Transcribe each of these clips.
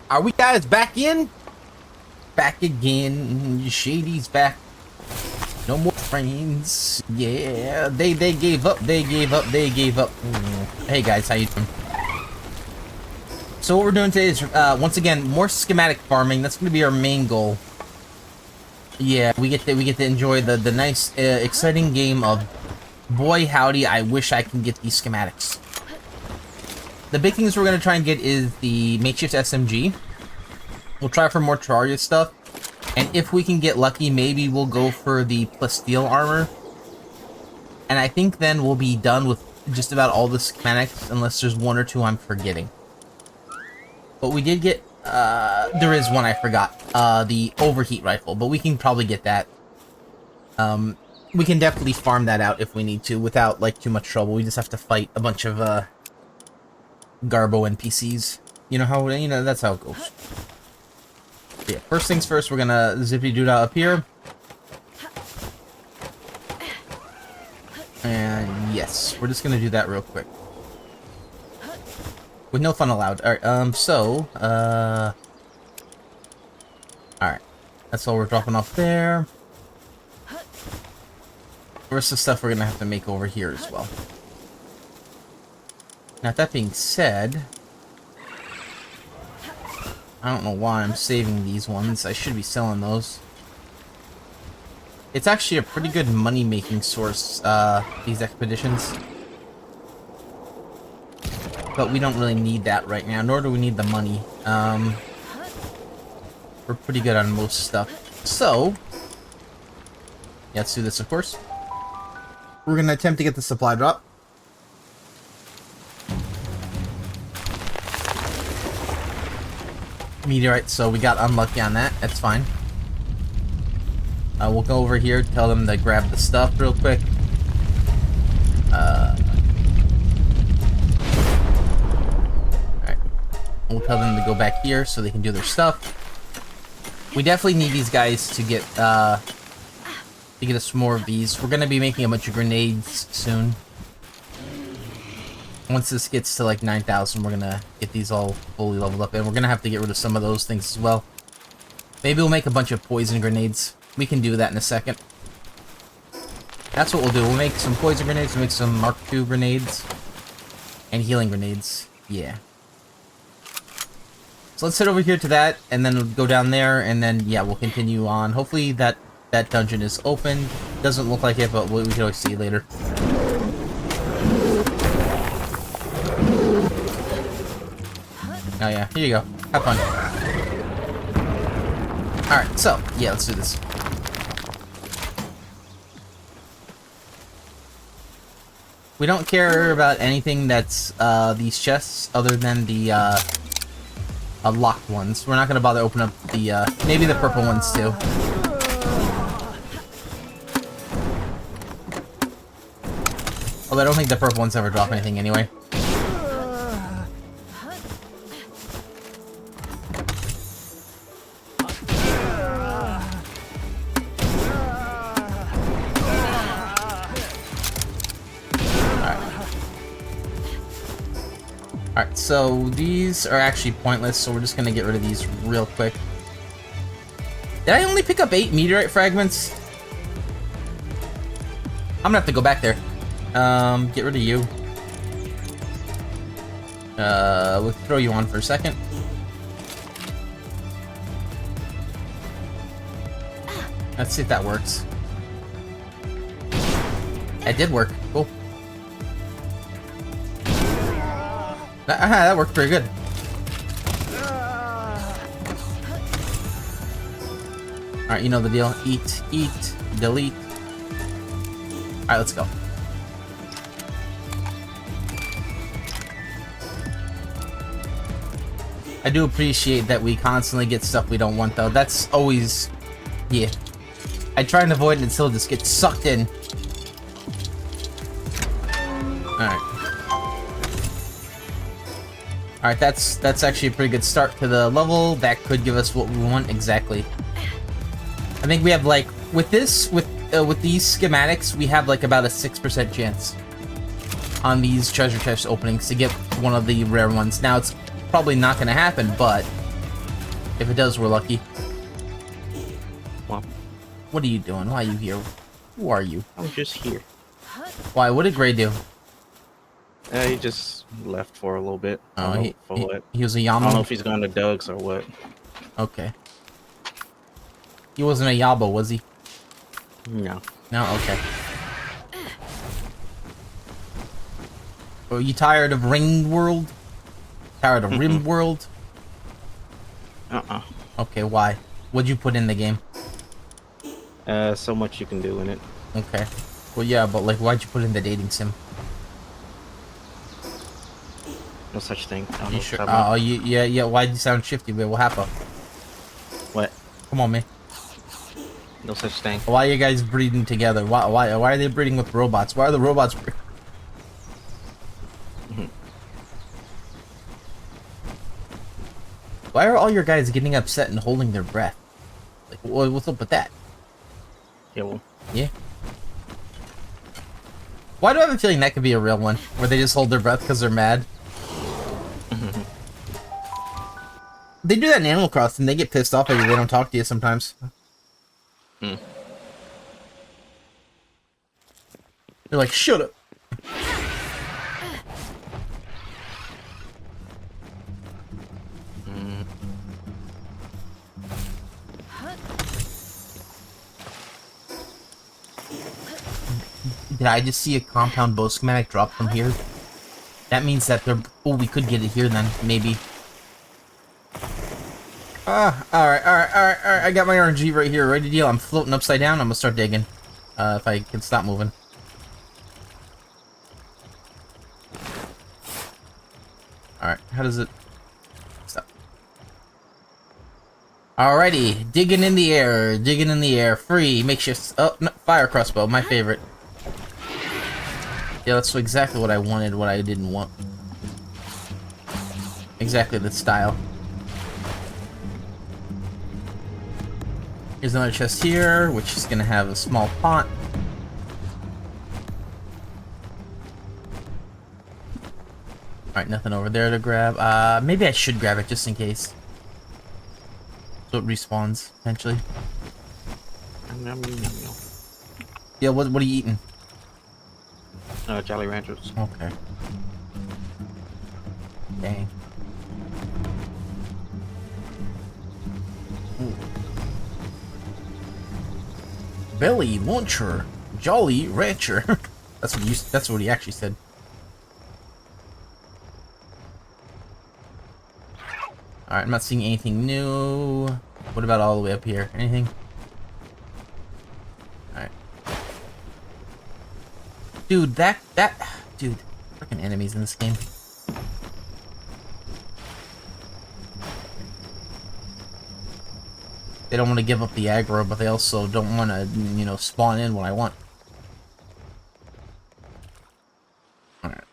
Are we guys back in? Back again. Shady's back. No more friends. Yeah, they gave up. They gave up. They gave up. Hey guys, how you doing? So what we're doing today is once again more schematic farming. That's going to be our main goal. Yeah, we get to enjoy the nice exciting game of boy howdy. I wish I can get these schematics. The big things we're going to try and get is the makeshift SMG. We'll try for more Terraria stuff. And if we can get lucky, maybe we'll go for the plasteel armor. And I think then we'll be done with just about all the schematics, unless there's one or two I'm forgetting. But we did get, there is one I forgot. The overheat rifle, but we can probably get that. We can definitely farm that out if we need to, without, like, too much trouble. We just have to fight a bunch of, Garbo NPCs. You know how, that's how it goes. Yeah, first things first, we're gonna zippy doo dah up here. And yes, we're just gonna do that real quick. With no fun allowed. Alright, alright. That's all we're dropping off there. The rest of the stuff we're gonna have to make over here as well. Now, that being said, I don't know why I'm saving these ones. I should be selling those. It's actually a pretty good money-making source, these expeditions. But we don't really need that right now, nor do we need the money. We're pretty good on most stuff. So, yeah, let's do this, of course. We're going to attempt to get the supply drop. Meteorite, so we got unlucky on that. That's fine. We'll go over here, tell them to grab the stuff real quick. Alright. We'll tell them to go back here so they can do their stuff. We definitely need these guys to get us more of these. We're gonna be making a bunch of grenades soon. Once this gets to like 9,000, we're gonna get these all fully leveled up, and we're gonna have to get rid of some of those things as well. Maybe we'll make a bunch of poison grenades. We can do that in a second. That's what we'll do. We'll make some poison grenades, we'll make some Mark II grenades, and healing grenades. Yeah. So let's head over here to that, and then we'll go down there, and then, yeah, we'll continue on. Hopefully that dungeon is open. Doesn't look like it, but we can always see later. Oh yeah, here you go. Have fun. Alright, so, yeah, let's do this. We don't care about anything that's, these chests, other than the, locked ones. We're not gonna bother opening up the, maybe the purple ones too. Although I don't think the purple ones ever drop anything anyway. Alright, so these are actually pointless, so we're just gonna get rid of these real quick. Did I only pick up 8 meteorite fragments? I'm gonna have to go back there. Get rid of you. We'll throw you on for a second. Let's see if that works. It did work. Cool. That worked pretty good. Alright, you know the deal. Eat, eat, delete. Alright, let's go. I do appreciate that we constantly get stuff we don't want, though. That's always... yeah. I try and avoid it until it just gets sucked in. Alright. Alright, that's actually a pretty good start to the level. That could give us what we want exactly. I think we have, like, with this, with these schematics, we have, like, about a 6% chance on these treasure chest openings to get one of the rare ones. Now, it's probably not going to happen, but If it does, we're lucky. Well, What are you doing? Why are you here? Who are you? I'm just here. Why? What did Gray do? He just left for a little bit. I Oh, don't know for what. he was a I don't know Yamo? if he's going to Doug's or what. Okay. He wasn't a Yabo, was he? No. No? Okay. Are you tired of Ring World? Tired of Rim World? Uh-uh. Okay, why? What'd you put in the game? So much you can do in it. Okay. Well, yeah, but like, why'd you put in the dating sim? No such thing. I don't know You what sure? you're talking about. Yeah. Why'd you sound shifty? Wait, what happened? What? Come on, man. No such thing. Why are you guys breeding together? Why are they breeding with robots? Why are the robots? Why are all your guys getting upset and holding their breath? Like, what's up with that? Yeah, well. Yeah. Why do I have a feeling that could be a real one, where they just hold their breath because they're mad? They do that in Animal Crossing. They get pissed off at you. They don't talk to you sometimes. Mm. They're like, shut up. Did I just see a compound bow schematic drop from here? That means that they're... Oh, we could get it here then, maybe. Alright. I got my RNG right here. Ready to deal. I'm floating upside down. I'm gonna start digging. If I can stop moving. Alright, how does it... Stop. Alrighty, digging in the air, free, makeshift... Oh, no, fire crossbow, my favorite. Yeah, that's exactly what I wanted, what I didn't want. Exactly the style. Here's another chest here, which is gonna have a small pot. Alright, nothing over there to grab. Maybe I should grab it just in case. So it respawns, eventually. Yeah, what are you eating? Jolly Ranchers. Okay. Dang. Ooh. Belly launcher, Jolly Rancher. That's what he actually said. Alright, I'm not seeing anything new. What about all the way up here? Anything? Alright. Dude, dude, freaking enemies in this game. They don't want to give up the aggro, but they also don't want to, you know, spawn in when I want. Alright.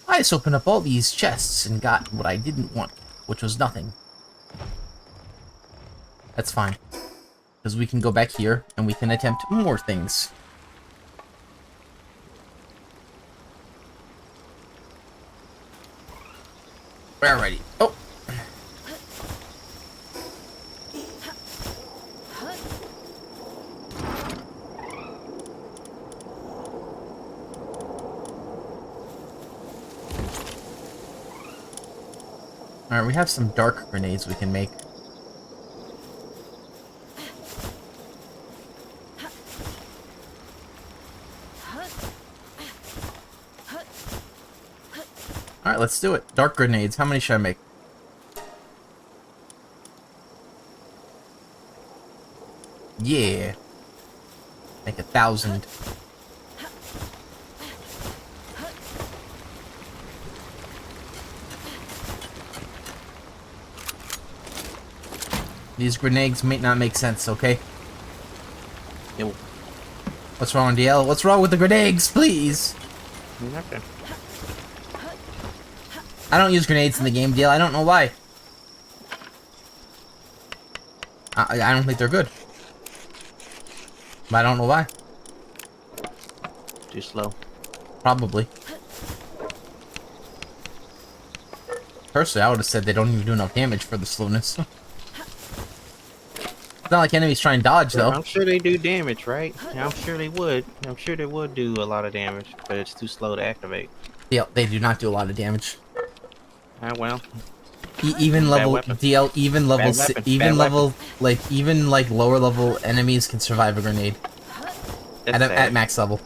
I just opened up all these chests and got what I didn't want, which was nothing. That's fine. Because we can go back here and we can attempt more things. Alrighty. Oh! Alright, we have some dark grenades we can make. Alright, let's do it. Dark grenades. How many should I make? Yeah. Make 1,000. These grenades may not make sense, okay? Yep. What's wrong, DL? What's wrong with the grenades, please? Okay. I don't use grenades in the game, DL. I don't know why. I don't think they're good. But I don't know why. Too slow. Probably. Personally, I would have said they don't even do enough damage for the slowness. It's not like enemies try and dodge, though. I'm sure they do damage, right? I'm sure they would. I'm sure they would do a lot of damage, but it's too slow to activate. Yeah, they do not do a lot of damage. Ah, well. Even level weapon. DL, even level, Bad weapon. even Bad level, weapon. like even like lower level enemies can survive a grenade That's sad. at max level.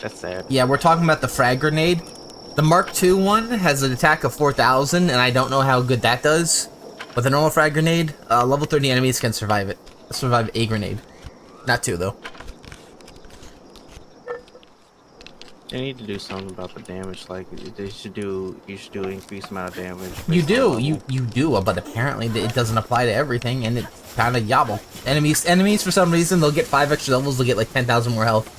That's sad. Yeah, we're talking about the frag grenade. The Mark II one has an attack of 4,000, and I don't know how good that does. But the normal frag grenade, level 30 enemies can survive it. Survive a grenade, not two though. They need to do something about the damage. Like you should do increased amount of damage. You based on do, level. you do, but apparently it doesn't apply to everything, and it's kind of yobble. Enemies for some reason they'll get 5 extra levels, they'll get like 10,000 more health.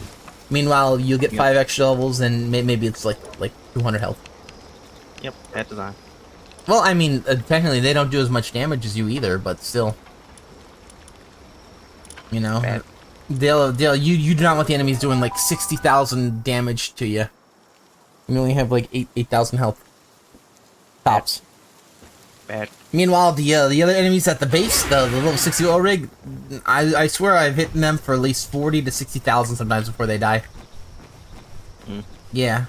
Meanwhile, you'll get 5 extra levels, and maybe it's like 200 health. Yep, bad design. Well, I mean, technically they don't do as much damage as you either, but still, you know, Bad. you do not want the enemies doing like 60,000 damage to you. You only have like 8,000 health tops. Bad. Meanwhile, the other enemies at the base, the level 60 oil rig, I swear I've hit them for at least 40 to 60,000 sometimes before they die. Mm. Yeah.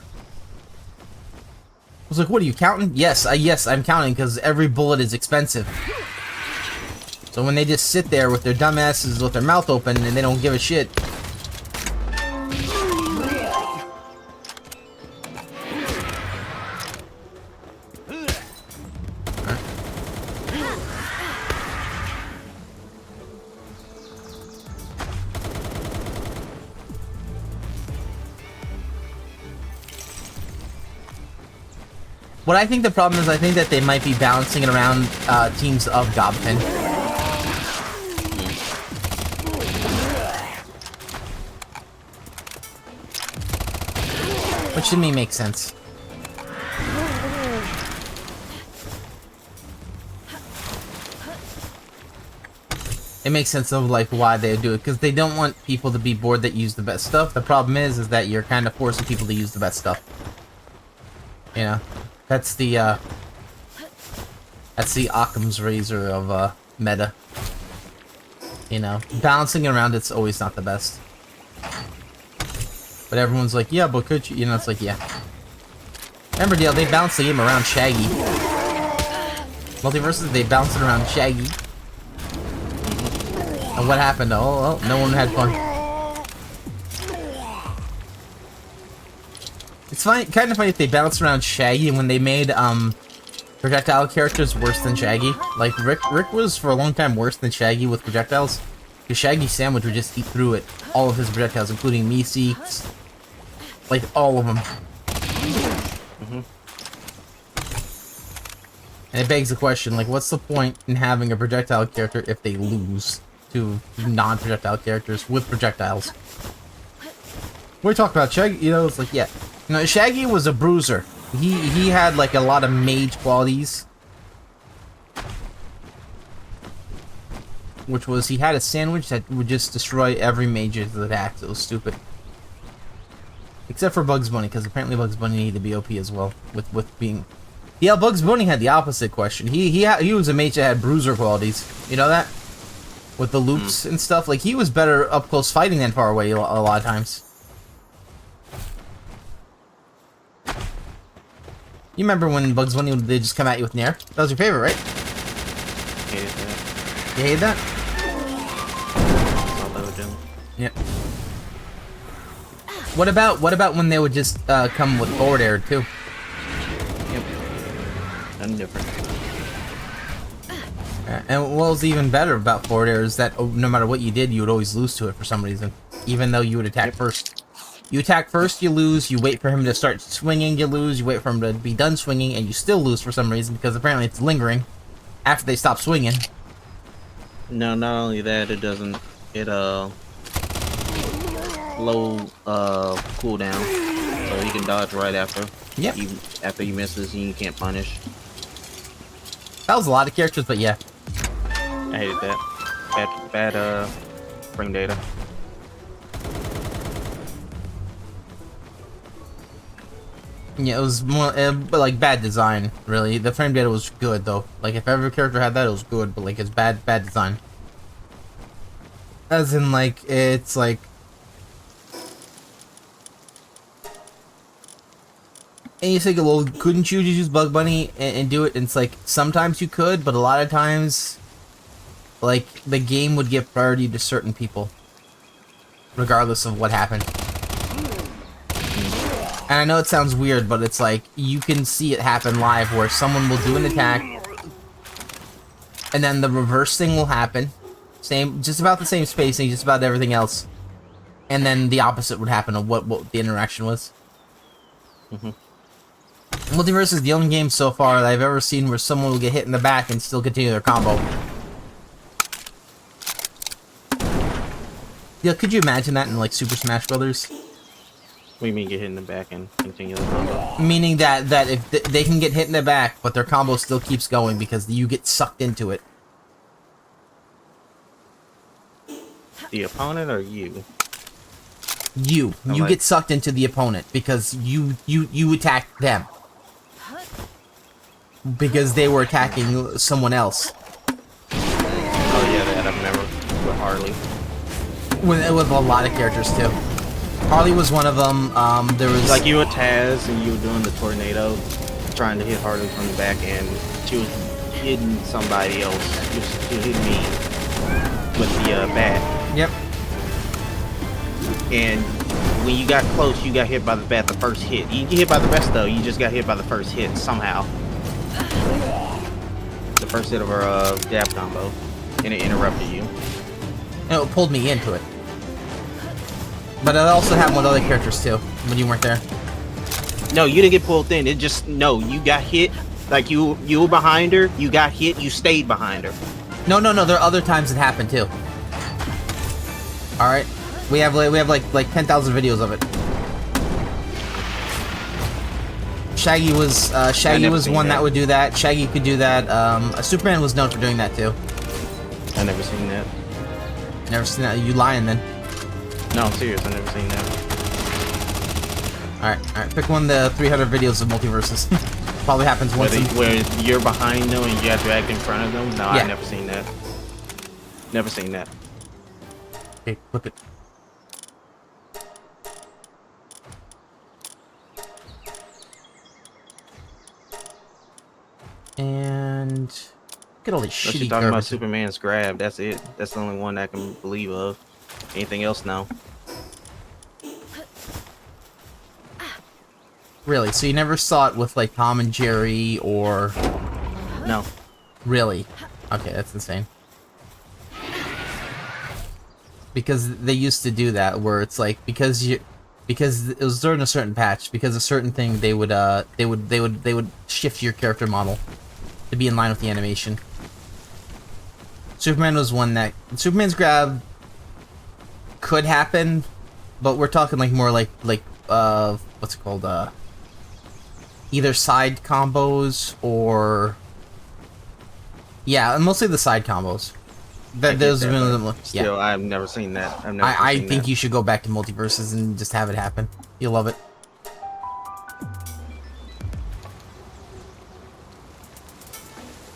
I was like, what are you counting? Yes, I'm counting because every bullet is expensive. So when they just sit there with their dumbasses with their mouth open and they don't give a shit. What I think the problem is, I think that they might be balancing it around teams of Gobpin. Which to me makes sense. It makes sense of like why they do it, because they don't want people to be bored that use the best stuff. The problem is that you're kind of forcing people to use the best stuff. You know? That's the Occam's razor of meta. You know, balancing it around it's always not the best. But everyone's like, yeah, but could you? You know, it's like, yeah. Remember, DL, they balanced the game around Shaggy. Multiverses, they balanced it around Shaggy. And what happened? Oh, well, no one had fun. It's fine, kind of funny if they bounced around Shaggy, and when they made projectile characters worse than Shaggy. Like Rick was for a long time worse than Shaggy with projectiles. Because Shaggy's sandwich would just eat through it, all of his projectiles, including Meeseeks, like all of them. Mm-hmm. And it begs the question, like, what's the point in having a projectile character if they lose to non-projectile characters with projectiles? We talk about Shaggy, you know, it's like, yeah. You know, Shaggy was a bruiser. He had, like, a lot of mage qualities. Which was, he had a sandwich that would just destroy every mage's attack. It was stupid. Except for Bugs Bunny, because apparently Bugs Bunny needed to be OP as well. With being... Yeah, Bugs Bunny had the opposite question. He was a mage that had bruiser qualities. You know that? With the loops and stuff. Like, he was better up close fighting than far away a lot of times. You remember when Bugs Bunny would just come at you with Nair? That was your favorite, right? Hated that. You hated that? That's all they were doing. Yeah. What about when they would just come with forward air too? Yep. Nothing different. And what was even better about forward air is that no matter what you did, you would always lose to it for some reason, even though you would attack first. You attack first, you lose. You wait for him to start swinging, you lose. You wait for him to be done swinging, and you still lose for some reason because apparently it's lingering after they stop swinging. No, not only that, it doesn't. It low cooldown, so you can dodge right after. Yep. After he misses, and you can't punish. That was a lot of characters, but yeah. I hated that. Bad frame data. Yeah, it was more but like bad design. Really, the frame data was good though. Like if every character had that, it was good. But like it's bad design. As in like it's like. And you think, well, couldn't you just use Bug Bunny and do it? And it's like sometimes you could, but a lot of times, like the game would give priority to certain people, regardless of what happened. And I know it sounds weird, but it's like, you can see it happen live where someone will do an attack, and then the reverse thing will happen. Just about the same spacing, just about everything else. And then the opposite would happen of what the interaction was. Multiverse is the only game so far that I've ever seen where someone will get hit in the back and still continue their combo. Yeah, could you imagine that in like Super Smash Brothers? What do you mean get hit in the back and continue the combo? Meaning that if they can get hit in the back, but their combo still keeps going because you get sucked into it. The opponent or you? You get sucked into the opponent because you attack them. Because they were attacking someone else. Oh yeah, that I remember with Harley. With a lot of characters too. Harley was one of them. There was like you were Taz and you were doing the tornado, trying to hit Harley from the back, and she was hitting somebody else. She was hitting me with the bat. Yep. And when you got close, you got hit by the bat the first hit. You get hit by the rest though. You just got hit by the first hit somehow. The first hit of her jab combo, and it interrupted you. And it pulled me into it. But it also happened with other characters too, when you weren't there. No, you didn't get pulled in. It just, no, you got hit. Like you were behind her, you got hit, you stayed behind her. No, there are other times it happened too. Alright. We have like 10,000 videos of it. Shaggy was one that would do that. Shaggy could do that. Superman was known for doing that too. I never seen that. Never seen that? You lying then? No, I'm serious. I never seen that. Alright. Pick one of the 300 videos of multiverses. Probably happens once. Where you're behind them and you have to act in front of them. No, yeah. I never seen that. Never seen that. Okay, flip it. And look at all these shitty You're talking about garbage. Superman's grab. That's it. That's the only one I can believe of. Anything else, no. Really? So you never saw it with like Tom and Jerry or? No. Really? Okay, that's insane. Because they used to do that, where it's like because it was during a certain patch, because a certain thing they would shift your character model to be in line with the animation. Superman was one that Superman's grab could happen, but we're talking like more like what's it called, either side combos or yeah, mostly the side combos. Those have been still, yeah. I've never seen that. I think you should go back to multiverses and just have it happen. You'll love it.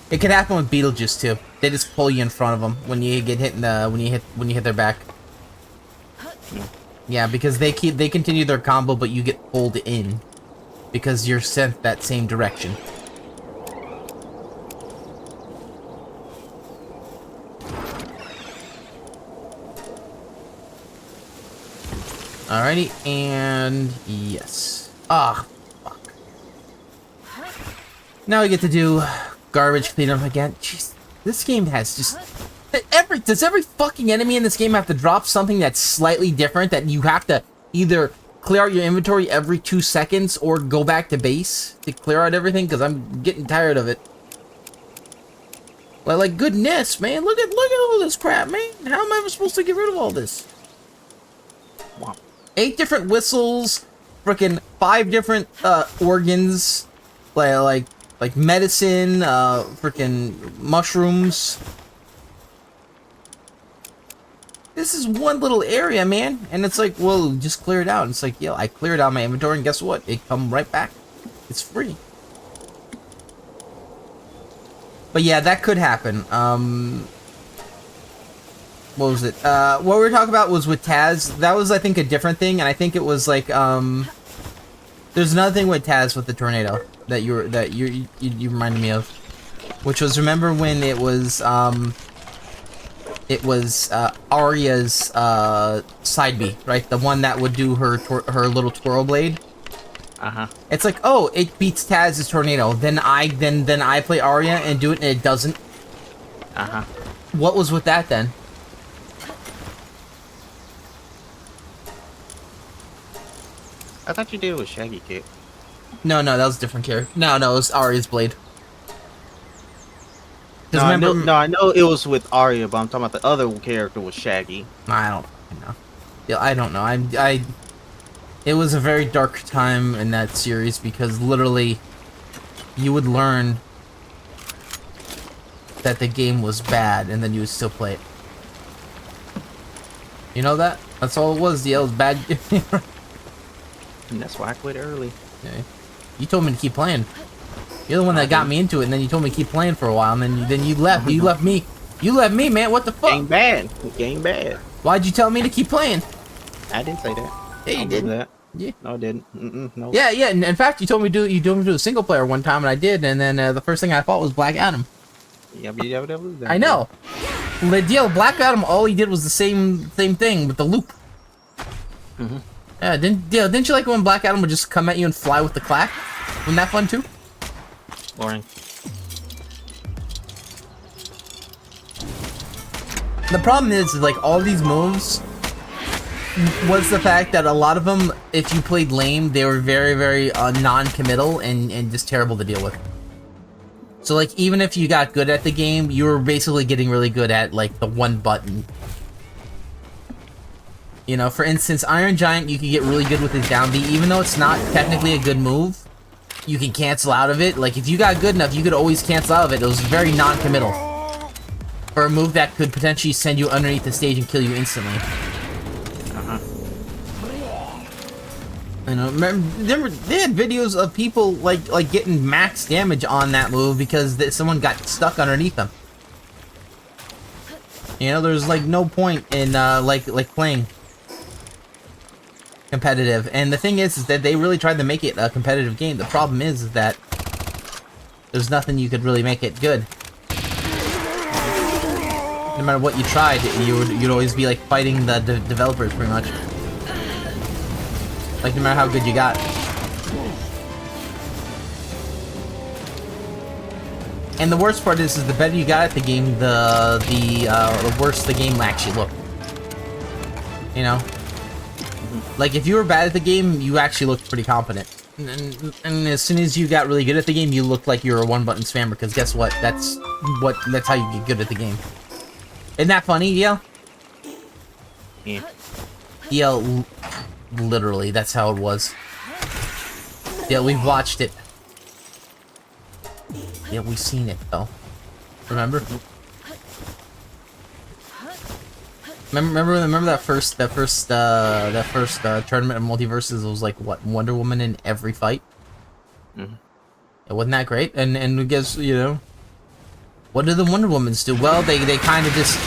It could happen with Beetlejuice too. They just pull you in front of them when you get hit in the when you hit their back. Yeah, because they continue their combo, but you get pulled in because you're sent that same direction. Alrighty, and yes. Ah, fuck. Now we get to do garbage cleanup again. Jeez, this game has just does every fucking enemy in this game have to drop something that's slightly different that you have to either clear out your inventory every 2 seconds or go back to base to clear out everything? Because I'm getting tired of it. Like goodness, man, look at all this crap, man. How am I ever supposed to get rid of all this? Wow. 8 different whistles, freaking 5 different organs, like medicine, freaking mushrooms. This is one little area, man, and it's like, well, just clear it out. And it's like, yeah, I cleared out my inventory, and guess what? It come right back. It's free. But yeah, that could happen. What was it? What we were talking about was with Taz. That was, I think, a different thing, and I think it was like, there's another thing with Taz with the tornado that you reminded me of, which was, remember when it was Arya's side B, right? The one that would do her little twirl blade. It's like, oh, it beats Taz's tornado. Then I play Arya and do it, and it doesn't. What was with that then? I thought you did with Shaggy Kick. No, that was a different character. No, it was Arya's blade. No, I know it was with Arya, but I'm talking about the other character was Shaggy. I don't know. Yeah, I don't know. It was a very dark time in that series because literally, you would learn that the game was bad, and then you would still play it. You know that? That's all it was. Yeah, it was bad. And that's why I quit early. Okay. You told me to keep playing. You're the one that got me into it, and then you told me to keep playing for a while, and then you left. You left me. You left me, man. What the fuck? Game bad. Game bad. Why'd you tell me to keep playing? I didn't say that. Yeah, you did. That. Yeah. No, I didn't. No. Yeah. In fact, you told me to do a single player one time, and I did. And then the first thing I fought was Black Adam. Yeah, I know. The deal, Black Adam, all he did was the same thing with the loop. Yeah, didn't you like when Black Adam would just come at you and fly with the clack? Wasn't that fun too? Boring. The problem is like all these moves was the fact that a lot of them, if you played lame, they were very, very non-committal and just terrible to deal with. So like even if you got good at the game, you were basically getting really good at like the one button. You know, for instance, Iron Giant, you can get really good with his down B, even though it's not technically a good move. You can cancel out of it. Like if you got good enough, you could always cancel out of it. It was very non-committal. For a move that could potentially send you underneath the stage and kill you instantly. You know, remember they had videos of people like getting max damage on that move because someone got stuck underneath them. You know, there's like no point in like playing competitive. And the thing is that they really tried to make it a competitive game. The problem is that there's nothing you could really make it good. No matter what you tried, you'd always be like fighting the developers pretty much. Like no matter how good you got. And the worst part is the better you got at the game, the worse the game actually looked. You know? Like, if you were bad at the game, you actually looked pretty competent. And as soon as you got really good at the game, you looked like you were a one-button spammer, because guess what? That's how you get good at the game. Isn't that funny, yeah? Yeah. Yeah, literally, that's how it was. Yeah, we've watched it. Yeah, we've seen it, though. Remember? Remember that first tournament of Multiverses? It was like what, Wonder Woman in every fight. It wasn't that great, and I guess, you know, what did the Wonder Womans do? Well, they kind of just.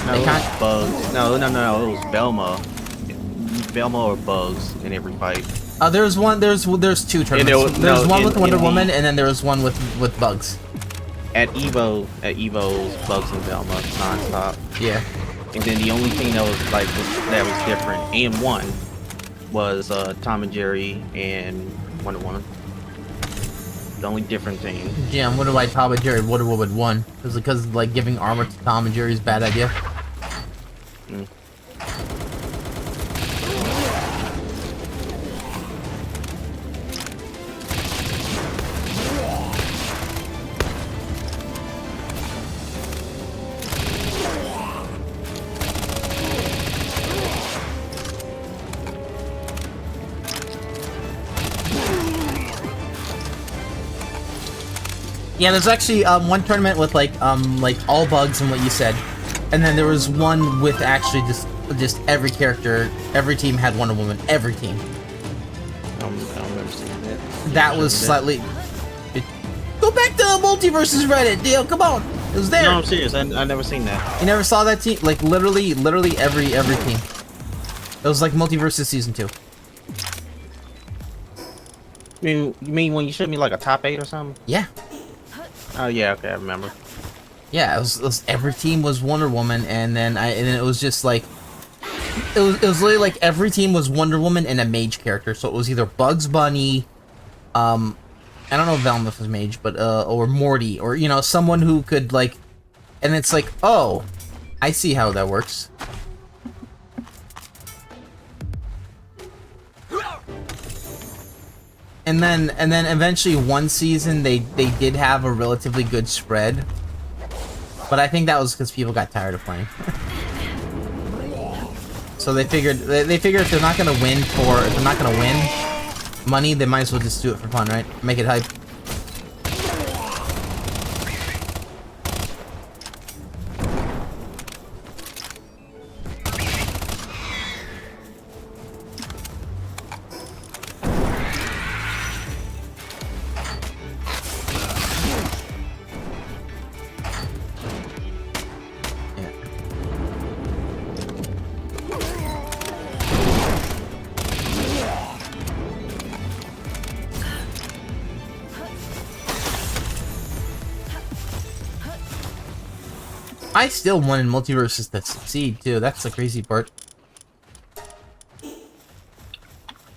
No, it was Bugs. No, it was Velma. Velma or Bugs in every fight. There's two tournaments. There's one with Wonder Woman, and then there was one with Bugs. At Evo, it was Bugs and Velma non-stop. Yeah. And then the only thing that was that was different and one was Tom and Jerry and Wonder Woman. The only different thing. Yeah, I wonder why Tom and Jerry Wonder Woman won. Was it because like giving armor to Tom and Jerry is a bad idea? Yeah, there's actually one tournament with like all Bugs and what you said, and then there was one with actually just every character, every team had Wonder Woman, every team. don't remember seeing that. That was slightly. Go back to the Multiverses Reddit, deal. Come on, it was there. No, I'm serious. I never seen that. You never saw that team? Like literally every team. It was like Multiverses Season 2. You mean when you showed me like a top 8 or something? Yeah. Oh yeah, okay, I remember. Yeah, it was every team was Wonder Woman, and then it was just like it was literally like every team was Wonder Woman and a mage character. So it was either Bugs Bunny, I don't know if Velma was mage, but or Morty, or you know, someone who could like, and it's like, oh, I see how that works. And then eventually one season they did have a relatively good spread, but I think that was because people got tired of playing. So they figured if they're not gonna win money, they might as well just do it for fun, right? Make it hype. I still wanted Multiverses to succeed too. That's the crazy part.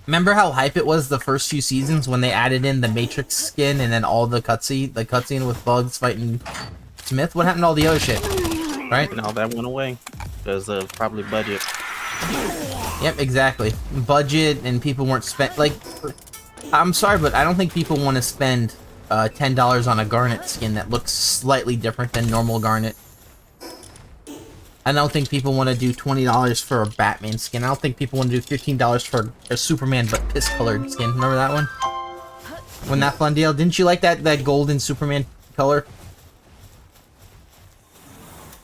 Remember how hype it was the first few seasons when they added in the Matrix skin and then all the cutscene with Bugs fighting Smith? What happened to all the other shit? Right? And all that went away because of probably budget. Yep, exactly. Budget, and people weren't spent like. I'm sorry, but I don't think people want to spend $10 on a Garnet skin that looks slightly different than normal Garnet. I don't think people want to do $20 for a Batman skin. I don't think people want to do $15 for a Superman but piss-colored skin. Remember that one? Wasn't that fun, deal? Didn't you like that golden Superman color?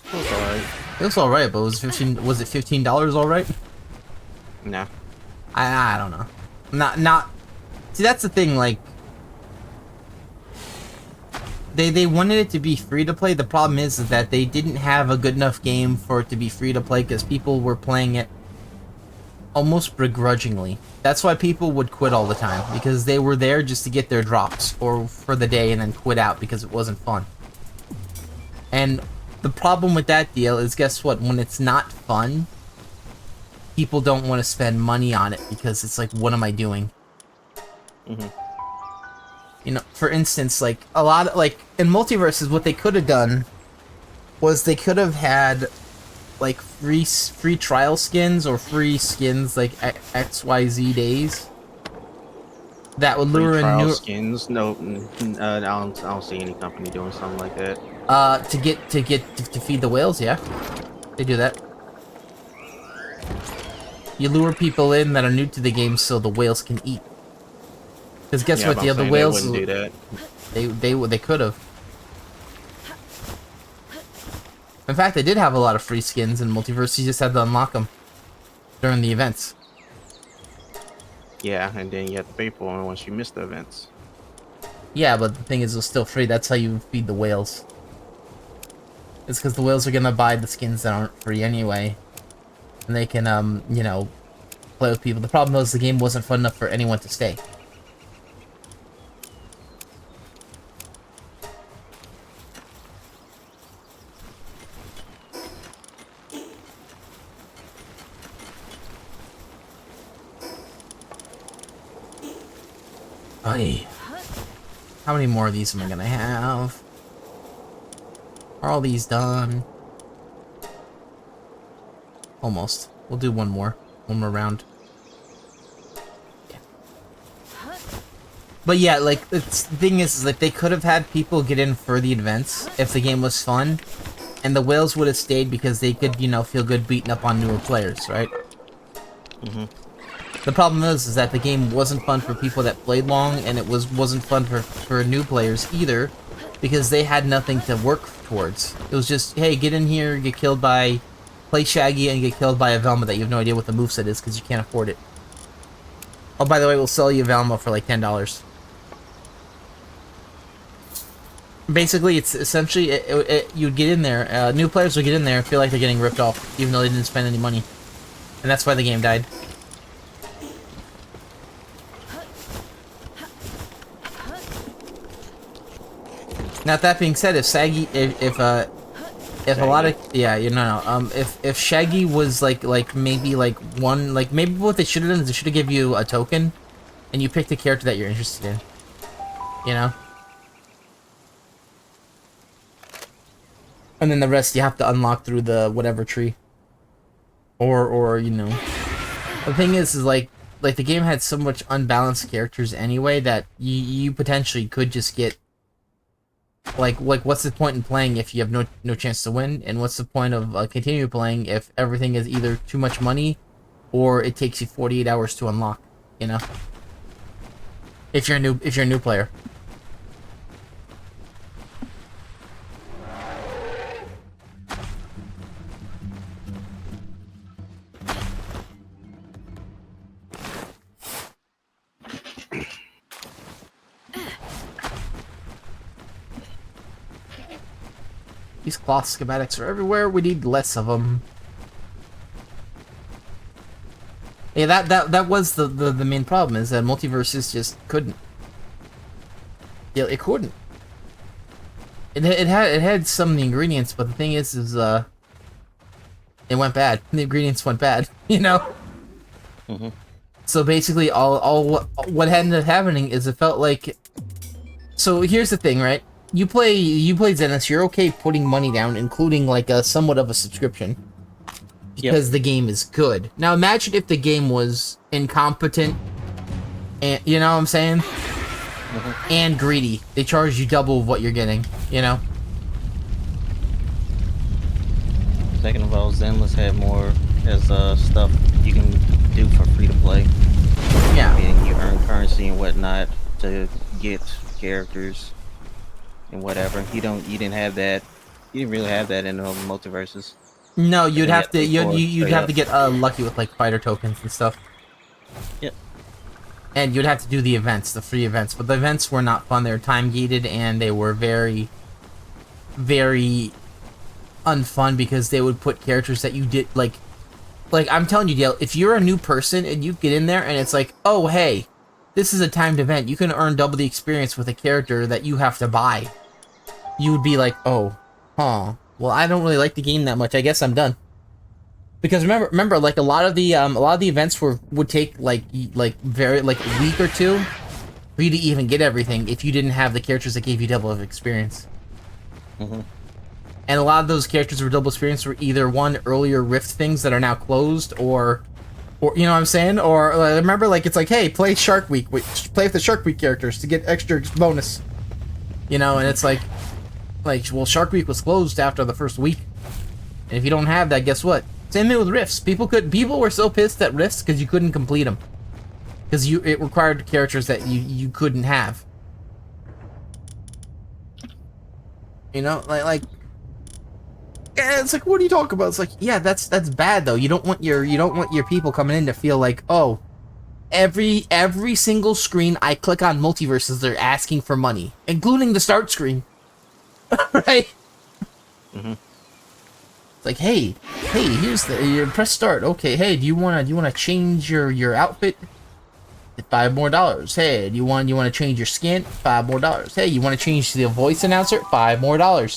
It was alright. It was alright, but was it $15 alright? No. I don't know. Not. See, that's the thing. Like, they wanted it to be free to play. The problem is that they didn't have a good enough game for it to be free to play because people were playing it almost begrudgingly. That's why people would quit all the time, because they were there just to get their drops or for the day and then quit out because it wasn't fun. And the problem with that deal is, guess what? When it's not fun, people don't want to spend money on it because it's like, what am I doing? Mm-hmm. You know, for instance, like a lot of, like in Multiverses, what they could have done was they could have had like free trial skins or free skins like XYZ days that would lure in new skins. No, I don't see any company doing something like that. To feed the whales, yeah, they do that. You lure people in that are new to the game so the whales can eat. Because guess what, the other whales wouldn't do that. They could have. In fact, they did have a lot of free skins in Multiverse. You just had to unlock them during the events. Yeah, and then you have to pay for them once you miss the events. Yeah, but the thing is, it's still free. That's how you feed the whales. It's because the whales are gonna buy the skins that aren't free anyway, and they can, you know, play with people. The problem was the game wasn't fun enough for anyone to stay. Hey, how many more of these am I gonna have? Are all these done? Almost. We'll do one more round. Yeah. But yeah, like the thing is like they could have had people get in for the events if the game was fun, and the whales would have stayed because they could, you know, feel good beating up on newer players, right? Mm-hmm. The problem is that the game wasn't fun for people that played long, and it wasn't fun for new players either, because they had nothing to work towards. It was just, hey, get in here, get killed by, play Shaggy, and get killed by a Velma that you have no idea what the moveset is because you can't afford it. Oh, by the way, we'll sell you Valmo for like $10. Basically, it's essentially you'd get in there. New players would get in there and feel like they're getting ripped off, even though they didn't spend any money, and that's why the game died. Now, that being said, if Saggy, if a lot of if Shaggy was like maybe like one, like maybe what they should have done is they should have give you a token, and you picked a character that you're interested in, you know. And then the rest you have to unlock through the whatever tree. Or you know. The thing is like the game had so much unbalanced characters anyway that you potentially could just get like what's the point in playing if you have no chance to win, and what's the point of continuing playing if everything is either too much money or it takes you 48 hours to unlock, you know? If you're a new player. These cloth schematics are everywhere. We need less of them. Yeah, that was the main problem, is that multiverses just couldn't. Yeah, it couldn't. It had some of the ingredients, but the thing is it went bad. The ingredients went bad, you know. Mm-hmm. So basically, what ended up happening is it felt like. So here's the thing, right? You play Zenith, you're okay putting money down, including like a somewhat of a subscription, because the game is good. Now imagine if the game was incompetent, and you know what I'm saying, and greedy. They charge you double of what you're getting, you know. Second of all, Zenless had more as stuff you can do for free to play. Yeah. And you earn currency and whatnot to get characters and whatever. You didn't have that. You didn't really have that in the multiverses. No, you'd have to you'd have to get lucky with like fighter tokens and stuff. Yep. And you'd have to do the events, the free events, but the events were not fun. They were time gated and they were very, very unfun because they would put characters that you did like I'm telling you, Dale, if you're a new person and you get in there and it's like, oh hey, this is a timed event, you can earn double the experience with a character that you have to buy. You would be like, oh, huh. Well, I don't really like the game that much. I guess I'm done. Because remember, like a lot of the events would take like a week or two for you to even get everything if you didn't have the characters that gave you double of experience. Mm-hmm. And a lot of those characters were double experience were either one earlier Rift things that are now closed, or you know what I'm saying? Or remember, like it's like, hey, play Shark Week, play with the Shark Week characters to get extra bonus. You know, and it's like, well, Shark Week was closed after the first week, and if you don't have that, guess what? Same thing with Rifts. People were so pissed at Rifts because you couldn't complete them, because it required characters that you couldn't have. You know, like. Yeah, it's like, what are you talking about? It's like, yeah, that's bad though. You don't want your people coming in to feel like, oh, every single screen I click on multiverses, they're asking for money, including the start screen. Right? Mm-hmm. It's like, hey, here's you press start. Okay, hey, do you wanna change your outfit? $5 more. Hey, do you wanna change your skin? $5 more. Hey, you wanna change the voice announcer? $5 more.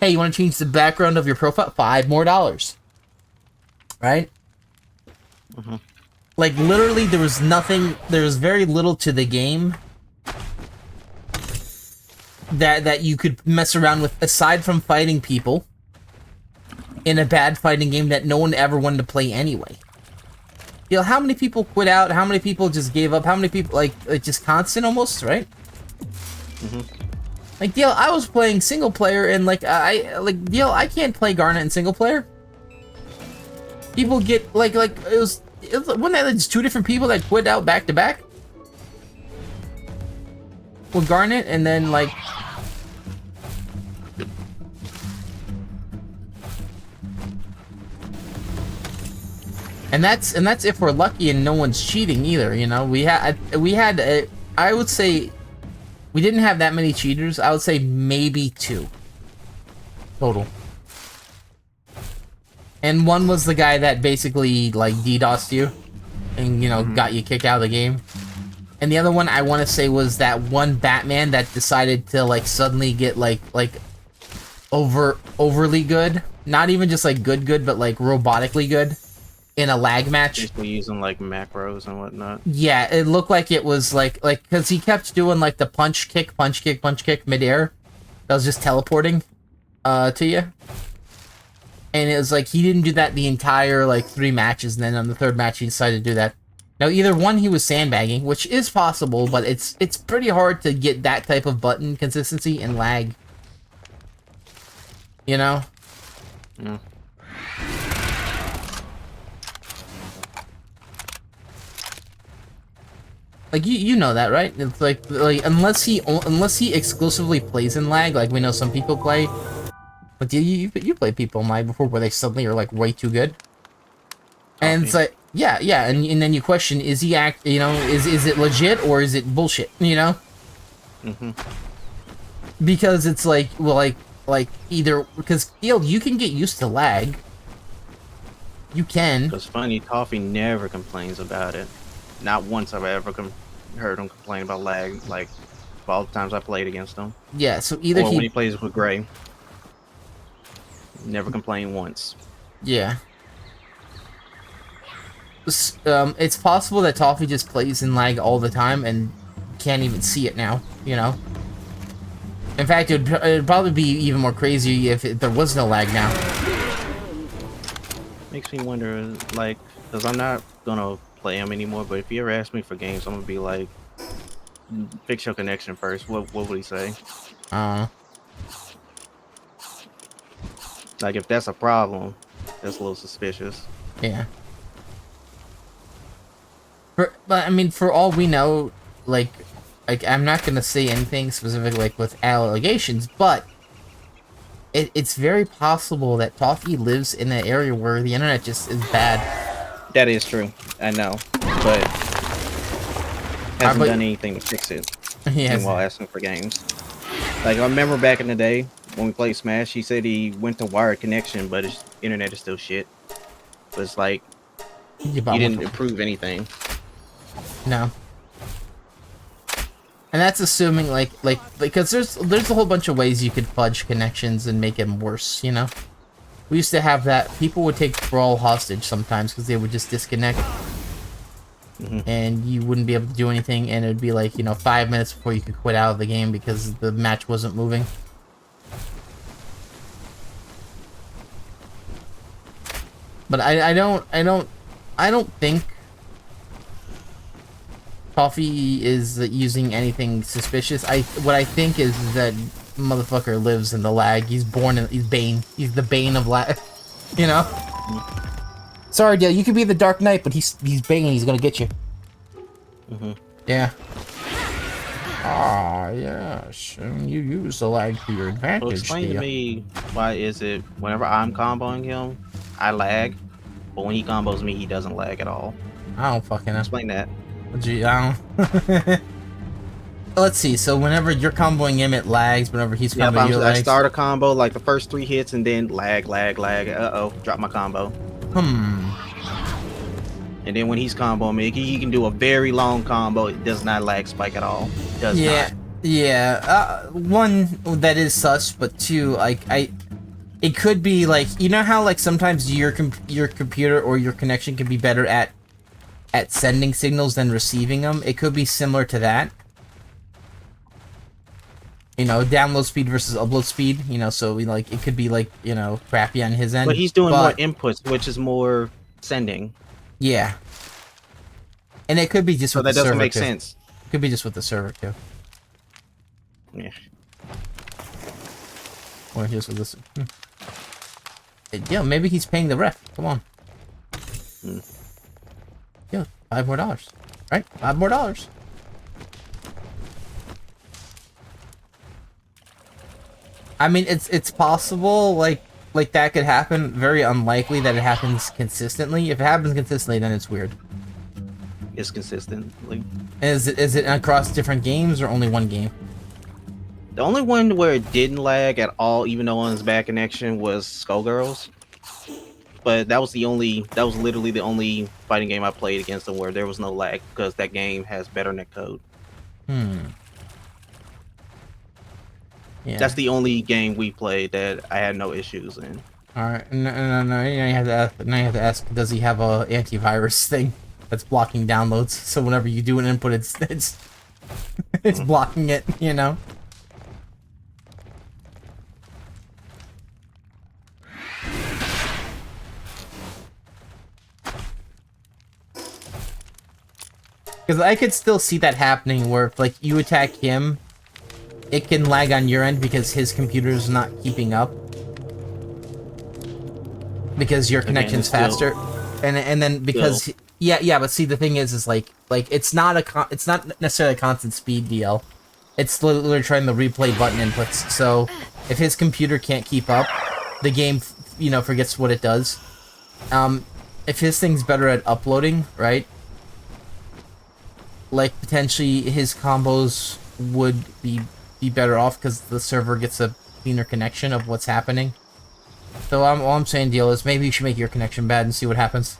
Hey, you want to change the background of your profile? $5 more. Right? Mm-hmm. Like, literally, there was very little to the game that you could mess around with, aside from fighting people in a bad fighting game that no one ever wanted to play anyway. You know, how many people quit out? How many people just gave up? How many people, like just constant almost, right? Mm-hmm. Like, Dale, I was playing single player, and Dale, I can't play Garnet in single player. People get it was wasn't that just two different people that quit out back to back with Garnet, and then like And that's if we're lucky and no one's cheating either. You know, we had I would say we didn't have that many cheaters. I would say maybe 2 total. And one was the guy that basically like DDoSed you, and you know got you kicked out of the game. And the other one I want to say was that one Batman that decided to like suddenly get like overly good, not even just like good, but like robotically good in a lag match. Basically using like macros and whatnot. Yeah, it looked like it was like because he kept doing like the punch kick midair. That was just teleporting to you. And it was like he didn't do that the entire like 3 matches, and then on the 3rd match he decided to do that. Now either one he was sandbagging, which is possible, but it's pretty hard to get that type of button consistency and lag. You know? Yeah. Like you know that, right? It's like unless he exclusively plays in lag, like we know some people play. But you play people in lag before where they suddenly are like way too good. And it's like yeah, and then you question, is he is it legit or is it bullshit, you know? Because it's like, well, like either, because you can get used to lag. You can. It's funny, Toffee never complains about it. Not once have I ever heard him complain about lag, like all the times I played against him. Yeah, so either when he plays with Gray. Never complained once. Yeah. It's possible that Toffee just plays in lag all the time and can't even see it now, you know? In fact, it'd probably be even more crazy if there was no lag now. Makes me wonder, like, because I'm not gonna play him anymore, but if he ever asks me for games, I'm gonna be like, fix your connection first. What would he say? Like, if that's a problem, that's a little suspicious. Yeah. But I mean, for all we know, like I'm not gonna say anything specific, like with allegations, but it's very possible that Toffee lives in an area where the internet just is bad. That is true. I know, but hasn't done anything to fix it. While asking for games, like I remember back in the day when we played Smash, he said he went to wired connection, but his internet is still shit. But it's like he didn't improve anything. No. And that's assuming like because there's a whole bunch of ways you could fudge connections and make them worse, you know? We used to have that. People would take Brawl hostage sometimes because they would just disconnect. And you wouldn't be able to do anything, and it'd be like, you know, 5 minutes before you could quit out of the game because the match wasn't moving. But I don't think Toffee is using anything suspicious. What I think is that motherfucker lives in the lag. He's Bane. He's the Bane of lag. You know? Sorry, Dale, you could be the Dark Knight, but he's Bane. He's gonna get you. Yeah. Ah, yes. And you use the lag to your advantage. Well, explain to me, why is it whenever I'm comboing him, I lag, but when he combos me, he doesn't lag at all? I don't fucking know. Explain that. Gee, I don't. Let's see. So whenever you're comboing him, it lags. Whenever he's comboing you, it lags. I start a combo like the first 3 hits, and then lag. Uh-oh, drop my combo. And then when he's comboing me, he can do a very long combo. It does not lag spike at all. It does not. Yeah. One, that is sus, but 2, like it could be like, you know how like sometimes your computer or your connection can be better at sending signals than receiving them. It could be similar to that. You know, download speed versus upload speed. You know, so like it could be like, you know, crappy on his end. But he's doing more inputs, which is more sending. Yeah. And it could be just with the server. So that doesn't make sense. It could be just with the server too. Yeah. Or just with this. Yeah, maybe he's paying the ref. Come on. Yeah, $5 more. Right? $5 more. I mean, it's possible, like like that could happen. Very unlikely that it happens consistently. If it happens consistently, then it's weird. It's consistently. Is it across different games or only one game? The only one where it didn't lag at all, even though on its bad connection, was Skullgirls. But that was literally the only fighting game I played against them where there was no lag, because that game has better netcode. Yeah. That's the only game we played that I had no issues in. Alright, no. Now you have to ask, does he have a antivirus thing that's blocking downloads? So whenever you do an input, it's blocking it, you know? Because I could still see that happening where if, like, you attack him, it can lag on your end because his computer's not keeping up. Because your connection's faster. And then because... Yeah, but see, the thing is like it's not necessarily a constant speed deal. It's literally trying to replay button inputs. So, if his computer can't keep up, the game, you know, forgets what it does. If his thing's better at uploading, right? Like, potentially his combos would be better off because the server gets a cleaner connection of what's happening. So all I'm saying, deal, is maybe you should make your connection bad and see what happens.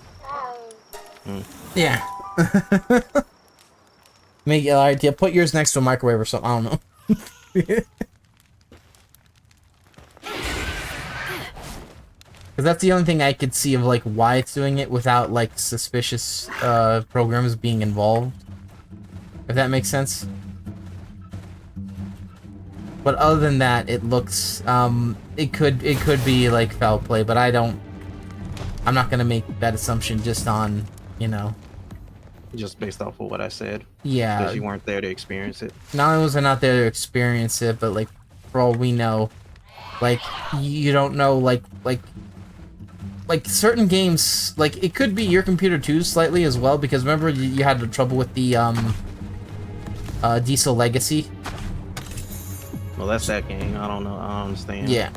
Yeah. Alright, yeah, put yours next to a microwave or something, I don't know. Because that's the only thing I could see of, like, why it's doing it without, like, suspicious programs being involved. If that makes sense. But other than that, it looks, it could be, like, foul play, but I'm not gonna make that assumption just on, you know. Just based off of what I said. Yeah. Because you weren't there to experience it. Not only was I not there to experience it, but, like, for all we know, like, you don't know, like certain games, like, it could be your computer too, slightly as well, because remember you had the trouble with the, Diesel Legacy? Well, that's that game. I don't know. I don't understand. Yeah,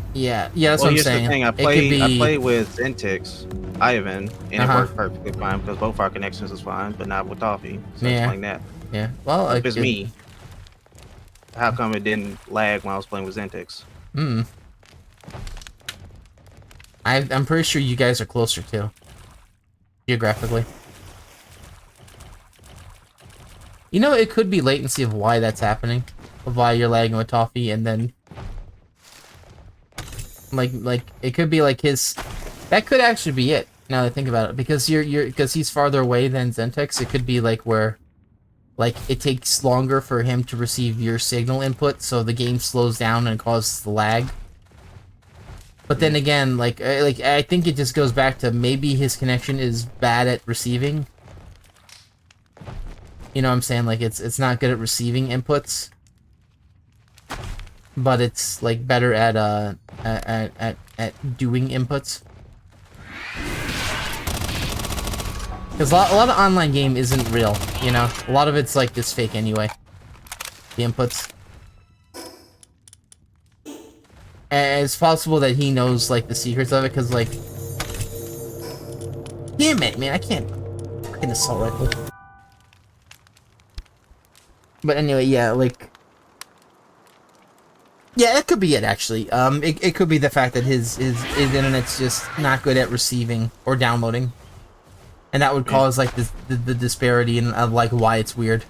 that's what I'm saying. The thing. I played with Zentix, Ivan, and it worked perfectly fine because both our connections is fine, but not with Toffee. So it's like that. Yeah. Well, if it's me, how come it didn't lag when I was playing with Zentix? I'm pretty sure you guys are closer too, geographically. You know, it could be latency of why that's happening, of why you're lagging with Toffee, and then like it could be like his. That could actually be it. Now that I think about it, because because he's farther away than Zentix, it could be like where, like, it takes longer for him to receive your signal input, so the game slows down and causes the lag. But then again, like I think it just goes back to maybe his connection is bad at receiving. You know what I'm saying? Like, it's not good at receiving inputs, but it's, like, better at doing inputs. Because a lot of online game isn't real, you know? A lot of it's, like, just fake anyway. The inputs. And it's possible that he knows, like, the secrets of it, because, like... Damn it, man, I can't fucking assault rifle. But anyway, yeah, like... Yeah, it could be it, actually. It could be the fact that his internet's just not good at receiving or downloading. And that would cause, like, the disparity in, like, why it's weird.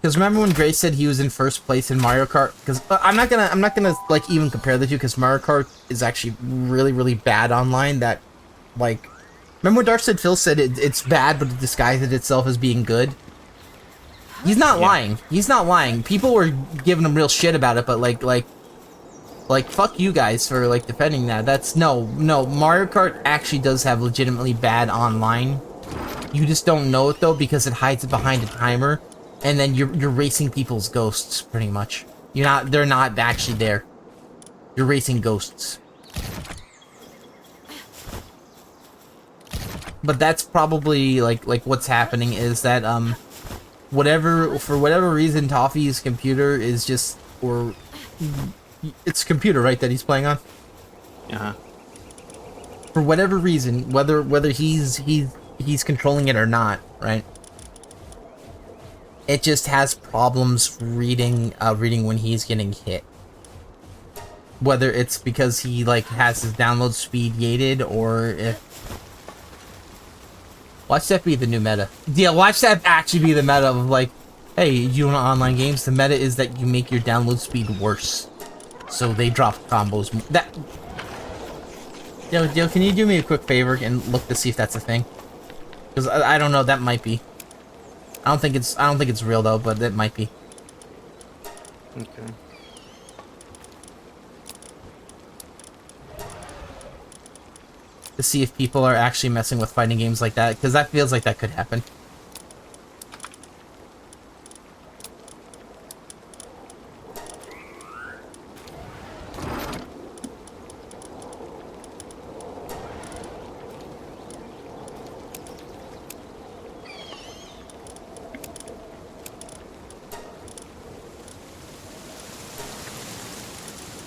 Because remember when Grace said he was in first place in Mario Kart? Because I'm not gonna, like, even compare the two, because Mario Kart is actually really, really bad online, that, like... Remember when Darkseid Phil said it's bad, but it disguises itself as being good? He's not lying. He's not lying. People were giving him real shit about it, but like, fuck you guys for, like, defending that. That's, no, Mario Kart actually does have legitimately bad online. You just don't know it, though, because it hides it behind a timer, and then you're racing people's ghosts, pretty much. They're not actually there. You're racing ghosts. But that's probably, like what's happening is that, for whatever reason, Toffee's computer is just, or it's a computer, right, that he's playing on. Uh-huh. For whatever reason, whether he's controlling it or not, right? It just has problems reading when he's getting hit. Whether it's because he like has his download speed gated, or if watch that be the new meta. Yeah, watch that actually be the meta of like, hey, you want online games? The meta is that you make your download speed worse, so they drop combos. That. Yo, can you do me a quick favor and look to see if that's a thing? Because I don't know, that might be. I don't think it's real though, but it might be. Okay. To see if people are actually messing with fighting games like that, because that feels like that could happen.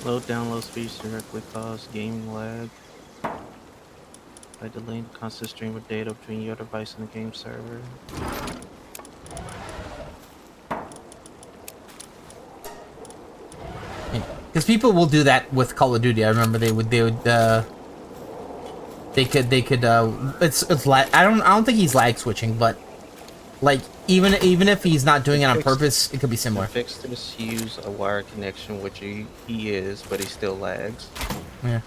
Low download speeds directly cause gaming lag by delaying the constant stream of data between your device and the game server. Because people will do that with Call of Duty. I remember they could it's lag. I don't think he's lag switching, but like even if he's not doing it on purpose, it could be similar. The fix this use a wire connection, which he is, but he still lags. Yeah.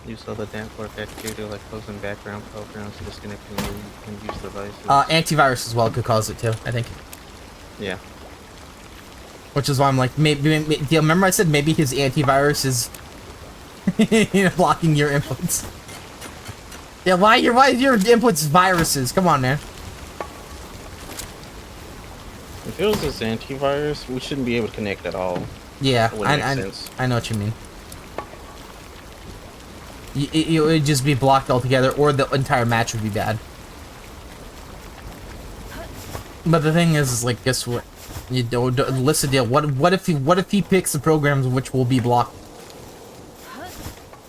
Use other damp work activity like closing background programs, disconnecting and use devices. Antivirus as well could cause it too, I think. Yeah. Which is why I'm like, maybe do you remember I said maybe his antivirus is blocking your inputs? Yeah, why is your inputs viruses? Come on, man. If it was this antivirus, we shouldn't be able to connect at all. Yeah, I know what you mean. It would just be blocked altogether, or the entire match would be bad. But the thing is like, guess what? You don't listen, deal. What if he picks the programs which will be blocked?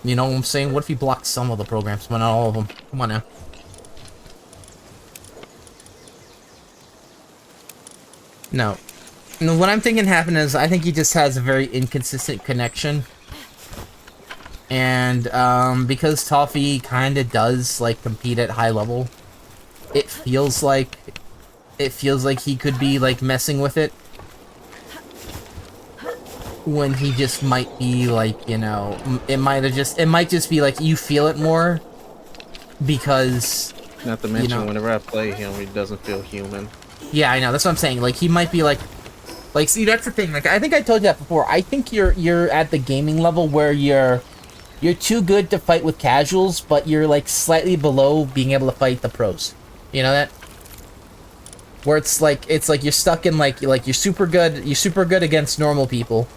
You know what I'm saying? What if he blocked some of the programs, but not all of them? Come on now. No. What I'm thinking happened is I think he just has a very inconsistent connection. And because Toffee kind of does like compete at high level, it feels like he could be like messing with it when he just might be like, you know, it might just be like you feel it more because, not to mention, you know, whenever I play him, he doesn't feel human. Yeah, I know, that's what I'm saying. Like he might be like see, that's the thing. Like I think I told you that before. I think you're at the gaming level where you're too good to fight with casuals, but you're like slightly below being able to fight the pros. You know that? Where it's like you're stuck in like you're super good against normal people,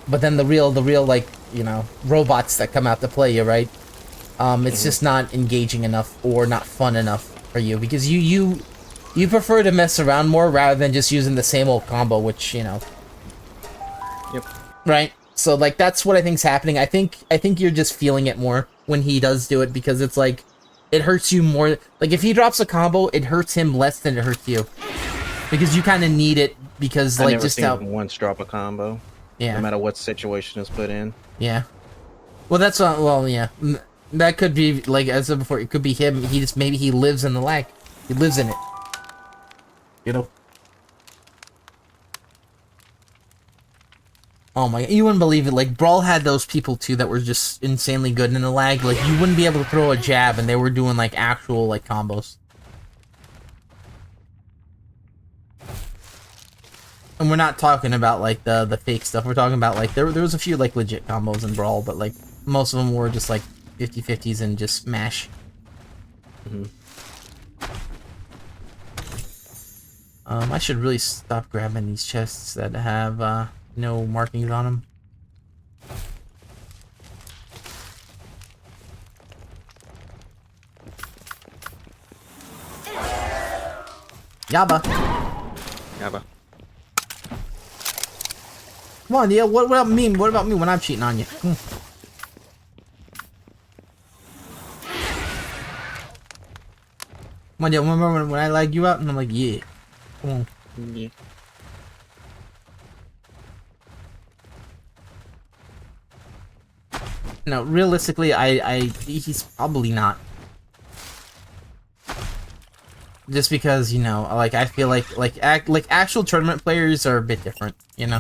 but then the real like, you know, robots that come out to play you, right? It's just not engaging enough or not fun enough for you because you prefer to mess around more rather than just using the same old combo, which, you know. Yep. Right? So like that's what I think's happening. I think you're just feeling it more when he does do it because it's like it hurts you more. Like if he drops a combo, it hurts him less than it hurts you. Because you kind of need it because like just how him once drop a combo. Yeah. No matter what situation is put in. Yeah. Well, that's well, yeah. That could be like as I said before. It could be him. He just maybe he lives in the lag. He lives in it. You know. Oh my! You wouldn't believe it. Like Brawl had those people too that were just insanely good in the lag. Like you wouldn't be able to throw a jab, and they were doing like actual like combos. And we're not talking about like the fake stuff. We're talking about like there was a few like legit combos in Brawl, but like most of them were just like 50-50s and just mash. I should really stop grabbing these chests that have no markings on them. Yaba. Yaba. Come on, yeah. What about me? What about me when I'm cheating on you? Come on, yeah. Remember when I lag you out and I'm like, yeah. Come on. Yeah. No, realistically, he's probably not. Just because, you know, like I feel like actual tournament players are a bit different, you know.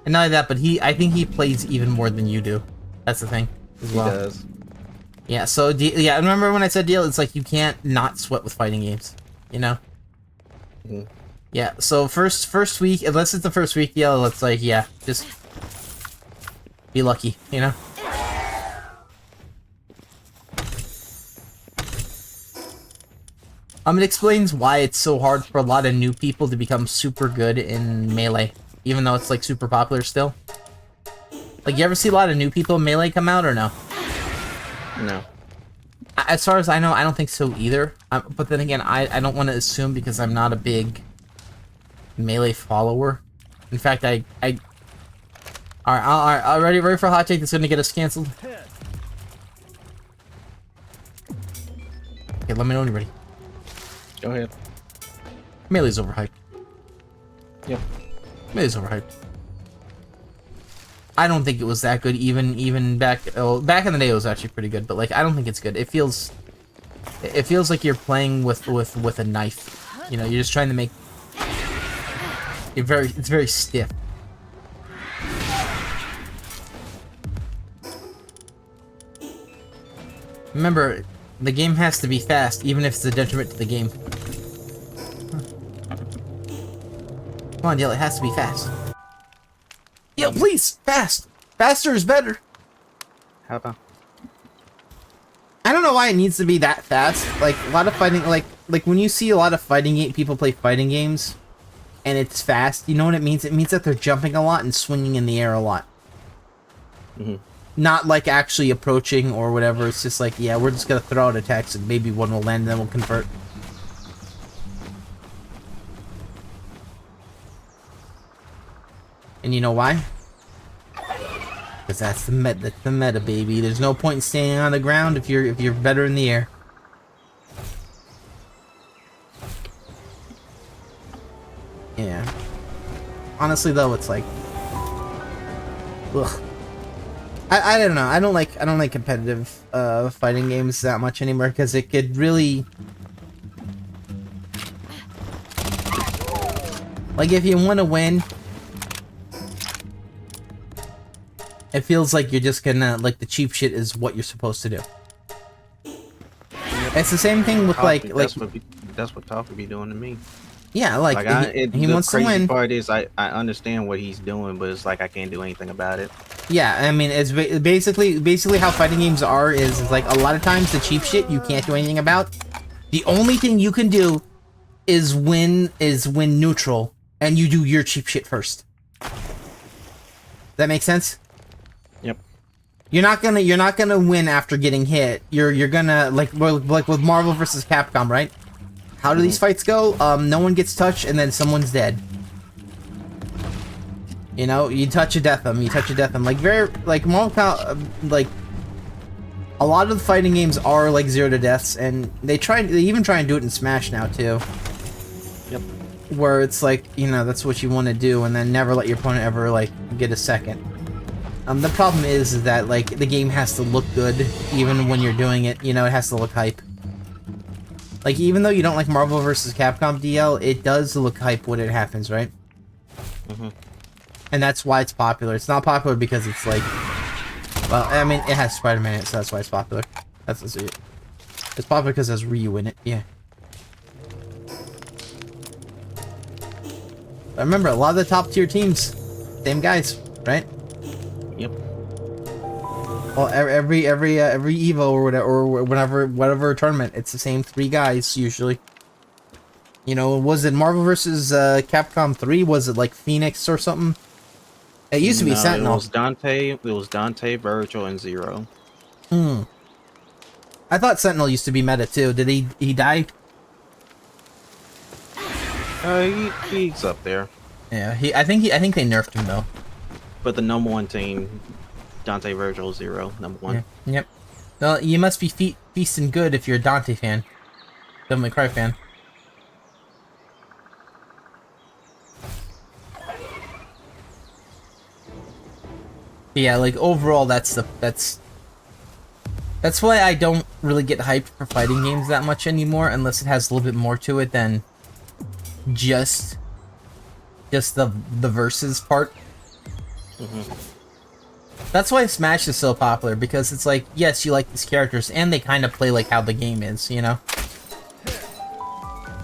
And not only that, but I think he plays even more than you do. That's the thing, as well. He does. Yeah. So yeah, remember when I said deal? It's like you can't not sweat with fighting games, you know. Mm-hmm. Yeah. So first week, unless it's the first week deal, it's like yeah, just be lucky, you know. It explains why it's so hard for a lot of new people to become super good in Melee, even though it's like super popular still. Like, you ever see a lot of new people in Melee come out or no? No. As far as I know, I don't think so either. But then again, I don't want to assume because I'm not a big Melee follower. In fact, Alright, ready for a hot take that's gonna get us canceled? Okay, let me know when you're ready. Go ahead. Melee's overhyped. Yep. Melee's overhyped. I don't think it was that good even back back in the day it was actually pretty good, but like I don't think it's good. It feels like you're playing with a knife. You know, you're just trying to make it's very stiff. Remember, the game has to be fast, even if it's a detriment to the game. Come on, Dale, it has to be fast. Yeah, please, fast! Faster is better! How about? I don't know why it needs to be that fast. Like, a lot of fighting, like when you see a lot of people play fighting games, and it's fast, you know what it means? It means that they're jumping a lot and swinging in the air a lot. Mm-hmm. Not like actually approaching or whatever. It's just like, yeah, we're just gonna throw out attacks and maybe one will land and then we'll convert. And you know why? Because that's the meta, baby. There's no point in standing on the ground if you're better in the air. Yeah. Honestly though, it's like, ugh. I don't know. I don't like competitive fighting games that much anymore because it could really, like, if you want to win, it feels like you're just gonna, like, the cheap shit is what you're supposed to do. It's the same thing with that's what Talk would be doing to me. Yeah, like he wants to win. The crazy part is I understand what he's doing, but it's like I can't do anything about it. Yeah, I mean, it's basically how fighting games are is like a lot of times the cheap shit you can't do anything about. The only thing you can do is win neutral, and you do your cheap shit first. That makes sense? Yep. You're not gonna win after getting hit. You're gonna like with Marvel vs. Capcom, right? How do these fights go? No one gets touched, and then someone's dead. You know, you touch a death them. Like like a lot of the fighting games are like 0 to deaths, and they even try and do it in Smash now too. Yep. Where it's like, you know, that's what you want to do, and then never let your opponent ever like get a second. The problem is that like the game has to look good even when you're doing it. You know, it has to look hype. Like, even though you don't like Marvel vs. Capcom DL, it does look hype when it happens, right? Mm-hmm. And that's why it's popular. It's not popular because it's like... Well, I mean, it has Spider-Man in it, so that's why it's popular. It's popular because there's Ryu in it, yeah. But remember, a lot of the top-tier teams, same guys, right? Yep. Well, every Evo or whatever tournament, it's the same 3 guys usually. You know, was it Marvel vs. Capcom 3? Was it like Phoenix or something? It used to be Sentinel. It was Dante, Virgil, and Zero. I thought Sentinel used to be meta too. Did he die? He's up there. Yeah, I think they nerfed him though. But the number one team, Dante Virgil 0, number 1. Yeah. Yep. Well, you must be feasting good if you're a Dante fan. Devil May Cry fan. Yeah, like overall, that's why I don't really get hyped for fighting games that much anymore, unless it has a little bit more to it than just the versus part. That's why Smash is so popular, because it's like, yes, you like these characters, and they kind of play like how the game is, you know?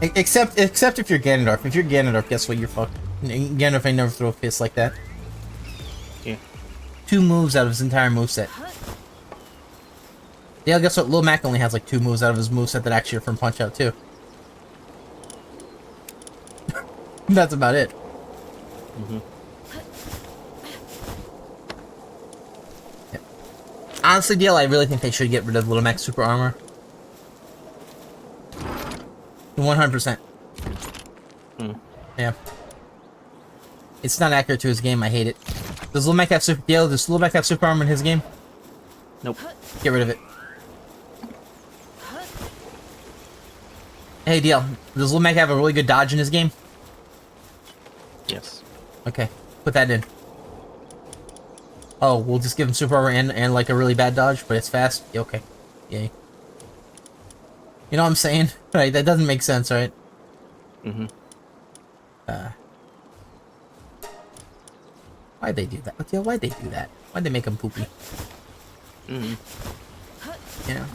Except if you're Ganondorf. If you're Ganondorf, guess what? You're fucked. Ganondorf ain't never throw a fist like that. Yeah. 2 moves out of his entire moveset. Yeah, guess what? Lil Mac only has like 2 moves out of his moveset that actually are from Punch-Out too. That's about it. Yeah. Honestly, DL, I really think they should get rid of Little Mac's super armor. 100%. Yeah. It's not accurate to his game. I hate it. Does Little Mac have super? DL, does Little Mac have super armor in his game? Nope. Get rid of it. Hey, DL, does Little Mac have a really good dodge in his game? Yes. Okay, put that in. Oh, we'll just give him super armor and like a really bad dodge, but it's fast? Yeah, okay. Yay. You know what I'm saying? Right, that doesn't make sense, right? Why'd they do that? Yeah, why'd they do that? Why'd they make him poopy? You know?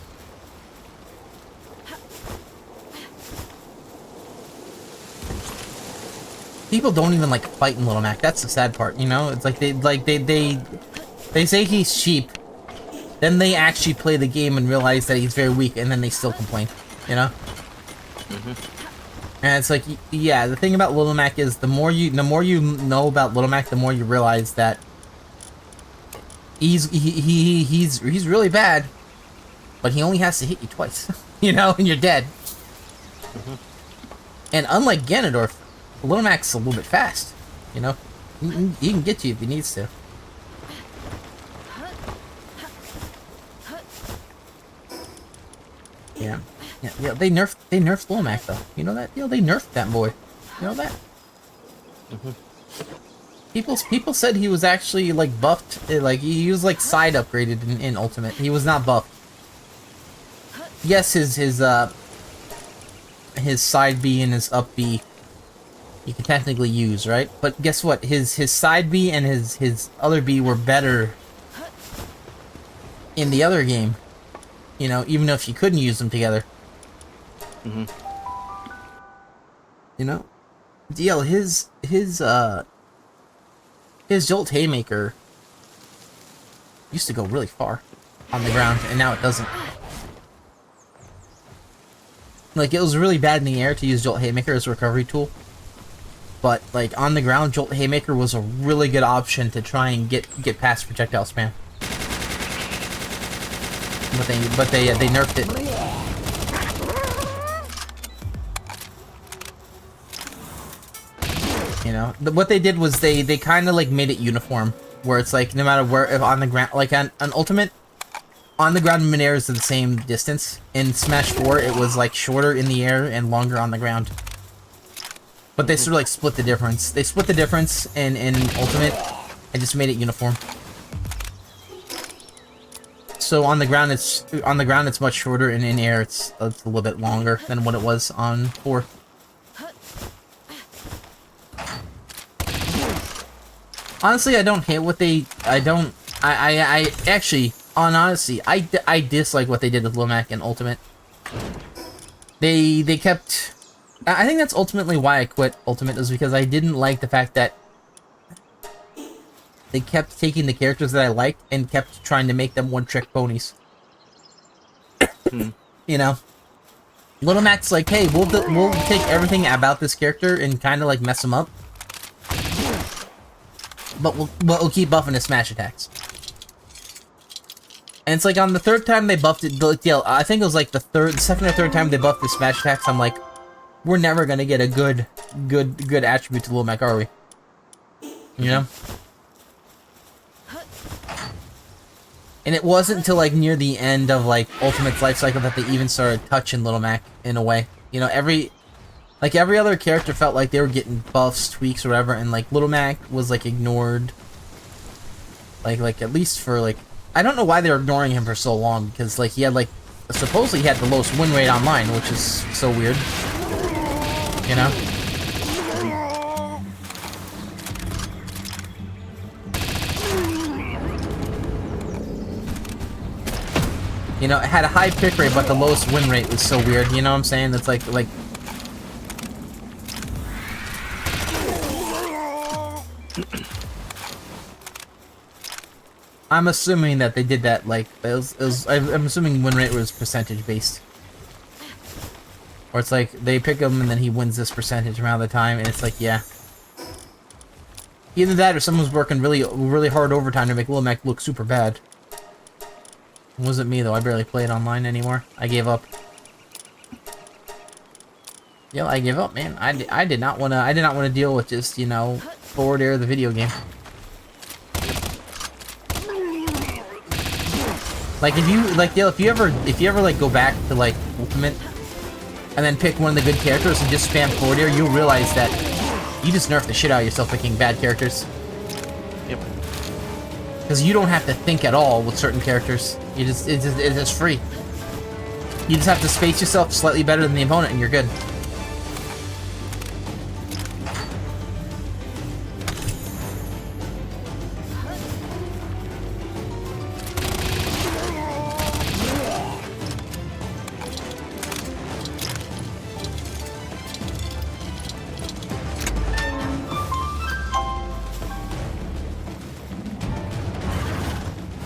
People don't even like fight in Little Mac. That's the sad part, you know? It's like they say he's cheap, then they actually play the game and realize that he's very weak, and then they still complain, you know? And it's like, yeah, the thing about Little Mac is the more you know about Little Mac, the more you realize that he's really bad, but he only has to hit you twice, you know, and you're dead. And unlike Ganondorf, Little Mac's a little bit fast, you know? He can get you if he needs to. Yeah. Yeah, they nerfed Little Mac though. You know that? They nerfed that boy. You know that? People said he was actually like buffed, like he was like side upgraded in Ultimate. He was not buffed. Yes, his side B and his up B you can technically use, right? But guess what? His side B and his other B were better in the other game. You know, even if you couldn't use them together. You know? DL, his Jolt Haymaker used to go really far on the ground, and now it doesn't. Like, it was really bad in the air to use Jolt Haymaker as a recovery tool. But, like, on the ground, Jolt Haymaker was a really good option to try and get past projectile spam. But they nerfed it. You know, what they did was they kind of like made it uniform, where it's like no matter where, if on the ground, like on Ultimate, on the ground and midair is the same distance. In Smash 4, it was like shorter in the air and longer on the ground. But they sort of like split the difference. They split the difference in Ultimate and just made it uniform. So on the ground it's much shorter, and in air it's a little bit longer than what it was on 4. Honestly, I don't hate what they. I actually, on honesty, I dislike what they did with Lil Mac and Ultimate. They kept. I think that's ultimately why I quit Ultimate, is because I didn't like the fact that they kept taking the characters that I liked and kept trying to make them one-trick ponies. You know, Little Mac's like, hey, we'll take everything about this character and kind of like mess him up, but we'll keep buffing his smash attacks. And it's like on the third time they buffed it, I think it was like the second or third time they buffed the smash attacks, I'm like, we're never gonna get a good attribute to Little Mac, are we? You know? And it wasn't until like near the end of like Ultimate's life cycle that they even started touching Little Mac in a way. You know, every other character felt like they were getting buffs, tweaks, or whatever, and like Little Mac was like ignored. Like at least for like, I don't know why they were ignoring him for so long, because like he had like, supposedly he had the lowest win rate online, which is so weird. You know? You know, it had a high pick rate, but the lowest win rate was so weird. You know what I'm saying? It's like. I'm assuming that they did that, like, I'm assuming win rate was percentage based. Or it's like, they pick him and then he wins this percentage around the time, and it's like, yeah. Either that or someone's working really hard overtime to make Little Mac look super bad. It wasn't me though, I barely play it online anymore. I gave up. Yeah, I gave up, man. I did not wanna deal with just, you know, forward air of the video game. Like if you ever like go back to like Ultimate and then pick one of the good characters and just spam forward air, you'll realize that you just nerf the shit out of yourself picking bad characters. Yep. Because you don't have to think at all with certain characters. It's just free. You just have to space yourself slightly better than the opponent and you're good.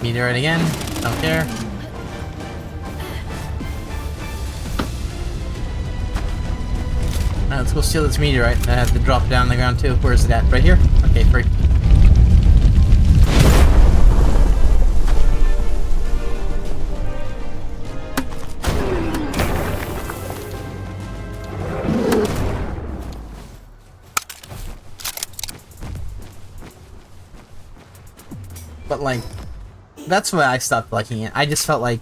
Meteorite again. Don't care. Alright, let's go steal this meteorite. I have to drop down on the ground too. Where is it at? Right here? Okay, free. But like, that's why I stopped liking it. I just felt like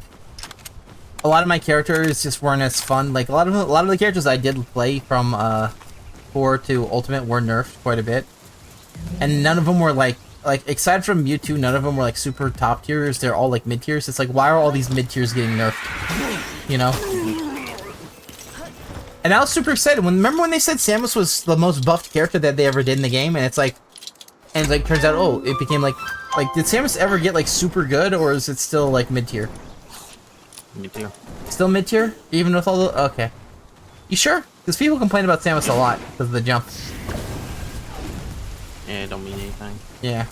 a lot of my characters just weren't as fun. Like a lot of the characters I did play from 4 to Ultimate were nerfed quite a bit, and none of them were like aside from Mewtwo, none of them were like super top tiers. They're all like mid tiers. It's like, why are all these mid tiers getting nerfed? You know. And I was super excited remember when they said Samus was the most buffed character that they ever did in the game, and it's like turns out, oh, it became like did Samus ever get like super good, or is it still like mid tier? Mid tier. Still mid tier, even with all the okay. You sure? Because people complain about Samus a lot because of the jump. Yeah, it don't mean anything. Yeah.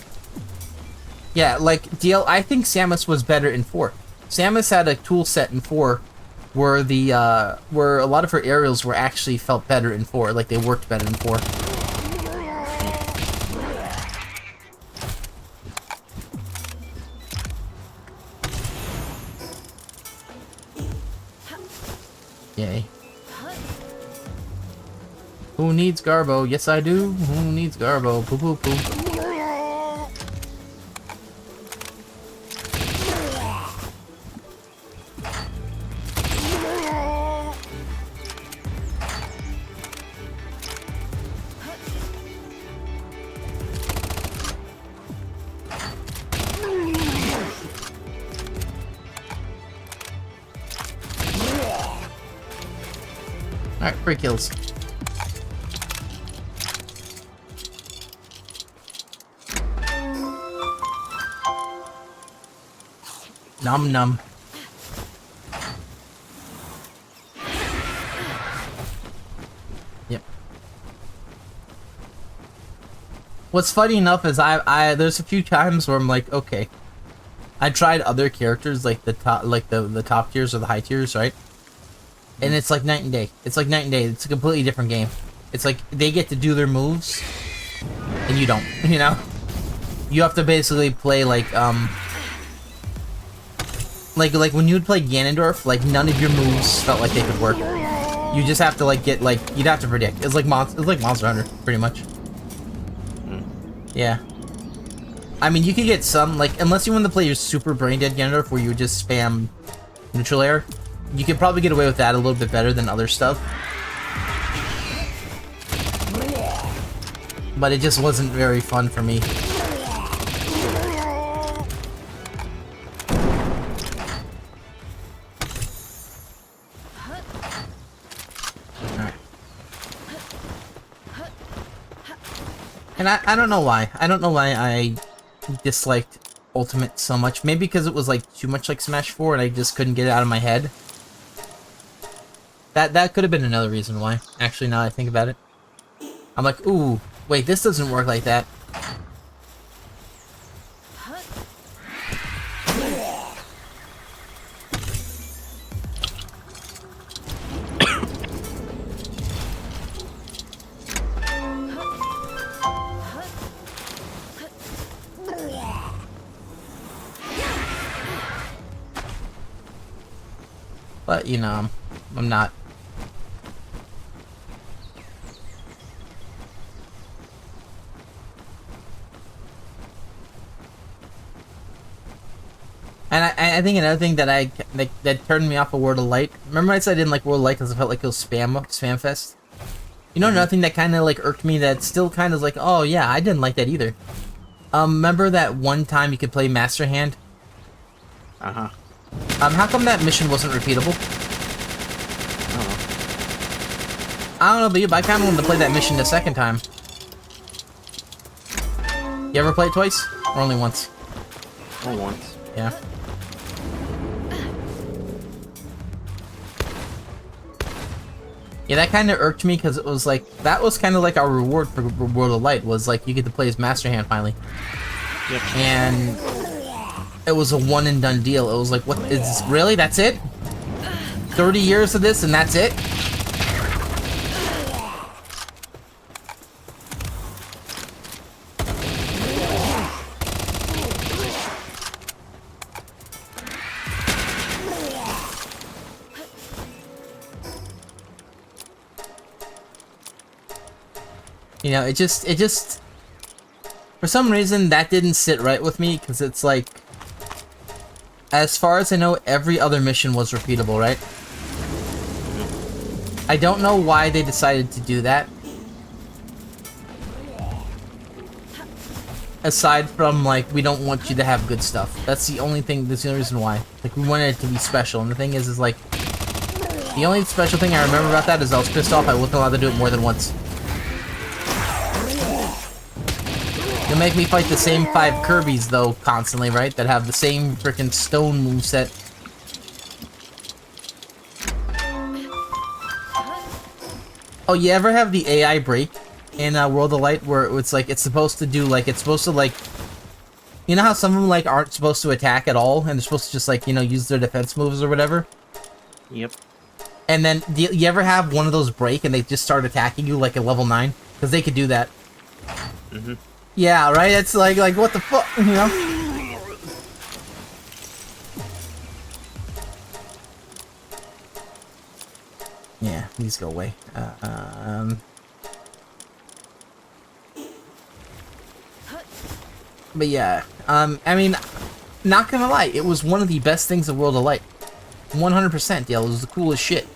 Yeah, like DL, I think Samus was better in 4. Samus had a tool set in 4 where where a lot of her aerials were actually felt better in 4, like they worked better in 4. Yay. Who needs Garbo? Yes, I do. Who needs Garbo? Poo poo poo. Alright, free kills. Num num. Yep. What's funny enough is there's a few times where I'm like, okay, I tried other characters like the top tiers or the high tiers, right? And it's like night and day. It's like night and day. It's a completely different game. It's like they get to do their moves, and you don't. You know, you have to basically play like like when you would play Ganondorf, like none of your moves felt like they could work. You just have to like get like you'd have to predict. It's like Monster Hunter, pretty much. Yeah. I mean, you could get some like unless you want to play your super brain dead Ganondorf, where you would just spam neutral air. You could probably get away with that a little bit better than other stuff. But it just wasn't very fun for me. And I don't know why. I don't know why I disliked Ultimate so much. Maybe because it was like too much like Smash 4 and I just couldn't get it out of my head. That could have been another reason why. Actually, now I think about it. I'm like, ooh, wait, this doesn't work like that. But, you know, I'm not. And I think another thing that that turned me off of World of Light. Remember I said I didn't like World of Light because I felt like it was spam fest? You know, another thing that kind of like irked me that still kind of like, oh yeah, I didn't like that either. Remember that one time you could play Master Hand? Uh-huh. How come that mission wasn't repeatable? I don't know, but I kind of wanted to play that mission the second time. You ever play it twice? Or only once? Only once. Yeah. Yeah, that kind of irked me because it was like, that was kind of like our reward for World of Light, was like, you get to play as Master Hand finally. Yep. And it was a one and done deal. It was like, what is really? That's it? 30 years of this and that's it? You know, it just, for some reason, that didn't sit right with me, because it's like, as far as I know, every other mission was repeatable, right? I don't know why they decided to do that. Aside from, like, we don't want you to have good stuff. That's the only thing, that's the only reason why. Like, we wanted it to be special, and the thing is like, the only special thing I remember about that is I was pissed off I wasn't allowed to do it more than once. You'll make me fight the same 5 Kirby's, though, constantly, right? That have the same frickin' stone moveset. Oh, you ever have the AI break in World of Light where it's like, it's supposed to do, like, it's supposed to, like... You know how some of them, like, aren't supposed to attack at all? And they're supposed to just, like, you know, use their defense moves or whatever? Yep. And then, do you ever have one of those break and they just start attacking you, like, at level 9? Because they could do that. Mm-hmm. Yeah, right? It's like what the fuck, you know? Yeah, please go away. But yeah, I mean, not gonna lie, it was one of the best things in World of Light. 100%, yeah, it was the coolest shit.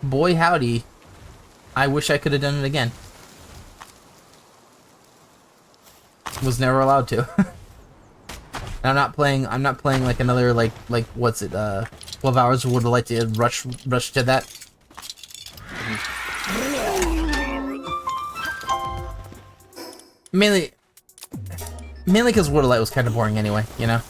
Boy howdy, I wish I could have done it again. Was never allowed to. I'm not playing like another like what's it 12 hours of World of Light to rush to that. Mainly because World of Light was kind of boring anyway, you know.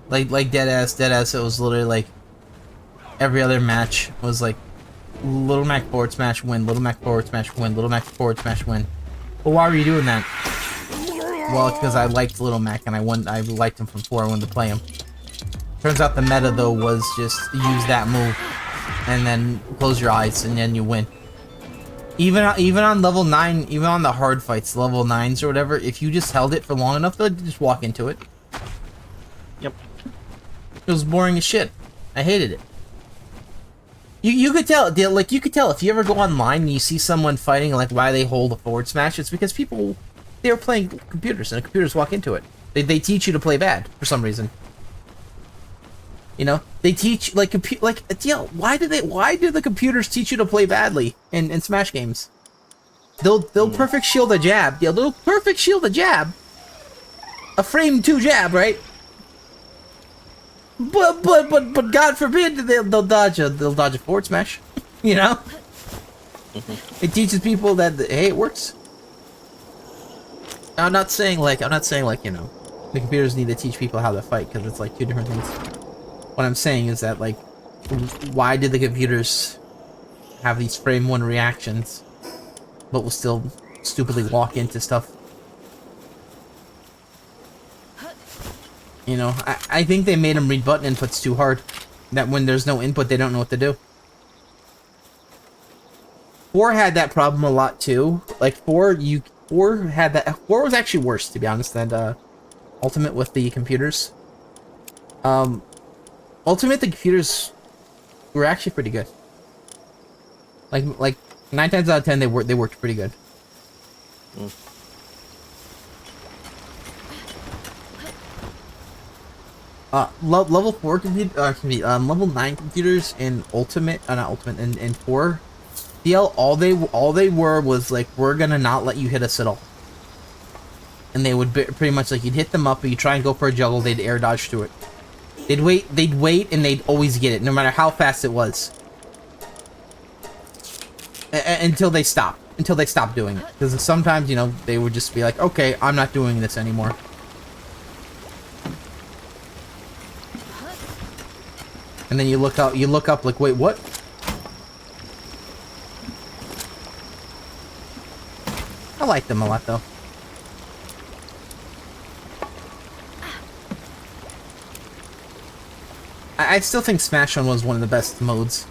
Like dead ass. It was literally like. Every other match was like Little Mac forward smash win, Little Mac forward smash win, Little Mac forward smash win. Well, why were you doing that? Well, because I liked Little Mac and I liked him from 4. I wanted to play him. Turns out the meta though was just use that move and then close your eyes and then you win. Even on level 9, even on the hard fights, level 9s or whatever, if you just held it for long enough, they'll just walk into it. Yep. It was boring as shit. I hated it. You could tell, like, you could tell if you ever go online and you see someone fighting, like, why they hold a forward smash, it's because they were playing computers, and the computers walk into it. They teach you to play bad, for some reason. You know? They teach, like, why do the computers teach you to play badly in Smash games? They'll perfect shield a jab. Yeah, they'll perfect shield a jab. A frame 2 jab, right? But God forbid they'll dodge a forward smash. You know? It teaches people that, hey, it works. I'm not saying like, you know, the computers need to teach people how to fight, because it's like 2 different things. What I'm saying is that, like, why did the computers have these frame 1 reactions, but will still stupidly walk into stuff? You know, I think they made them read button inputs too hard. That when there's no input, they don't know what to do. 4 had that problem a lot too. Like 4 had that. 4 was actually worse, to be honest, than Ultimate with the computers. Ultimate, the computers were actually pretty good. Like 9 times out of 10, they worked pretty good. Mm. Level 4 level 9 computers in Ultimate, not Ultimate, in 4, DL, all they were was like, we're gonna not let you hit us at all. And they would pretty much, like, you'd hit them up, and you try and go for a juggle, they'd air dodge through it. They'd wait, and they'd always get it, no matter how fast it was. Until they stopped doing it. Because sometimes, you know, they would just be like, okay, I'm not doing this anymore. And then you look up like, wait, what? I like them a lot, though. I still think Smash Run was one of the best modes.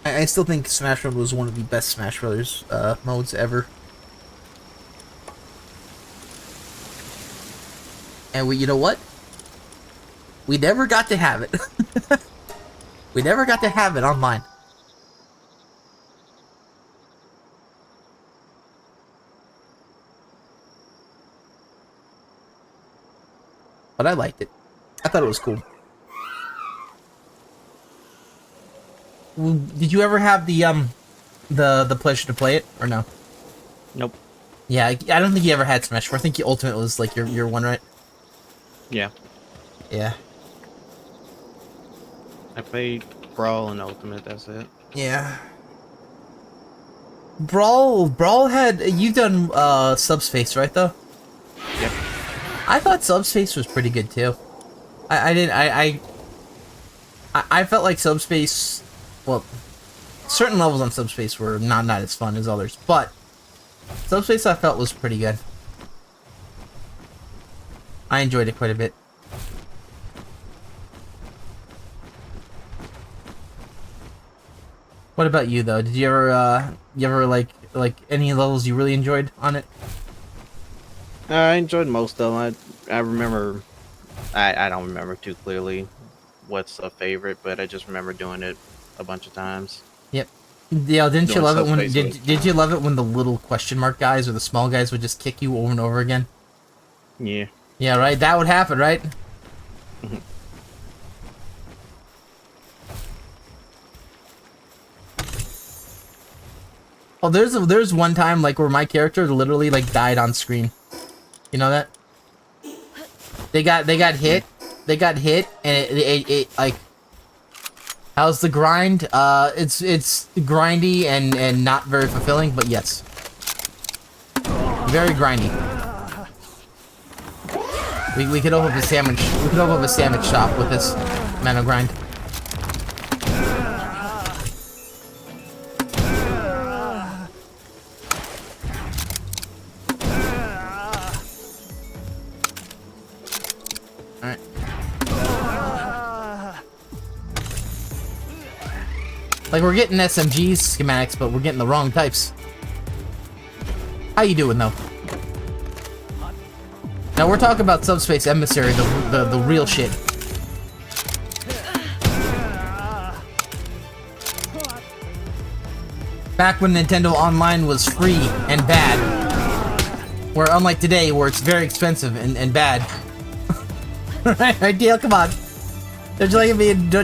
I still think Smash Run was one of the best Smash Brothers modes ever. And you know what? We never got to have it. We never got to have it online. But I liked it. I thought it was cool. Did you ever have the pleasure to play it, or no? Nope. Yeah, I don't think you ever had Smash 4. I think Ultimate was like your one, right? Yeah. Yeah. I played Brawl and Ultimate, that's it. Yeah. Brawl had, you've done Subspace, right, though? Yep. I thought Subspace was pretty good too. I felt like Subspace, well, certain levels on Subspace were not as fun as others, but Subspace I felt was pretty good. I enjoyed it quite a bit. What about you though? Did you ever like any levels you really enjoyed on it? I enjoyed most of them. I remember, I don't remember too clearly what's a favorite, but I just remember doing it a bunch of times. Yep. Yeah, didn't you love it when did you love it when the little question mark guys or the small guys would just kick you over and over again? Yeah. Yeah, right. That would happen, right? Oh, there's one time like where my character literally like died on screen. You know that? They got hit, and it like, how's the grind? It's grindy and not very fulfilling, but yes, very grindy. We could open up a sandwich. We could open up a sandwich shop with this amount of grind. Like, we're getting SMGs schematics, but we're getting the wrong types. How you doing, though? Now, we're talking about Subspace Emissary, the real shit. Back when Nintendo Online was free and bad. Where, unlike today, where it's very expensive and bad. Right, Dale? Come on. Don't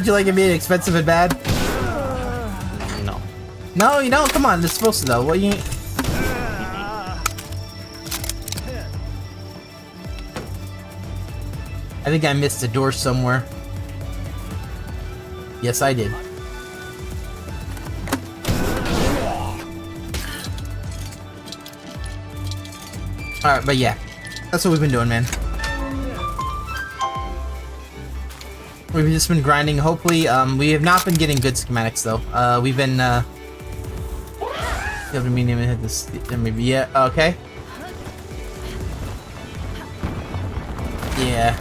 you like it being expensive and bad? No. No, you don't? Come on, it's supposed to, though. What you... I think I missed a door somewhere. Yes, I did. Alright, but yeah. That's what we've been doing, man. We've just been grinding. Hopefully, we have not been getting good schematics, though. We've been, you haven't even hit this, maybe, yeah, okay. Yeah.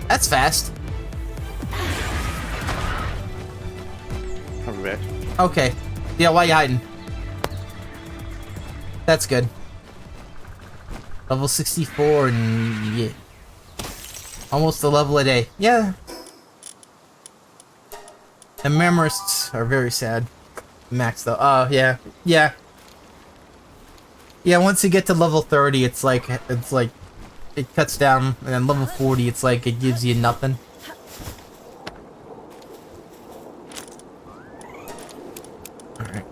That's fast. I'll be back. Okay. Yeah, why you hiding? That's good. Level 64 and yeah. Almost a level a day. Yeah. The memorists are very sad. Max though. Oh, yeah. Yeah. Yeah, once you get to level 30, it's like it cuts down, and then level 40, it's like it gives you nothing. Alright.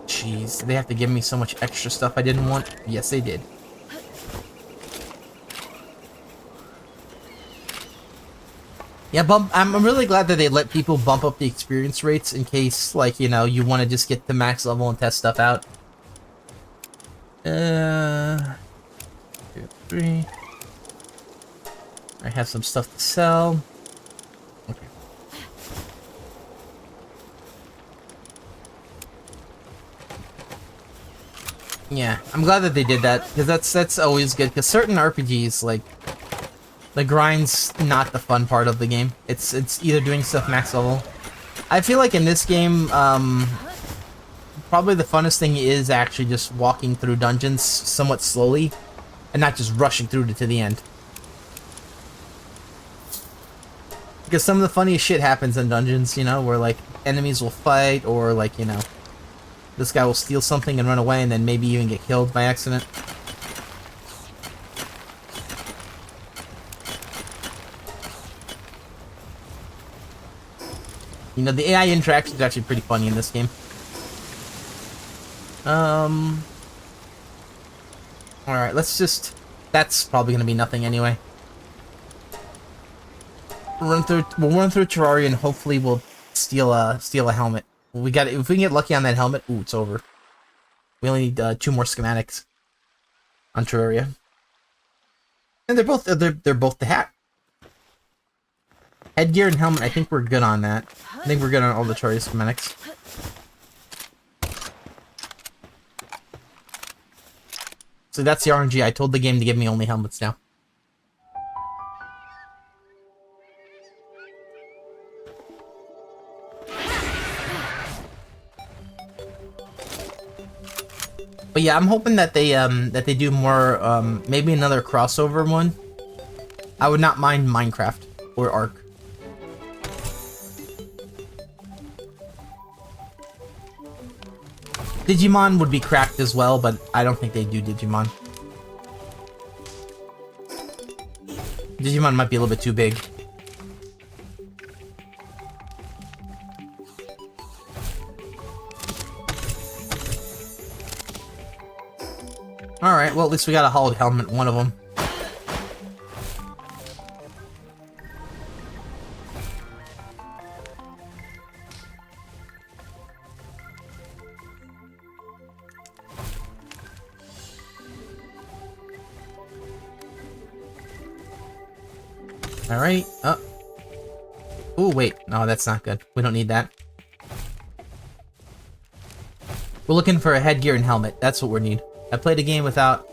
Jeez, they have to give me so much extra stuff I didn't want? Yes, they did. Yeah, I'm really glad that they let people bump up the experience rates in case, like, you know, you want to just get the max level and test stuff out. 2, 3. I have some stuff to sell. Okay. Yeah, I'm glad that they did that, because that's always good, because certain RPGs, like, the grind's not the fun part of the game. It's either doing stuff max level. I feel like in this game, probably the funnest thing is actually just walking through dungeons somewhat slowly, and not just rushing through to the end. Because some of the funniest shit happens in dungeons, you know, where, like, enemies will fight, or, like, you know, this guy will steal something and run away, and then maybe even get killed by accident. You know, the AI interaction is actually pretty funny in this game. Alright, let's just... That's probably gonna be nothing anyway. We'll run through Terraria, and hopefully we'll steal a helmet. If we can get lucky on that helmet, ooh, it's over. We only need 2 more schematics on Terraria. And they're both the hat. Headgear and helmet, I think we're good on that. I think we're good on all the Terraria schematics. So that's the RNG. I told the game to give me only helmets now. But yeah, I'm hoping that they do more, maybe another crossover one. I would not mind Minecraft or Ark. Digimon would be cracked as well, but I don't think they do Digimon. Digimon might be a little bit too big. Alright, well at least we got a hollowed helmet, one of them. Alright, oh wait, no, that's not good. We don't need that. We're looking for a headgear and helmet. That's what we need. I played a game without...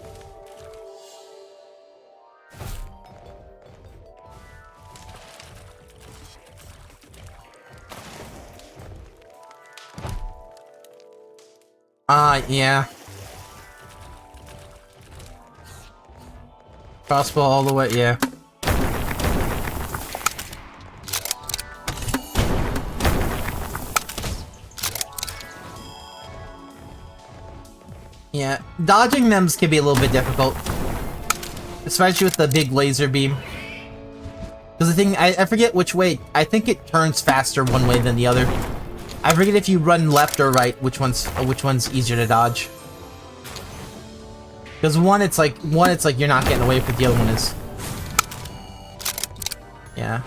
Yeah. Crossbow all the way, yeah. Yeah, dodging them can be a little bit difficult. Especially with the big laser beam. Because the thing, I forget which way, I think it turns faster one way than the other. I forget if you run left or right, which one's easier to dodge. Because one it's like you're not getting away, but the other one is. Yeah.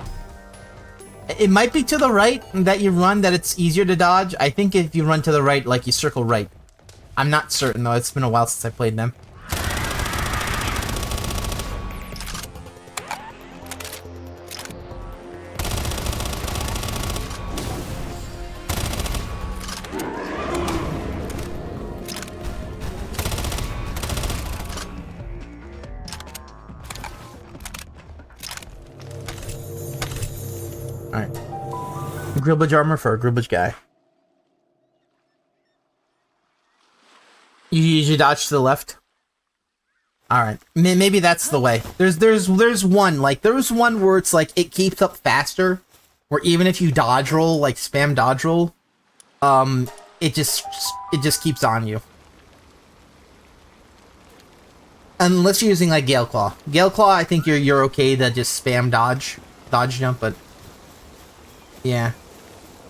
It might be to the right that you run that it's easier to dodge. I think if you run to the right, like you circle right. I'm not certain though, it's been a while since I played them. Alright. Grillbridge armor for a grillbridge guy. You usually dodge to the left? Alright. Maybe that's the way. There's one, like, there's one where it's like, it keeps up faster, where even if you dodge roll, like spam dodge roll, it just keeps on you. Unless you're using, like, Gale Claw. Gale Claw, I think you're okay to just spam dodge jump, but... Yeah.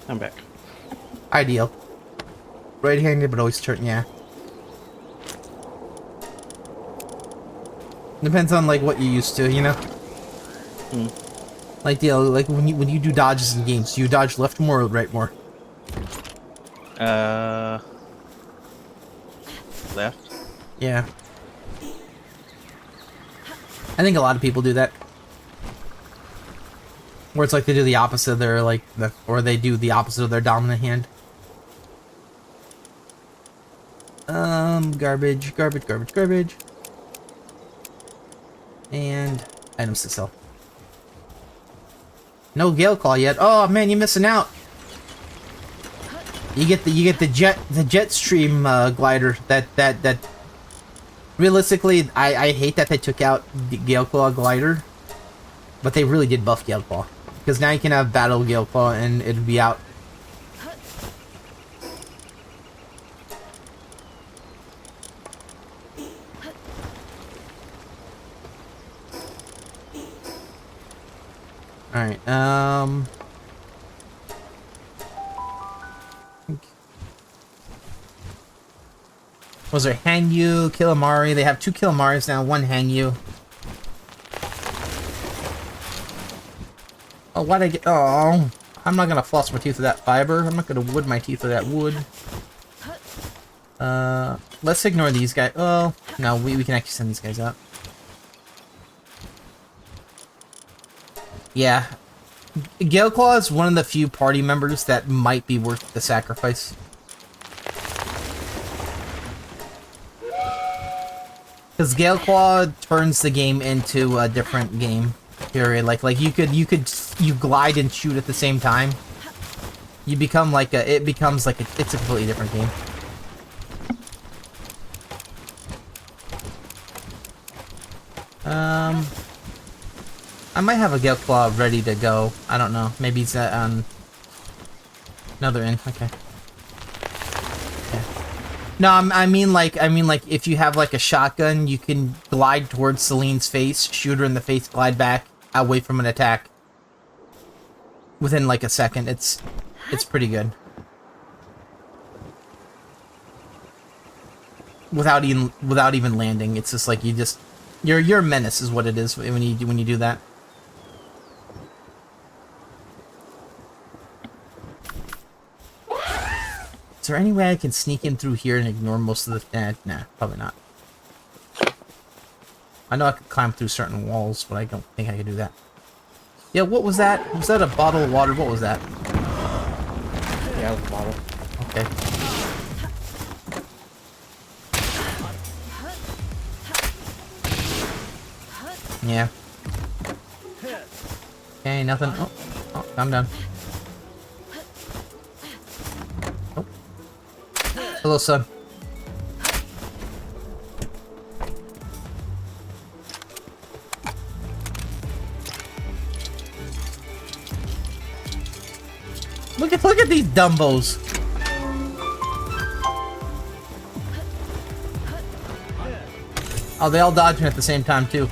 I'm back. Ideal. Right-handed, but always turn, yeah. Depends on, like, what you're used to, you know? Like, like, when you do dodges in games, do you dodge left more or right more? Left. Yeah. I think a lot of people do that. Where it's like they do the opposite of their, like, or they do the opposite of their dominant hand. Garbage. And items to sell. No Gale Claw yet. Oh man, you're missing out. You get the jet stream glider that realistically I hate that they took out the Gale Claw glider, but they really did buff Gale Claw because now you can have battle Gale Claw and it'll be out. Alright, was there Hangyu, Killamari? They have 2 Killamaris now, 1 Hangyu. Oh, why'd I get... Oh, I'm not gonna floss my teeth with that fiber. I'm not gonna wood my teeth with that wood. Let's ignore these guys. Oh, no, we can actually send these guys out. Yeah. Gale Claw is one of the few party members that might be worth the sacrifice. Because Gale Claw turns the game into a different game. Period. Like you glide and shoot at the same time. You become like it's a completely different game. I might have a Gale Claw ready to go. I don't know. Maybe it's on... No, they're in. Okay. Yeah. No, I mean like if you have like a shotgun, you can glide towards Celine's face, shoot her in the face, glide back, away from an attack. Within like a second. It's pretty good. Without even landing, it's just like you're a menace is what it is when you do that. Is there any way I can sneak in through here and ignore most of the... Nah, probably not. I know I could climb through certain walls, but I don't think I could do that. Yeah, what was that? Was that a bottle of water? What was that? Yeah, it was a bottle. Okay. Yeah. Okay, nothing. Oh, calm down. Oh. Hello, son. Look at these dumbos. Oh, they all dodged me at the same time too.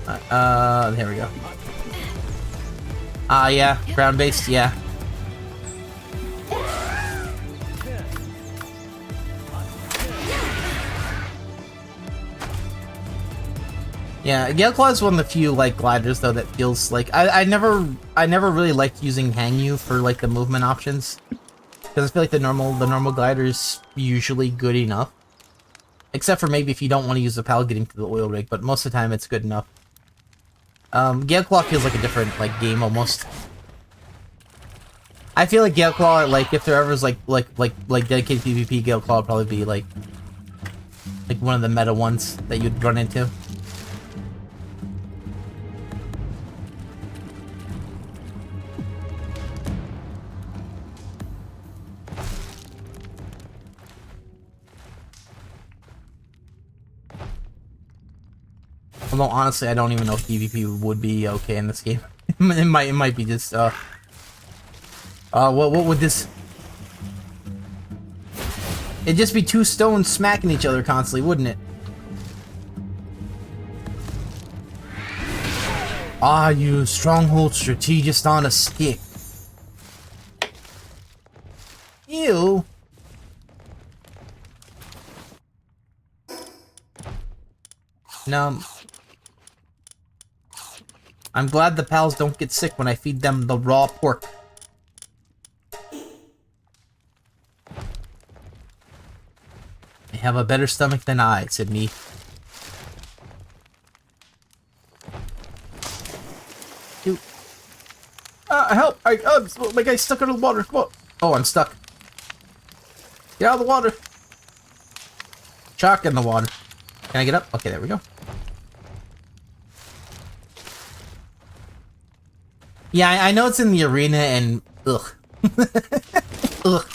There we go. Yeah, ground-based, yeah. Yeah, Galeclaw is one of the few like gliders though that feels like I never really liked using Hangyu for like the movement options because I feel like the normal glider is usually good enough, except for maybe if you don't want to use the PAL getting to the oil rig, but most of the time it's good enough. Galeclaw feels like a different like game almost. I feel like Galeclaw, like if there ever is like dedicated PvP, Galeclaw would probably be like one of the meta ones that you'd run into. Although honestly, I don't even know if PvP would be okay in this game. it might be just what would this? It'd just be two stones smacking each other constantly, wouldn't it? Ah, you stronghold strategist on a stick. Ew. No. I'm glad the pals don't get sick when I feed them the raw pork. They have a better stomach than I, Sydney. Dude. Help! My guy's stuck under the water. Come on. Oh, I'm stuck. Get out of the water. Chalk in the water. Can I get up? Okay, there we go. Yeah, I know it's in the arena and ugh. Ugh.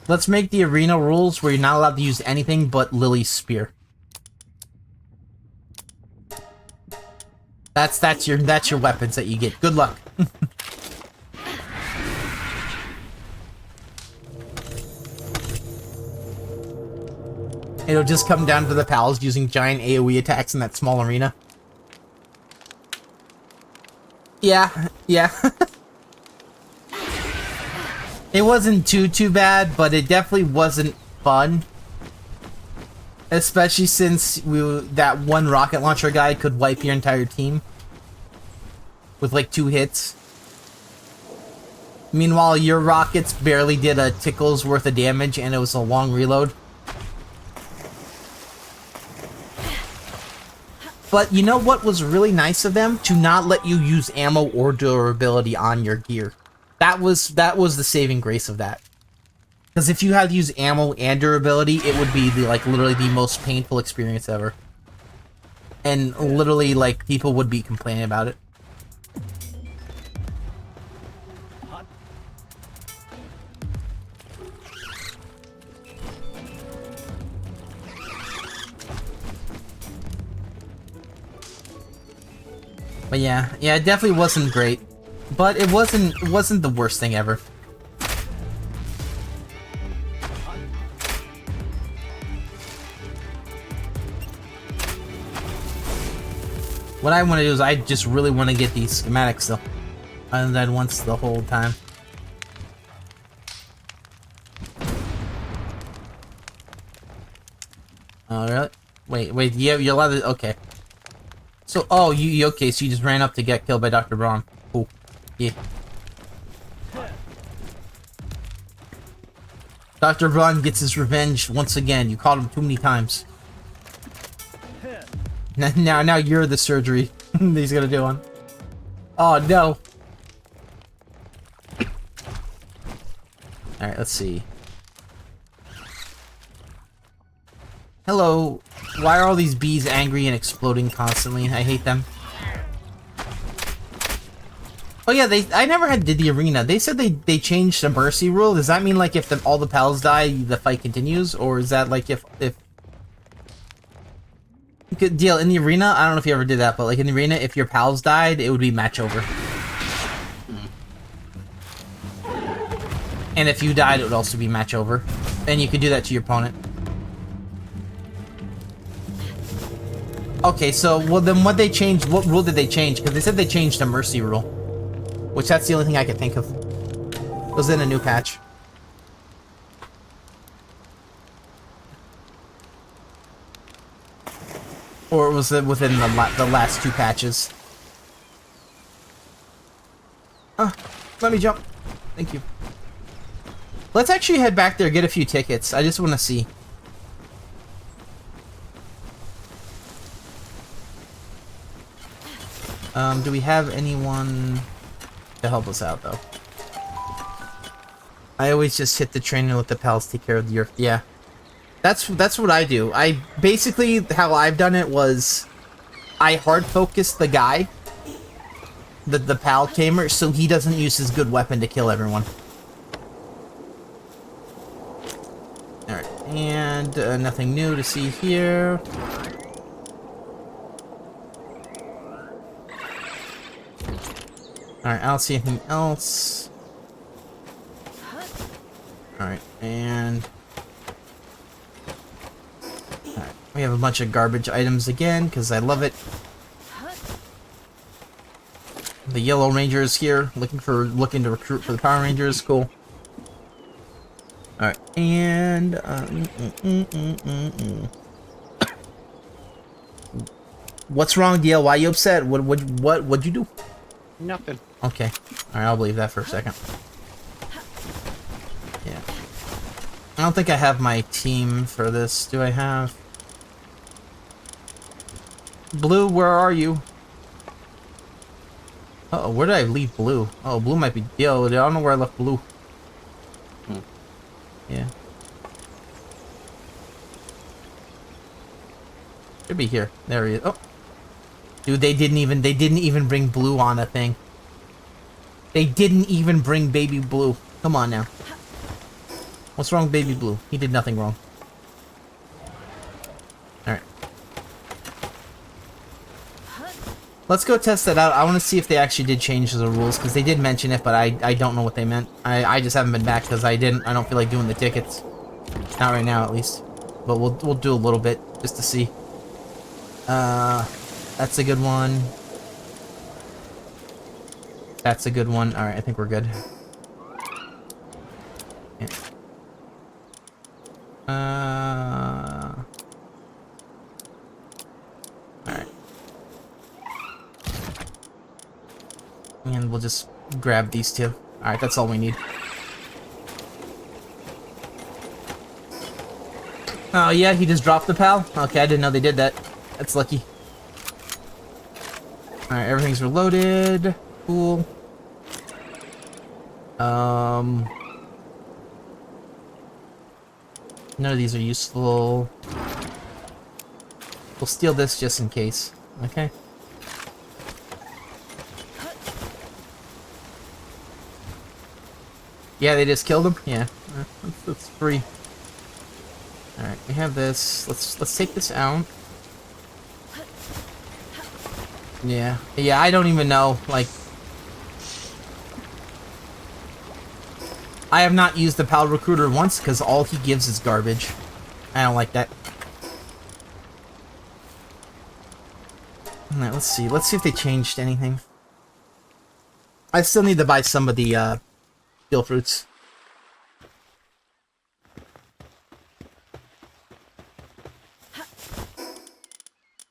Let's make the arena rules where you're not allowed to use anything but Lily's spear. That's your weapons that you get. Good luck. It'll just come down to the pals using giant AoE attacks in that small arena. Yeah. It wasn't too bad, but it definitely wasn't fun. Especially since that one rocket launcher guy could wipe your entire team with like 2 hits. Meanwhile, your rockets barely did a tickle's worth of damage and it was a long reload. But you know what was really nice of them? To not let you use ammo or durability on your gear. That was the saving grace of that. Because if you had to use ammo and durability, it would be literally the most painful experience ever. And literally, like, people would be complaining about it. But yeah, it definitely wasn't great. But it wasn't the worst thing ever. What I want to do is I just really want to get these schematics though. Other than once the whole time. Oh, really? Wait, you're allowed to... Okay. So, oh, you okay, so you just ran up to get killed by Dr. Braun. Cool. Yeah. Dr. Braun gets his revenge once again. You caught him too many times. Now you're the surgery he's gonna do on. Oh, no. Alright, let's see. Hello. Why are all these bees angry and exploding constantly? I hate them. Oh yeah, I never did the arena. They said they changed the mercy rule. Does that mean like if all the pals die, the fight continues, or is that like if you could deal in the arena? I don't know if you ever did that, but like in the arena, if your pals died, it would be match over. And if you died, it would also be match over. And you could do that to your opponent. Okay, so well then what they changed? What rule did they change? Because they said they changed the mercy rule. Which that's the only thing I could think of. It was in a new patch. Or it was within the last 2 patches. Let me jump. Thank you. Let's actually head back there, get a few tickets. I just want to see. Do we have anyone to help us out, though? I always just hit the train and let the pals take care of the earth. Yeah. That's what I do. I basically, how I've done it was I hard focus the guy, the pal tamer, so he doesn't use his good weapon to kill everyone. Alright, and nothing new to see here. Alright, I don't see anything else. Alright, and... Alright, we have a bunch of garbage items again, because I love it. The Yellow Ranger is here, looking to recruit for the Power Rangers. Cool. Alright, and... What's wrong, DL? Why are you upset? What'd you do? Nothing. Okay. Alright, I'll believe that for a second. Yeah. I don't think I have my team for this. Do I have... Blue, where are you? Uh-oh, where did I leave Blue? Oh, Blue might be... Yo, I don't know where I left Blue. Yeah. Should be here. There he is. Oh. Dude, they didn't even bring Blue on a thing. They didn't even bring Baby Blue. Come on now. What's wrong with Baby Blue? He did nothing wrong. Alright. Let's go test that out. I want to see if they actually did change the rules, because they did mention it, but I don't know what they meant. I just haven't been back because I don't feel like doing the tickets. Not right now, at least. But we'll do a little bit, just to see. That's a good one. That's a good one. Alright, I think we're good. Yeah. Alright. And we'll just grab these two. Alright, that's all we need. Oh yeah, he just dropped the pal? Okay, I didn't know they did that. That's lucky. Alright, everything's reloaded. Cool. None of these are useful. We'll steal this just in case. Okay. Yeah, they just killed him? Yeah. That's free. Alright, we have this. Let's take this out. Yeah. Yeah, I don't even know, like... I have not used the Pal Recruiter once, because all he gives is garbage. I don't like that. Alright, let's see. Let's see if they changed anything. I still need to buy some of the, steel fruits.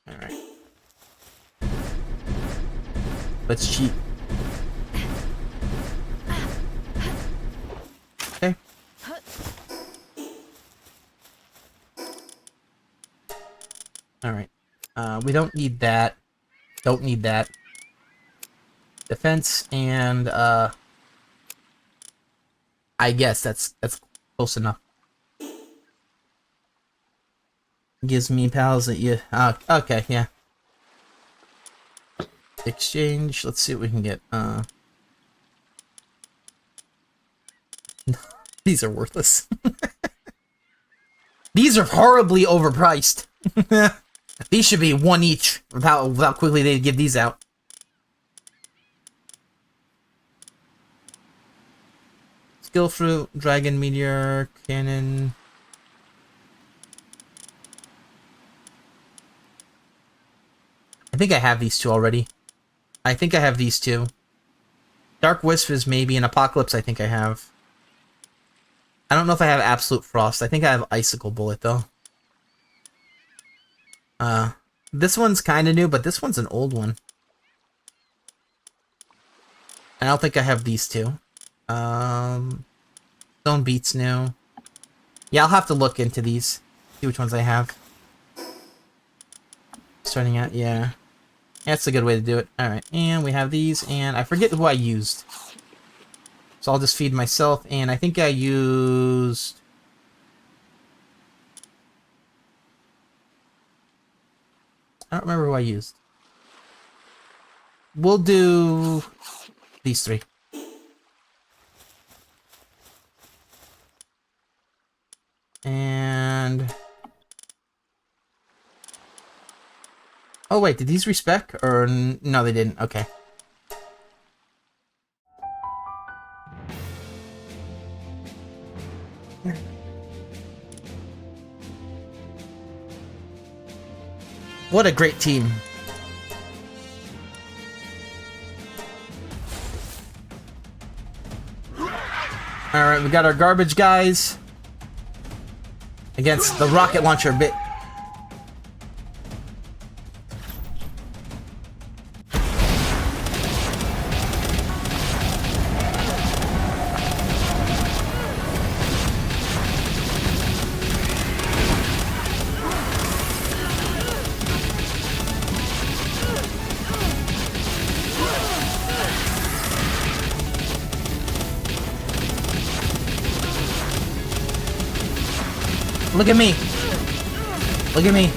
Alright. Let's cheat. Okay. Alright. We don't need that. Don't need that. Defense and, I guess that's close enough. Gives me pals that you... okay, yeah. Exchange. Let's see what we can get. These are worthless. These are horribly overpriced. These should be one each. With how quickly they give these out. Skill fruit, dragon meteor, cannon. I think I have these two already. I think I have these two. Dark Wisp is maybe an Apocalypse. I think I have. I don't know if I have Absolute Frost. I think I have Icicle Bullet though. This one's kind of new, but this one's an old one. I don't think I have these two. Stone Beat's new. Yeah, I'll have to look into these. See which ones I have. Starting out, yeah. That's a good way to do it. Alright, and we have these, and I forget who I used. So I'll just feed myself, and I think I used... I don't remember who I used. We'll do these three. And... oh wait, did these respec? Or no, they didn't. Okay. What a great team. Alright, we got our garbage guys against the rocket launcher bit. Look at me. Look at me.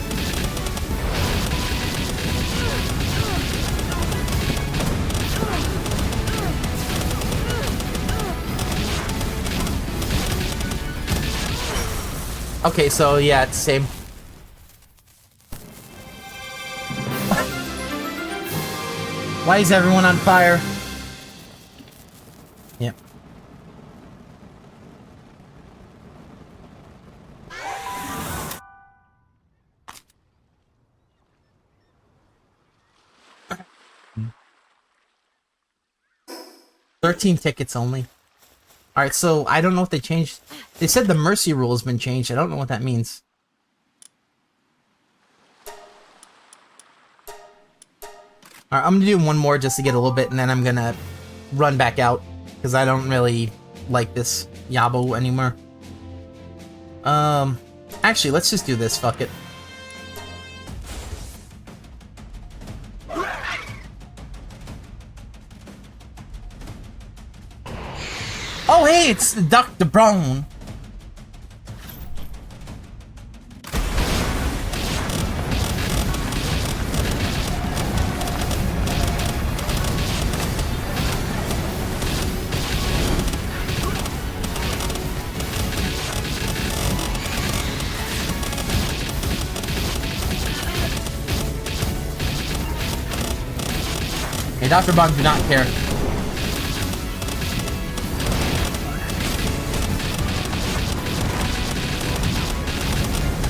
Okay, so yeah, it's the same. Why is everyone on fire? Yep. $13 tickets only. Alright, so I don't know if they changed. They said the mercy rule has been changed. I don't know what that means. Alright, I'm gonna do one more just to get a little bit, and then I'm gonna run back out. Because I don't really like this Yabo anymore. Actually, let's just do this. Fuck it. Oh, hey, it's Dr. Brown. Hey, Dr. Brown, do not care.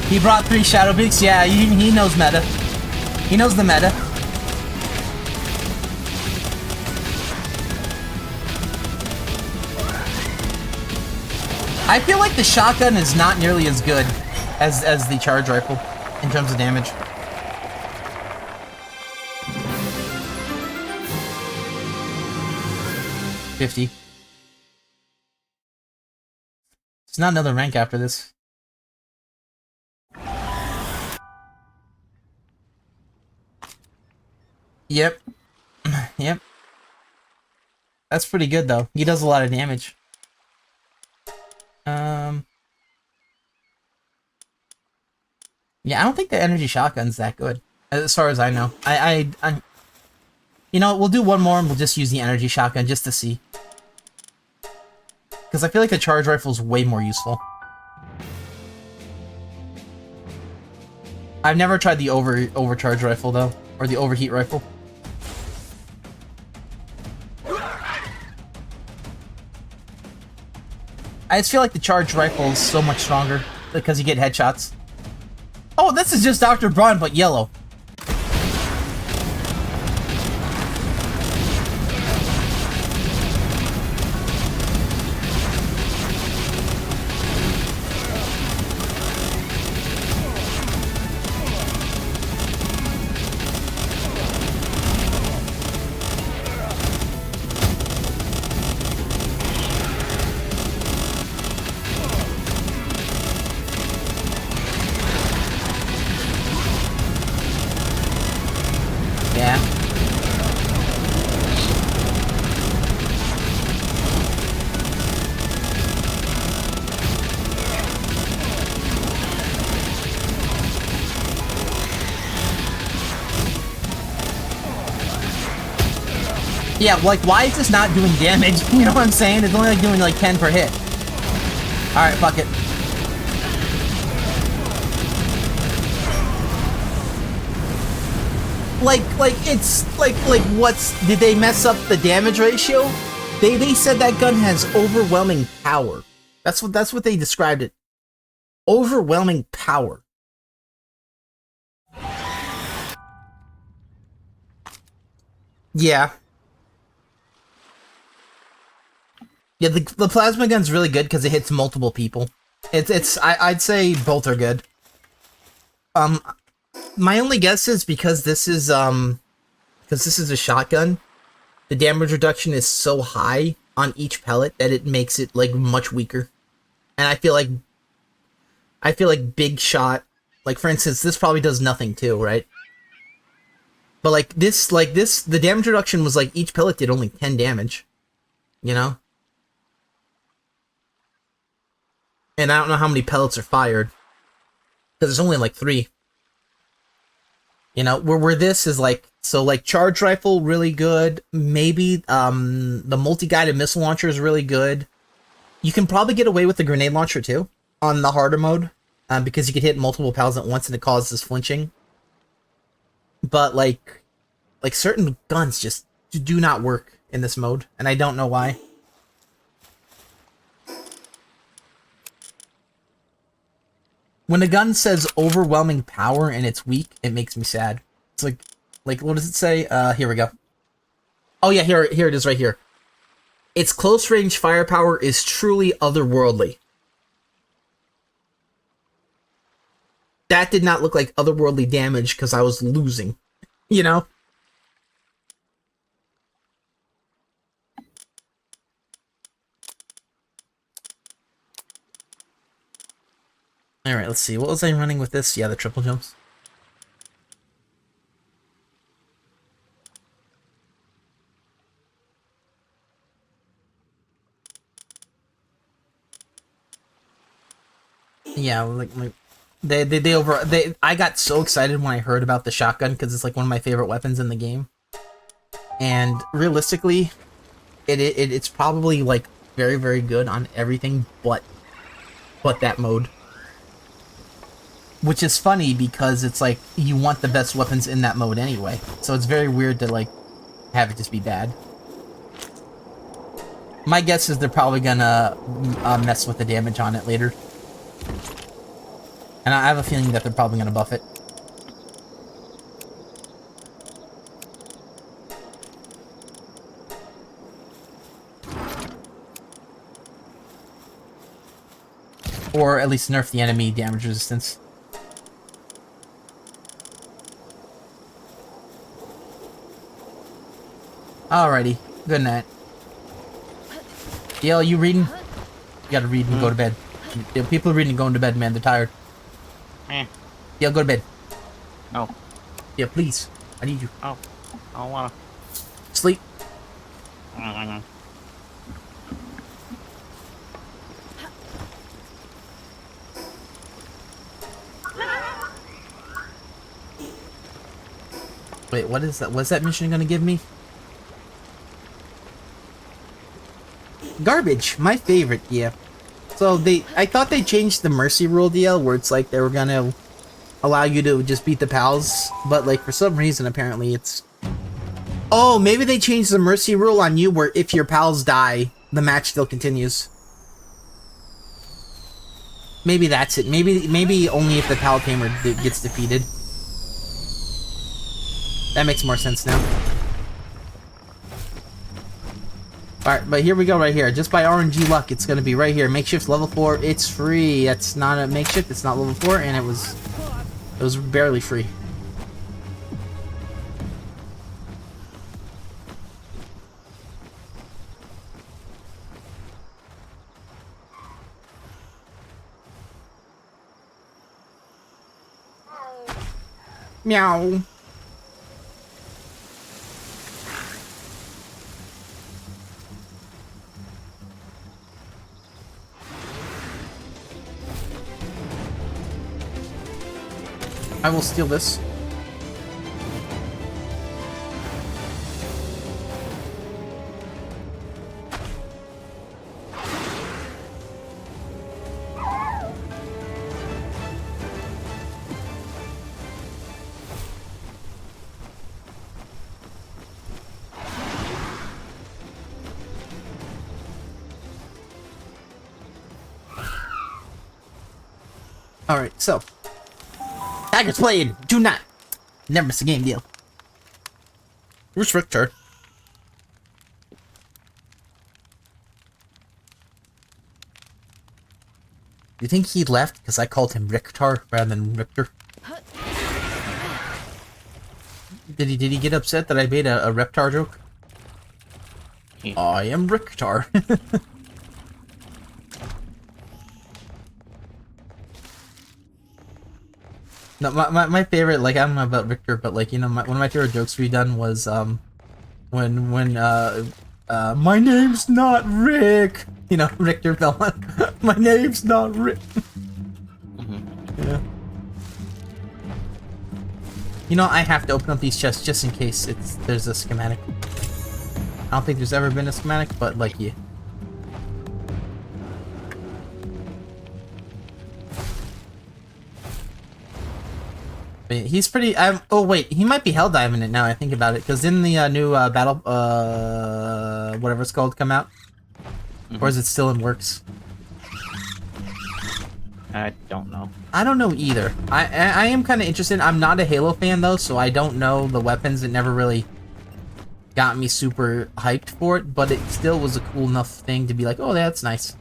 He brought 3 Shadow Beaks. Yeah, he knows meta. He knows the meta. I feel like the shotgun is not nearly as good as the charge rifle in terms of damage. $50. It's not another rank after this. Yep. Yep. That's pretty good, though. He does a lot of damage. Yeah, I don't think the energy shotgun's that good, as far as I know. You know, we'll do one more and we'll just use the energy shotgun just to see. Because I feel like a charge rifle is way more useful. I've never tried the overcharge rifle though, or the overheat rifle. I just feel like the charge rifle is so much stronger because you get headshots. Oh, this is just Dr. Braun, but yellow. Yeah, like, why is this not doing damage? You know what I'm saying? It's only like doing like 10 per hit. Alright, fuck it. It's like what's, did they mess up the damage ratio? They said that gun has overwhelming power. That's what they described it. Overwhelming power. Yeah. Yeah, the plasma gun's really good because it hits multiple people. I'd say both are good. My only guess is because this is a shotgun, the damage reduction is so high on each pellet that it makes it like much weaker. And I feel like big shot, like for instance, this probably does nothing too, right? But like this, the damage reduction was like each pellet did only 10 damage, you know? And I don't know how many pellets are fired, because there's only like 3. You know, where this is like, so like charge rifle, really good. Maybe the multi-guided missile launcher is really good. You can probably get away with the grenade launcher too, on the harder mode, because you could hit multiple pals at once and it causes flinching. But like certain guns just do not work in this mode, and I don't know why. When a gun says overwhelming power and it's weak, it makes me sad. It's like what does it say? Here we go. Oh yeah, here it is right here. Its close range firepower is truly otherworldly. That did not look like otherworldly damage because I was losing, you know? Alright, let's see. What was I running with this? Yeah, the triple jumps. Yeah, like I got so excited when I heard about the shotgun because it's like one of my favorite weapons in the game. And realistically, it's probably like very, very good on everything but that mode. Which is funny because it's like you want the best weapons in that mode anyway. So it's very weird to like have it just be bad. My guess is they're probably gonna mess with the damage on it later. And I have a feeling that they're probably gonna buff it. Or at least nerf the enemy damage resistance. Alrighty, good night. DL, you reading? You gotta read and go to bed. People are reading and going to bed, man. They're tired. DL, go to bed. No. Yeah, please. I need you. Oh, I don't wanna. Sleep. Wait, what is that? What's that mission gonna give me? Garbage. My favorite, yeah. So I thought they changed the mercy rule DL where it's like they were gonna allow you to just beat the pals, but like for some reason apparently it's... Oh, maybe they changed the mercy rule on you where if your pals die, the match still continues. Maybe that's it. Maybe only if the pal tamer gets defeated. That makes more sense now. Alright, but here we go right here. Just by RNG luck, it's gonna be right here. Makeshift level 4, it's free. That's not a makeshift, it's not level 4, and it was barely free. Meow. I will steal this. Alright, so. Tigers played! Do not! Never miss a game deal. Where's Richter? You think he left because I called him Richter rather than Richter? Did he get upset that I made a Reptar joke? Yeah. I am Richter. No, my favorite, like, I don't know about Richter, but like, you know, one of my favorite jokes we've done was when my name's not Rick. You know, Richter fell on. My name's not Rick. Yeah. You know, I have to open up these chests just in case there's a schematic. I don't think there's ever been a schematic, but like, yeah. He's pretty. Oh wait, he might be hell diving it now. I think about it, because didn't the new battle, whatever it's called, come out, or is it still in works? I don't know. I don't know either. I am kind of interested. I'm not a Halo fan though, so I don't know the weapons. It never really got me super hyped for it, but it still was a cool enough thing to be like, oh, that's nice.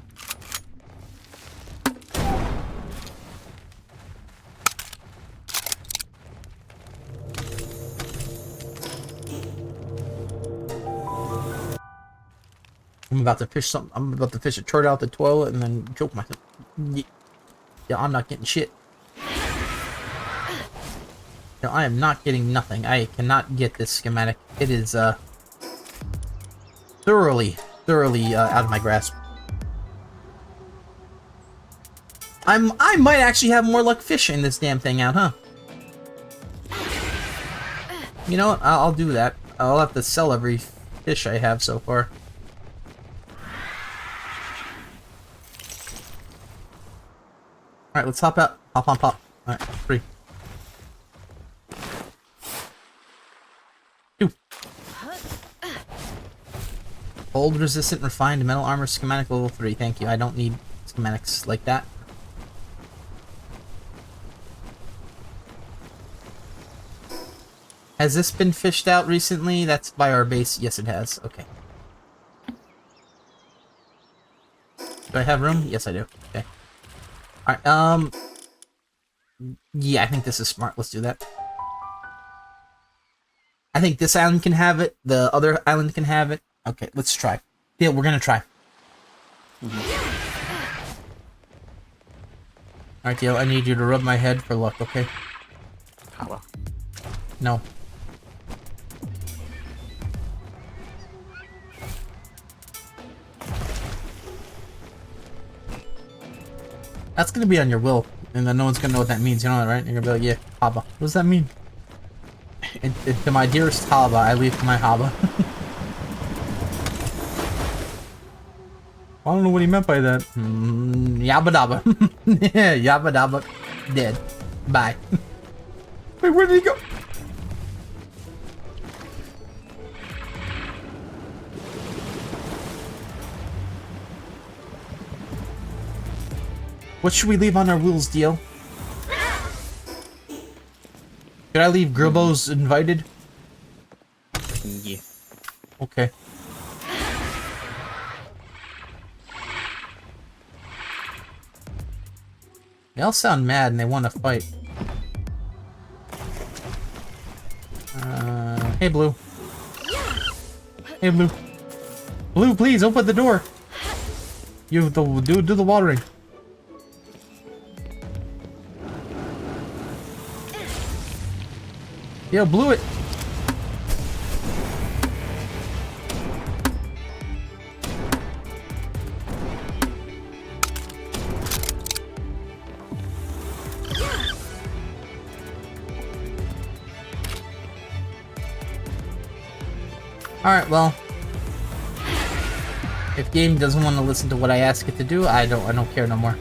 I'm about to fish something. I'm about to fish a turd out the toilet and then choke myself. Yeah, I'm not getting shit. No, I am not getting nothing. I cannot get this schematic. It is thoroughly out of my grasp. I might actually have more luck fishing this damn thing out, huh? You know what? I'll do that. I'll have to sell every fish I have so far. Alright, let's hop out. Hop on pop. Alright, free. Two. Old resistant refined metal armor schematic level 3. Thank you. I don't need schematics like that. Has this been fished out recently? That's by our base. Yes, it has. Okay. Do I have room? Yes, I do. Okay. Alright, yeah, I think this is smart. Let's do that. I think this island can have it. The other island can have it. Okay, let's try. Yeah, we're gonna try. Alright, Theo, I need you to rub my head for luck, okay? Hello. No. That's gonna be on your will, and then no one's gonna know what that means, you know that, right? You're gonna be like, yeah, Haba. What does that mean? To my dearest Haba, I leave to my Haba. I don't know what he meant by that. Yabba dabba. Yabba dabba. Dead. Bye. Wait, where did he go? What should we leave on our wheels, deal? Should I leave Gribbo's invited? Yeah. Okay. They all sound mad and they want to fight. Hey, Blue. Hey, Blue. Blue, please, open the door. You do the watering. Yo, blew it. Alright, well. If game doesn't want to listen to what I ask it to do, I don't care no more.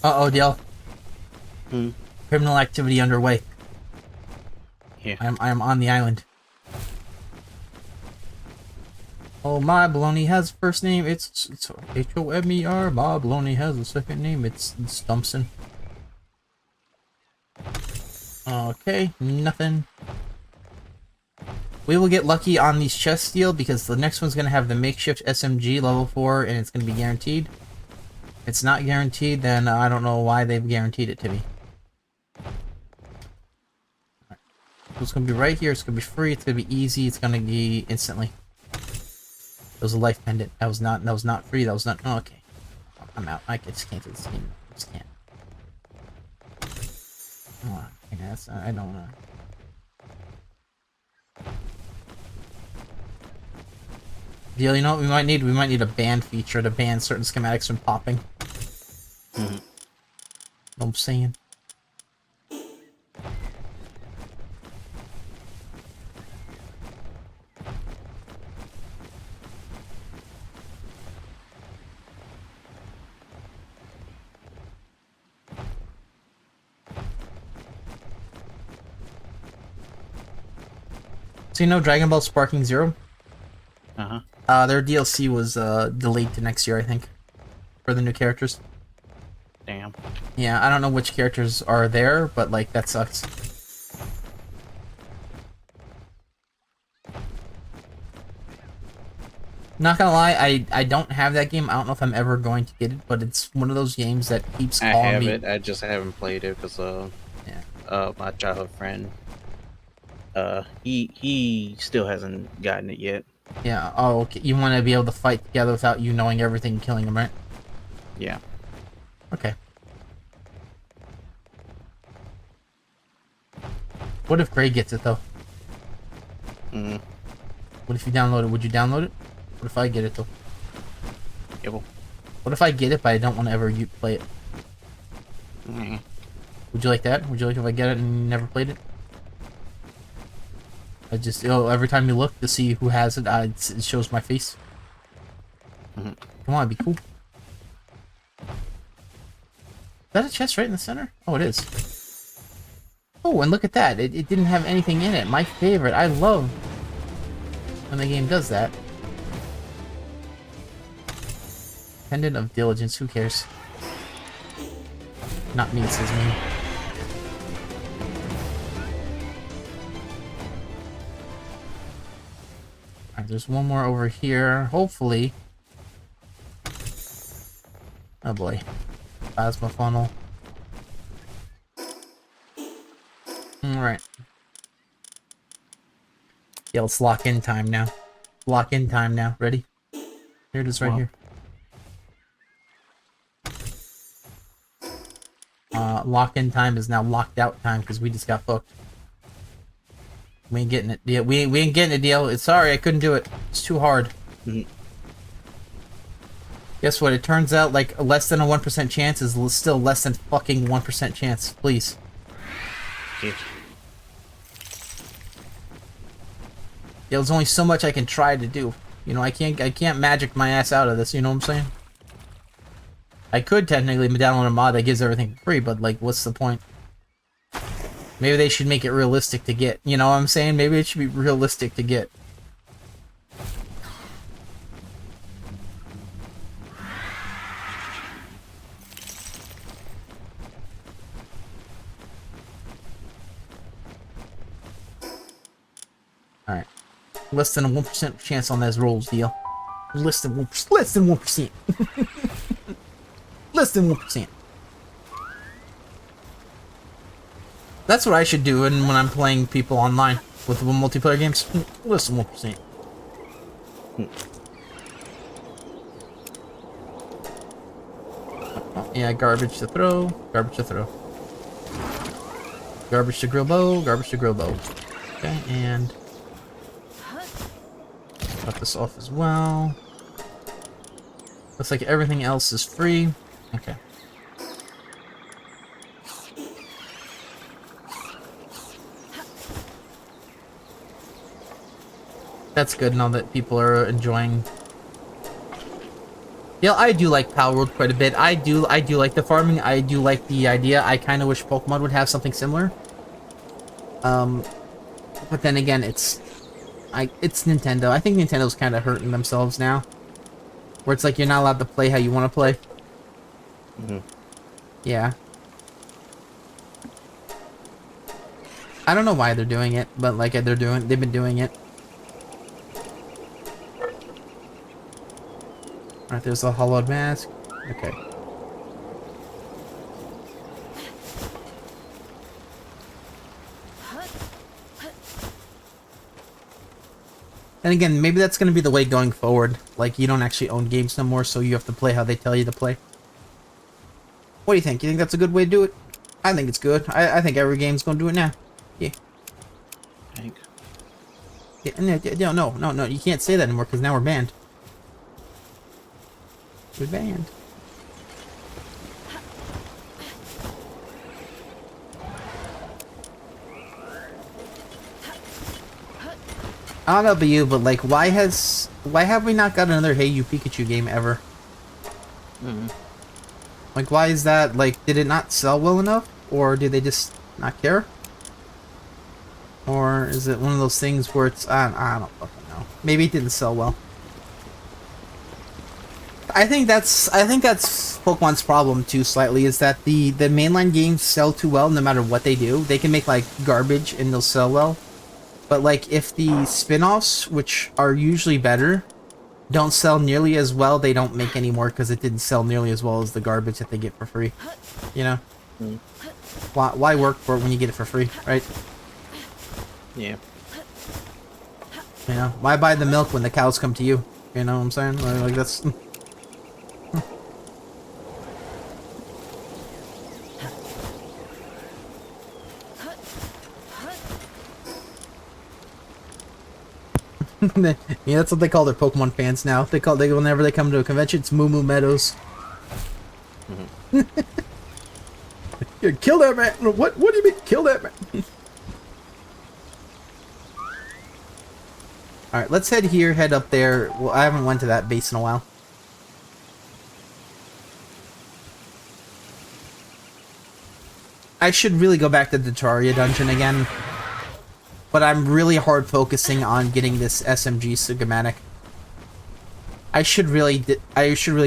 Uh-oh, Dale. Criminal activity underway. Yeah. I am on the island. Oh, my baloney has a first name. It's Homer. My baloney has a second name. It's Stumpson. Okay, nothing. We will get lucky on these chests, Steel, because the next one's going to have the makeshift SMG level 4, and it's going to be guaranteed. If it's not guaranteed, then I don't know why they've guaranteed it to me. Right. So it's going to be right here. It's going to be free. It's going to be easy. It's going to be instantly. It was a life pendant. That was not free. That was not. Oh, okay. I'm out. I just can't do this game. I just can't. Oh, I don't know. Deal, you know what we might need? We might need a ban feature to ban certain schematics from popping. Know what I'm saying? So you know Dragon Ball Sparking Zero? Their DLC was delayed to next year, I think, for the new characters. Damn. Yeah, I don't know which characters are there, but like that sucks. Not gonna lie, I don't have that game. I don't know if I'm ever going to get it, but it's one of those games that keeps calling me. I have it. I just haven't played it because my childhood friend, he still hasn't gotten it yet. Yeah. Oh, okay. You want to be able to fight together without you knowing everything and killing him, right? Yeah. Okay. What if Gray gets it though? What if you download it? Would you download it? What if I get it though? Yeah, well. What if I get it but I don't want to ever play it? Would you like that? Would you like if I get it and never played it? I just, every time you look to see who has it, it shows my face. Come on, it'd be cool. Is that a chest right in the center? Oh, it is. Oh, and look at that. It didn't have anything in it. My favorite. I love when the game does that. Pendant of Diligence, who cares? Not me, says me. Alright, there's one more over here, hopefully. Oh boy. Plasma funnel. Alright. Yeah, let's lock in time now. Lock in time now. Ready? Here it is right here. Lock in time is now locked out time because we just got booked. We ain't getting it. Yeah, we ain't getting a deal. It's sorry, I couldn't do it. It's too hard. Guess what? It turns out like less than a 1% chance is still less than fucking 1% chance. Please. Yeah, there's only so much I can try to do. You know, I can't magic my ass out of this. You know what I'm saying? I could technically download a mod that gives everything for free, but like, what's the point? Maybe they should make it realistic to get. You know what I'm saying? Maybe it should be realistic to get. Alright. Less than a 1% chance on those rolls, deal. Less than 1%. Less than 1%. Less than 1%. That's what I should do when I'm playing people online with multiplayer games. Less than 1%. Yeah, garbage to throw. Garbage to throw. Garbage to grill bow. Garbage to grill bow. Okay, and cut this off as well. Looks like everything else is free. Okay. That's good now that people are enjoying. Yeah, I do like Palworld quite a bit. I do like the farming. I do like the idea. I kind of wish Pokemon would have something similar. But then again, it's Nintendo. I think Nintendo's kind of hurting themselves now. Where it's like you're not allowed to play how you want to play. Yeah. I don't know why they're doing it, but like they've been doing it. Alright, there's a hollowed mask. Okay. And again, maybe that's going to be the way going forward. Like, you don't actually own games no more, so you have to play how they tell you to play. What do you think? You think that's a good way to do it? I think it's good. I think every game's going to do it now. Yeah. I think. Yeah, no, you can't say that anymore because now we're banned. We're banned. I don't know about you, but like, why have we not got another Hey You Pikachu game ever? Like, why is that? Like, did it not sell well enough, or did they just not care? Or is it one of those things where it's I don't fucking know. Maybe it didn't sell well. I think that's Pokemon's problem too, slightly, is that the mainline games sell too well no matter what they do. They can make like garbage and they'll sell well. But like if the spin-offs, which are usually better, don't sell nearly as well, they don't make any more because it didn't sell nearly as well as the garbage that they get for free. You know? Why work for it when you get it for free, right? Yeah. You know, why buy the milk when the cows come to you? You know what I'm saying? Like that's... Yeah, that's what they call their Pokemon fans now. Whenever they come to a convention, it's Moo Moo Meadows. Yeah, kill that man! What do you mean, kill that man? Alright, let's head here, head up there. Well, I haven't went to that base in a while. I should really go back to the Terraria dungeon again. But I'm really hard focusing on getting this SMG schematic. I should really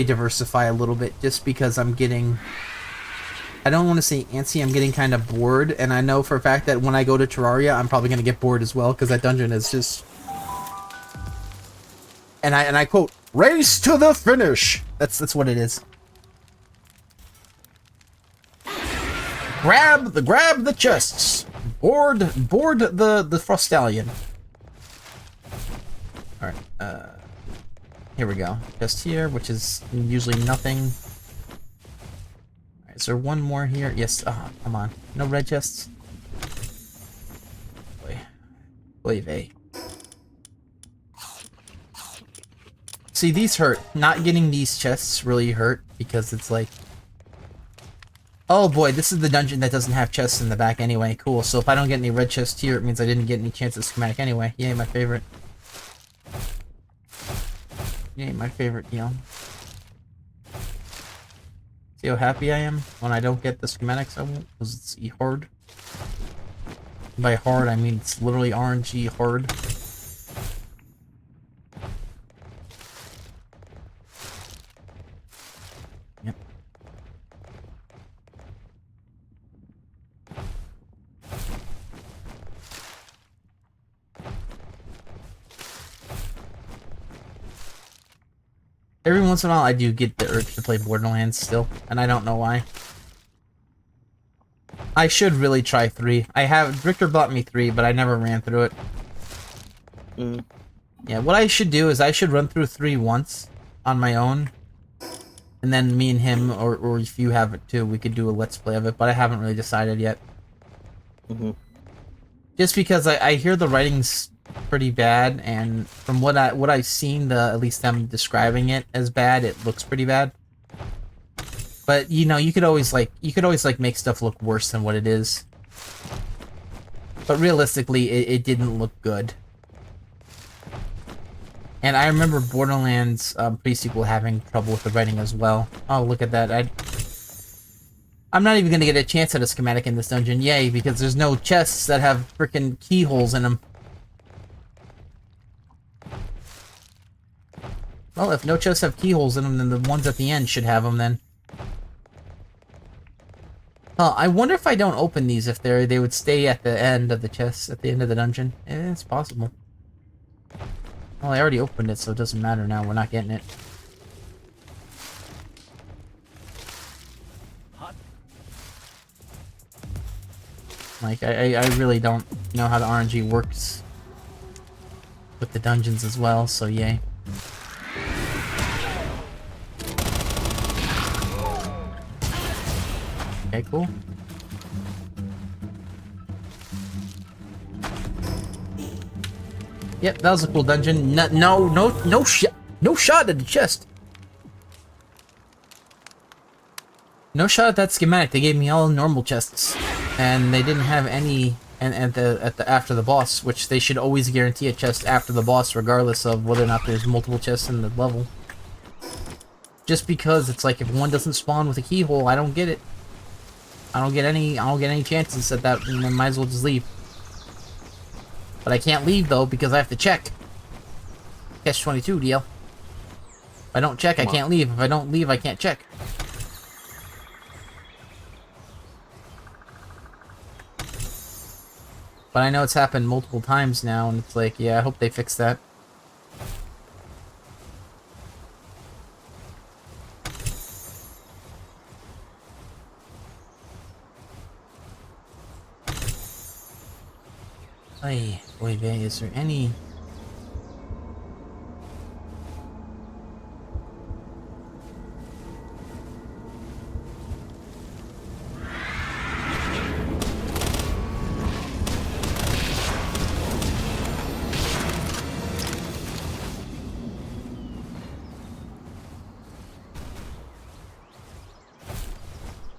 diversify a little bit, just because I'm getting, I don't want to say antsy, I'm getting kind of bored, and I know for a fact that when I go to Terraria, I'm probably going to get bored as well, because that dungeon is just, and I quote, race to the finish. That's what it is. Grab the chests. Board the Frostallion. All right. Here we go. Just here, which is usually nothing. All right, is there one more here? Yes. Oh, come on. No red chests. Wait. See, these hurt. Not getting these chests really hurt, because it's like, oh boy, this is the dungeon that doesn't have chests in the back anyway. Cool. So if I don't get any red chests here, it means I didn't get any chance at schematic anyway. Yay, my favorite. Yay, my favorite deal. See how happy I am when I don't get the schematics I want? Because it's hard. By hard, I mean it's literally RNG hard. Yep. Every once in a while, I do get the urge to play Borderlands still, and I don't know why. I should really try 3. Victor bought me 3, but I never ran through it. Yeah, what I should do is I should run through 3 once on my own, and then me and him, or if you have it too, we could do a let's play of it, but I haven't really decided yet. Just because I hear the writing's pretty bad, and from what I've seen, at least them describing it as bad, it looks pretty bad. But you know, you could always make stuff look worse than what it is. But realistically, it didn't look good. And I remember Borderlands pre-sequel having trouble with the writing as well. Oh, look at that! I'm not even gonna get a chance at a schematic in this dungeon, yay! Because there's no chests that have freaking keyholes in them. Well, if no chests have keyholes in them, then the ones at the end should have them then. Huh, I wonder if I don't open these, if they would stay at the end of the chests, at the end of the dungeon. It's possible. Well, I already opened it, so it doesn't matter now. We're not getting it. Like, I really don't know how the RNG works with the dungeons as well, so yay. Okay, cool. Yep, that was a cool dungeon. No shot at the chest. No shot at that schematic. They gave me all normal chests, and they didn't have any. And after the boss, which they should always guarantee a chest after the boss, regardless of whether or not there's multiple chests in the level. Just because it's like if one doesn't spawn with a keyhole, I don't get it. I don't get any chances at that, and I might as well just leave. But I can't leave though because I have to check. Catch 22, DL. If I don't check, I can't leave. If I don't leave, I can't check. But I know it's happened multiple times now, and it's like, yeah, I hope they fix that. Hey, wait, is there any...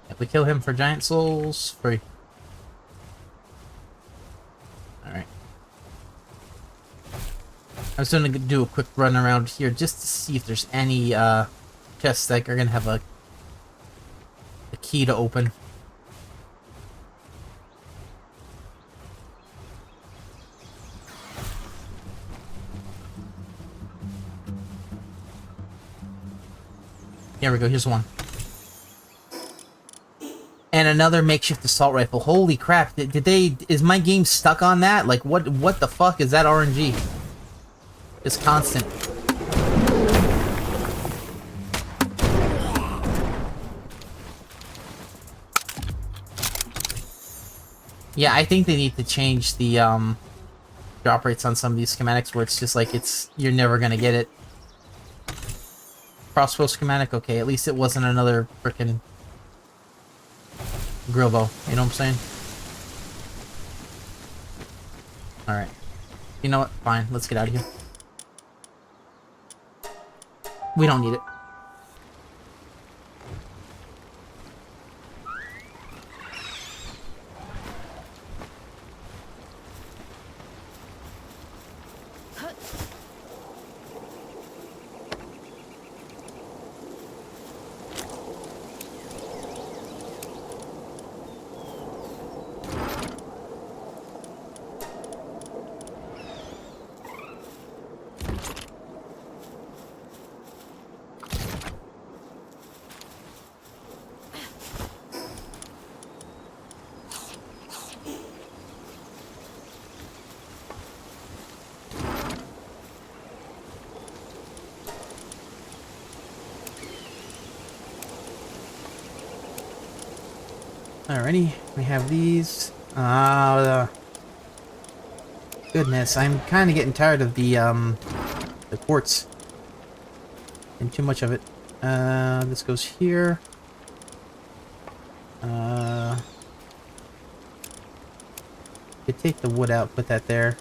If we kill him for giant souls, free. Alright. I was going to do a quick run around here just to see if there's any chests that are going to have a key to open. Here we go, here's one. And another makeshift assault rifle. Holy crap, did they... Is my game stuck on that? Like, what the fuck is that RNG? It's constant. Yeah, I think they need to change the, drop rates on some of these schematics where it's just like, you're never gonna get it. Crossbow schematic, okay, at least it wasn't another frickin' grill bow, you know what I'm saying? Alright. You know what? Fine, let's get out of here. We don't need it. Alrighty, we have these. Goodness, I'm kind of getting tired of the quartz. And too much of it. This goes here. Could take the wood out, put that there.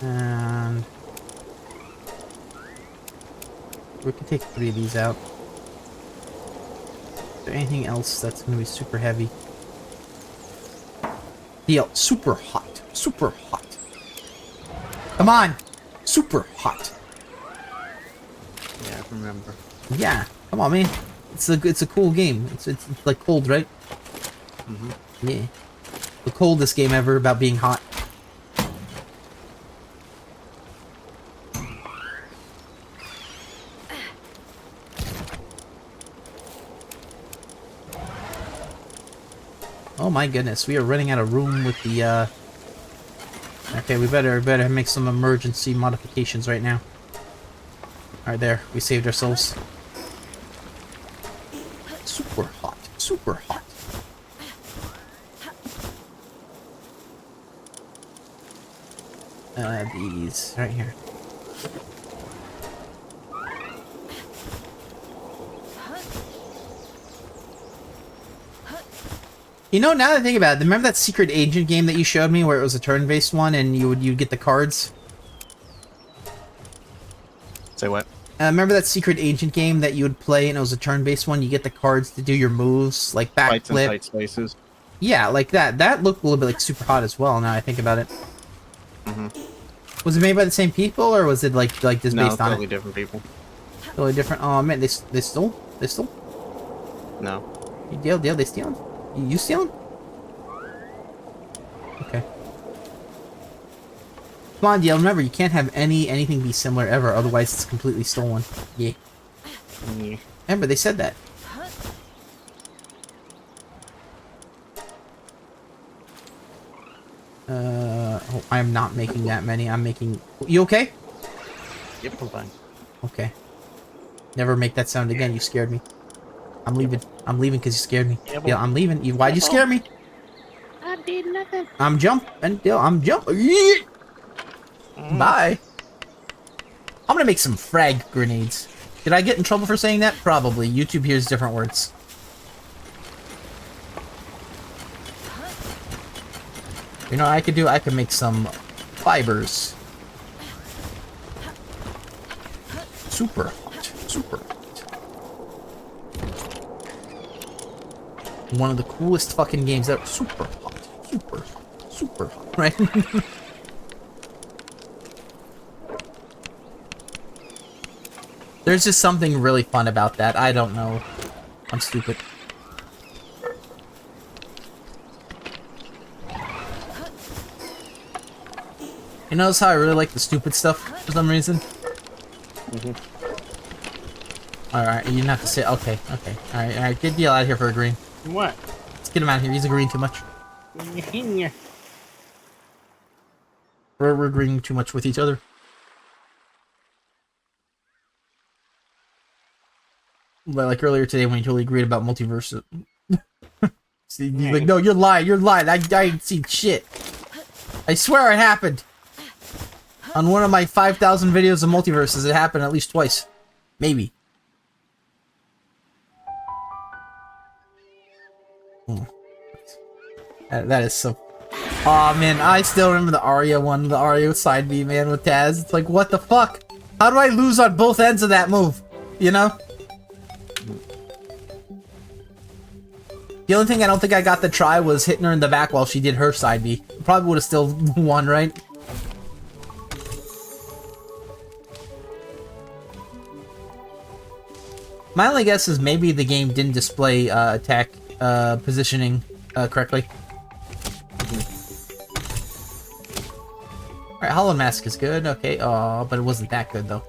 And we could take 3 of these out. Is there anything else that's going to be super heavy? Deal. Super hot. Super hot. Come on. Super hot. Yeah, I remember. Yeah. Come on, man. It's a cool game. It's like cold, right? Mm-hmm. Yeah. The coldest game ever about being hot. Oh my goodness, we are running out of room with the, Okay, we better make some emergency modifications right now. Alright, there. We saved ourselves. Super hot. Super hot. These right here. You know, now that I think about it, remember that secret agent game that you showed me where it was a turn-based one and you'd get the cards? Say what? Remember that secret agent game that you would play and it was a turn-based one? You get the cards to do your moves, like Fights in backflip. tight spaces. Yeah, like that. That looked a little bit like super hot as well, now I think about it. Mm-hmm. Was it made by the same people, or was it like just No, based on totally it? different people. Totally different. Oh man, they stole? They stole? No. Deal, they stealing? You stealing? Okay. Come on, Deal. Remember, you can't have anything be similar ever, otherwise it's completely stolen. Yeah. Yeah. Remember, they said that. Oh, I'm not making that many. I'm making... You okay? Yep, I'm fine. Okay. Never make that sound again. You scared me. I'm leaving. I'm leaving because you scared me. Yeah, Yeah, I'm leaving. Why'd you scare me? I did nothing. I'm jumping. I'm jumping. Bye. I'm gonna make some frag grenades. Did I get in trouble for saying that? Probably. YouTube hears different words. You know what I could do? I could make some fibers. Super hot. Super hot. One of the coolest fucking games ever. Super hot. Super hot. Right? There's just something really fun about that. I don't know. I'm stupid. You notice how I really like the stupid stuff for some reason? Mm-hmm. Alright, you didn't have to say. Okay, okay. Alright, get Deal out of here for a green. What? Let's get him out of here. He's agreeing too much. We're agreeing too much with each other. But like earlier today when you totally agreed about multiverse. See, he's like, no, you're lying, I ain't seen shit. I swear it happened. On one of my 5,000 videos of multiverses, it happened at least twice. Maybe. That is so... Aw, man, I still remember the Arya one, the Arya side B, man, with Taz. It's like, what the fuck? How do I lose on both ends of that move? You know? The only thing I don't think I got to try was hitting her in the back while she did her side B. Probably would have still won, right? My only guess is maybe the game didn't display attack positioning correctly. Alright, Hollow Mask is good, okay. Oh, but it wasn't that good though.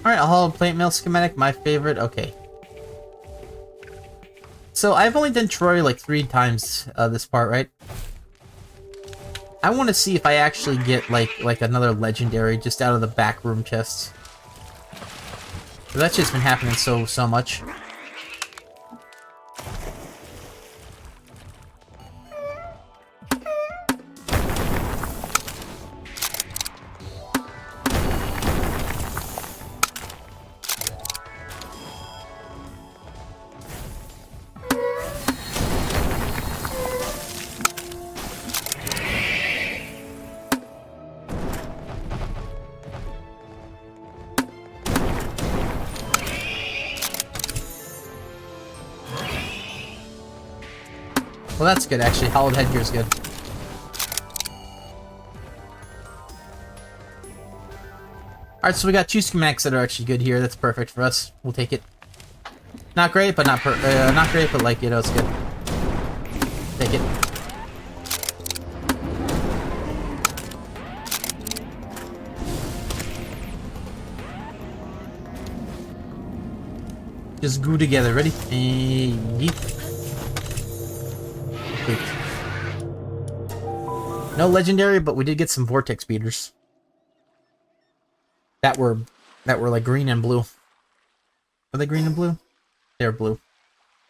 Alright, a hollow plate mail schematic, my favorite. Okay. So, I've only done Terraria like 3 times this part, right? I want to see if I actually get like another legendary just out of the back room chests. That's just been happening so much. Well, that's good, actually. Hollowed headgear is good. Alright, so we got 2 schematics that are actually good here. That's perfect for us. We'll take it. Not great, but not great, but like, you know, it's good. Take it. Just glue together. Ready? And yeet. No legendary, but we did get some vortex beaters. That were like green and blue. Were they green and blue? They were blue.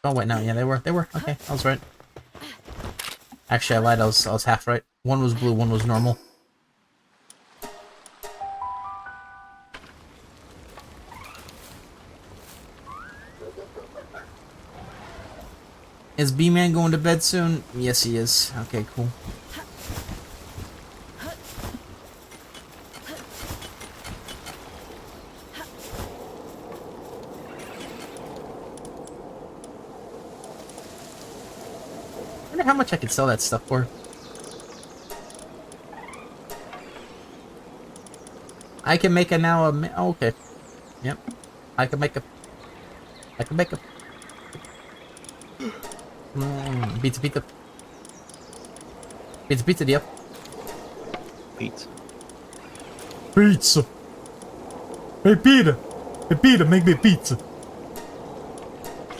Oh wait, no, yeah, they were. Okay, I was right. Actually, I lied. I was half right. One was blue, one was normal. Is B-Man going to bed soon? Yes, he is. Okay, cool. I wonder how much I could sell that stuff for. I can make a now a... Oh, okay. Yep. I can make a... Pizza. Pizza, deal. Pizza. Pizza. Hey, Peter. Hey, Peter, make me a pizza.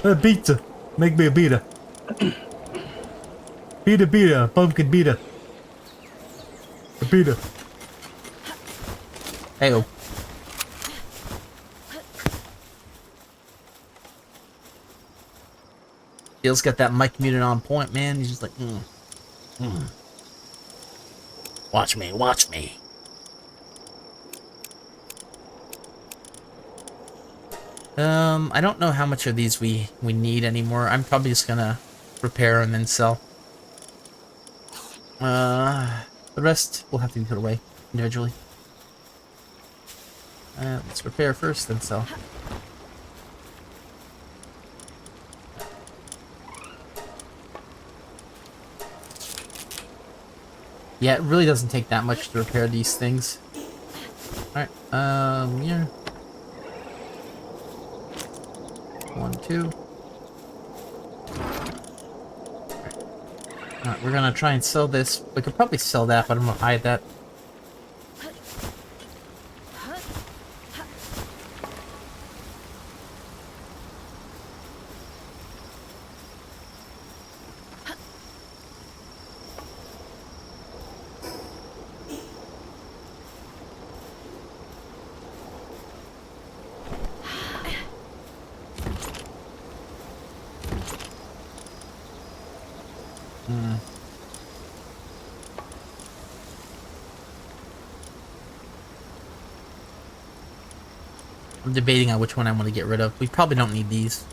Hey, pizza. Make me a pizza. Pizza. Pumpkin pizza. Pizza. Hey-o. Dale's got that mic muted on point, man. He's just like, Watch me. I don't know how much of these we need anymore. I'm probably just gonna repair and then sell. The rest will have to be put away individually. Let's repair first, then sell. Yeah, it really doesn't take that much to repair these things. Alright, yeah. 1, 2. Alright, we're gonna try and sell this. We could probably sell that, but I'm gonna hide that. I'm debating on which one I want to get rid of. We probably don't need these.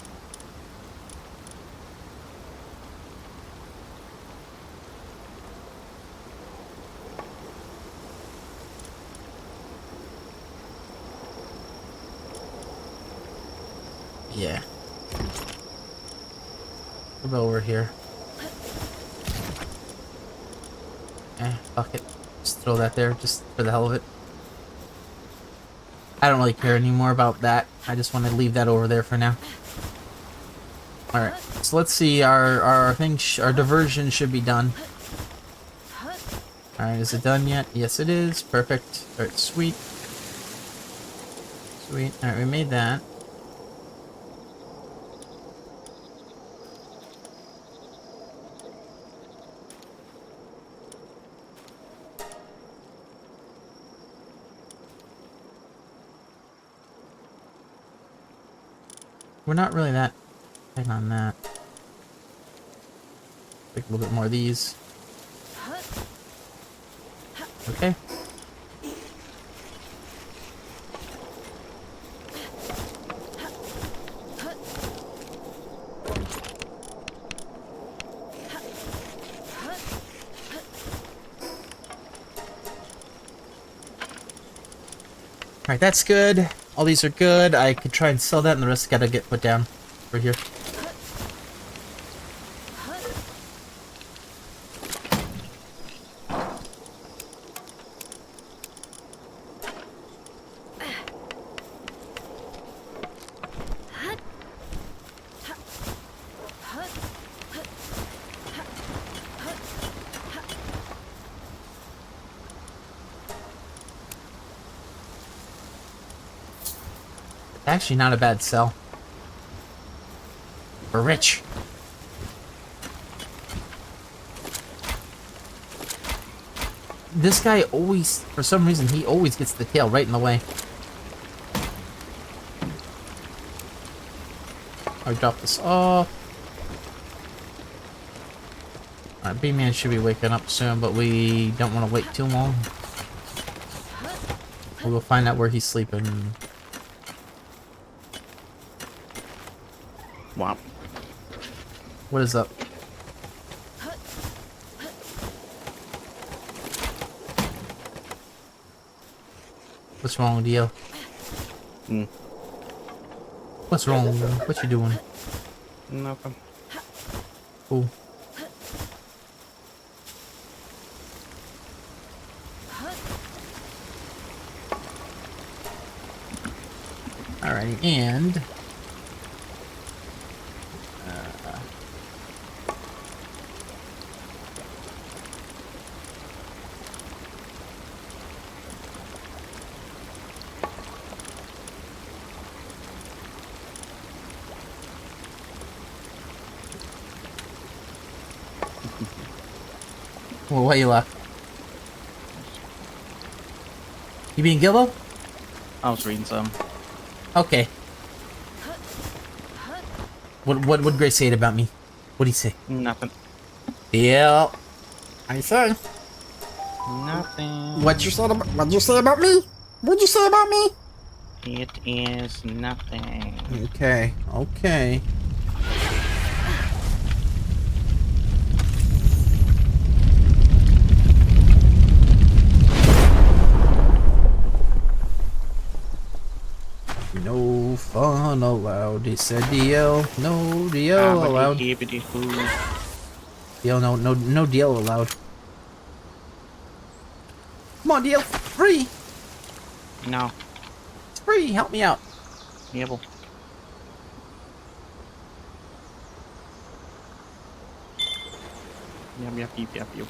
Yeah. What about over here? Fuck it. Just throw that there, just for the hell of it. I don't really care anymore about that. I just want to leave that over there for now. Alright, so let's see. Our diversion should be done. Alright, is it done yet? Yes, it is. Perfect. Alright, sweet. Sweet. Alright, we made that. We're not really that big on that. Take a little bit more of these. Okay. Alright, that's good. All these are good. I could try and sell that, and the rest gotta get put down over here. Actually, not a bad sell. We're rich. This guy always, for some reason, he always gets the tail right in the way. I'll drop this off. Alright, B-Man should be waking up soon, but we don't want to wait too long. We will find out where he's sleeping. Wow. What is up? What's wrong, Dio? What's wrong? What you doing? Nothing. Cool. Alrighty, and well, why you laugh? You being Gilbo? I was reading some. Okay. What would Grace say it about me? What'd he say? Nothing. Yeah. I say. Nothing. What'd you say about me? What'd you say about me? It is nothing. Okay. Okay. No fun allowed. He said DL. No DL allowed. DL, no DL allowed. Come on, DL. Free. No. It's free. Help me out. Yep. Yep.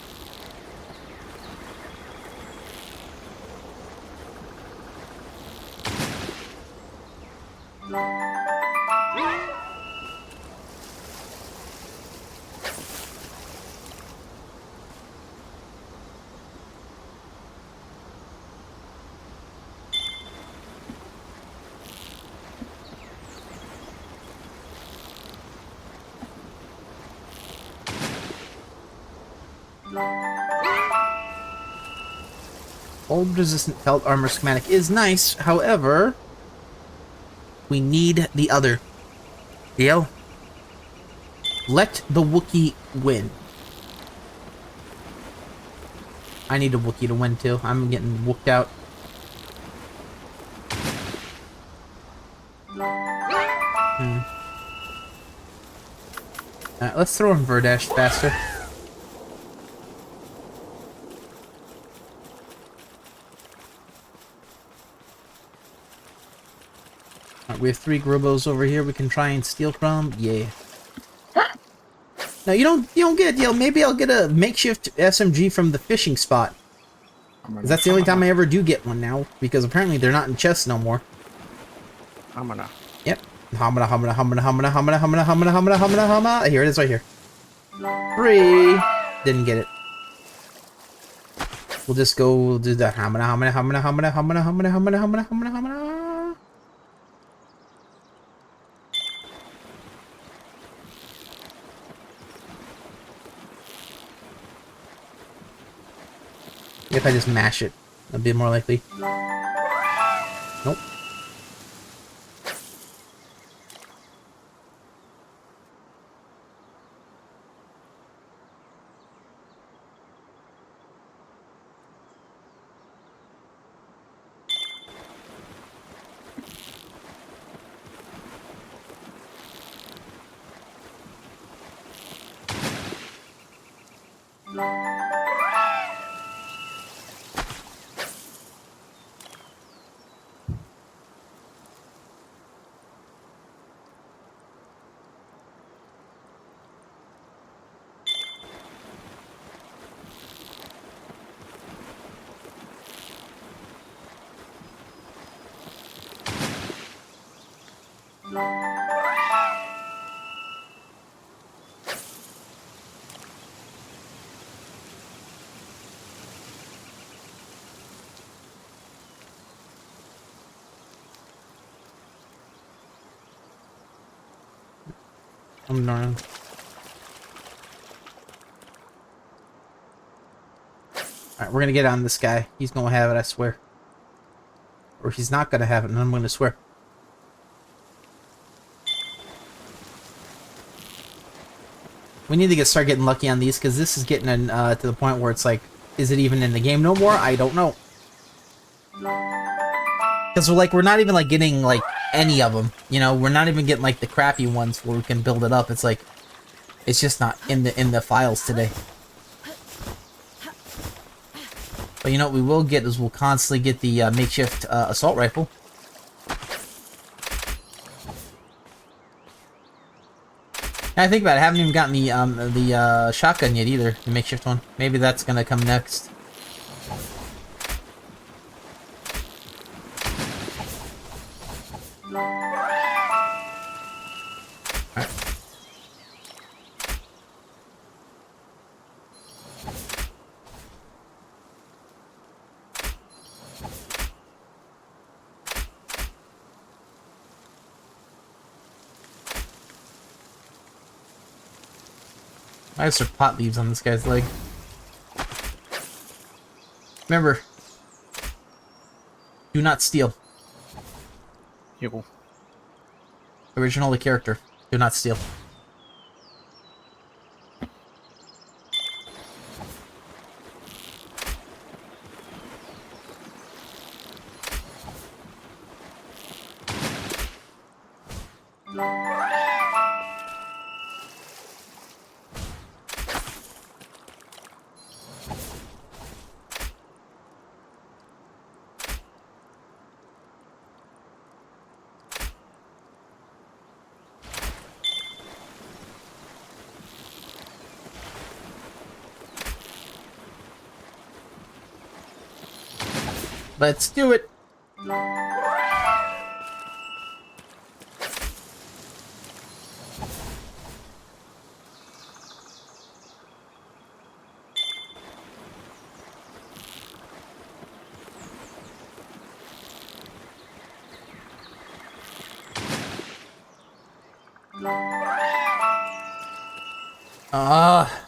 Old resistant felt armor schematic is nice. However, we need the other. Deal? Let the Wookiee win. I need a Wookiee to win too. I'm getting wooked out. Alright, let's throw in Verdash faster. Alright, we have 3 Grobos over here we can try and steal from. Yeah. No, you don't get a deal. Maybe I'll get a makeshift SMG from the fishing spot. Because that's the only time I ever do get one now. Because apparently they're not in chests no more. Yep. Hamana. Here it is right here. Free. Didn't get it. We'll just go do the hamana. If I just mash it, that'd be more likely. Nope. I'm not. Alright, we're gonna get on this guy. He's gonna have it, I swear. Or he's not gonna have it, and I'm gonna swear. We need to start getting lucky on these, because this is getting to the point where it's like, is it even in the game no more? I don't know. Because we're not even like getting like any of them. You know, we're not even getting like the crappy ones where we can build it up. It's like, it's just not in the files today. But you know what we will get is we'll constantly get the makeshift assault rifle. And I think about it, I haven't even gotten the shotgun yet either, the makeshift one. Maybe that's gonna come next. I have some pot leaves on this guy's leg. Remember, do not steal. Yo. Original the character. Do not steal. Let's do it.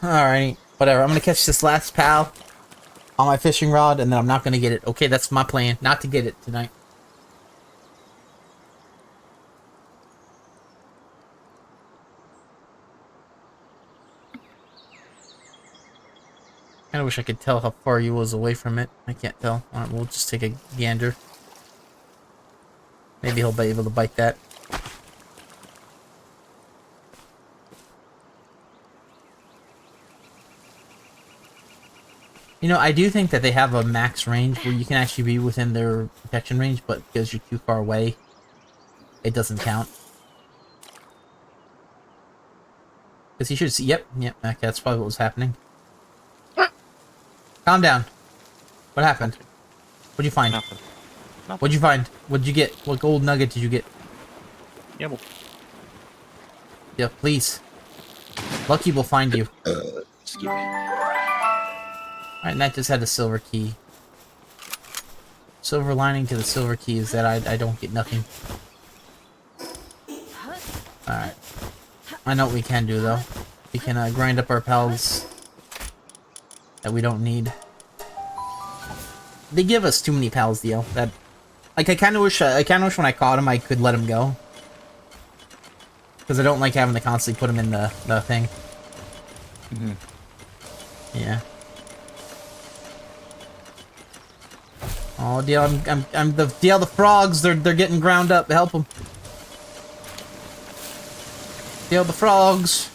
Alright. Whatever. I'm gonna catch this last pal on my fishing rod, and then I'm not gonna get it. Okay, that's my plan. Not to get it tonight. Kinda wish I could tell how far you was away from it. I can't tell. Alright, we'll just take a gander. Maybe he'll be able to bite that. You know, I do think that they have a max range where you can actually be within their protection range, but because you're too far away, it doesn't count. Because he should see. Yep, okay, that's probably what was happening. Calm down. What happened? What'd you find? Nothing. What'd you find? What'd you get? What gold nugget did you get? Yeah, well. Yeah, please. Lucky will find you. Excuse me. Alright, and that just had a silver key. Silver lining to the silver key is that I don't get nothing. Alright. I know what we can do, though. We can grind up our pals that we don't need. They give us too many pals, Theo. That, like, I kind of wish when I caught him I could let him go. Because I don't like having to constantly put him in the thing. Mm-hmm. Yeah. Oh, DL, I'm the DL, the frogs. They're getting ground up. Help them. DL, the frogs.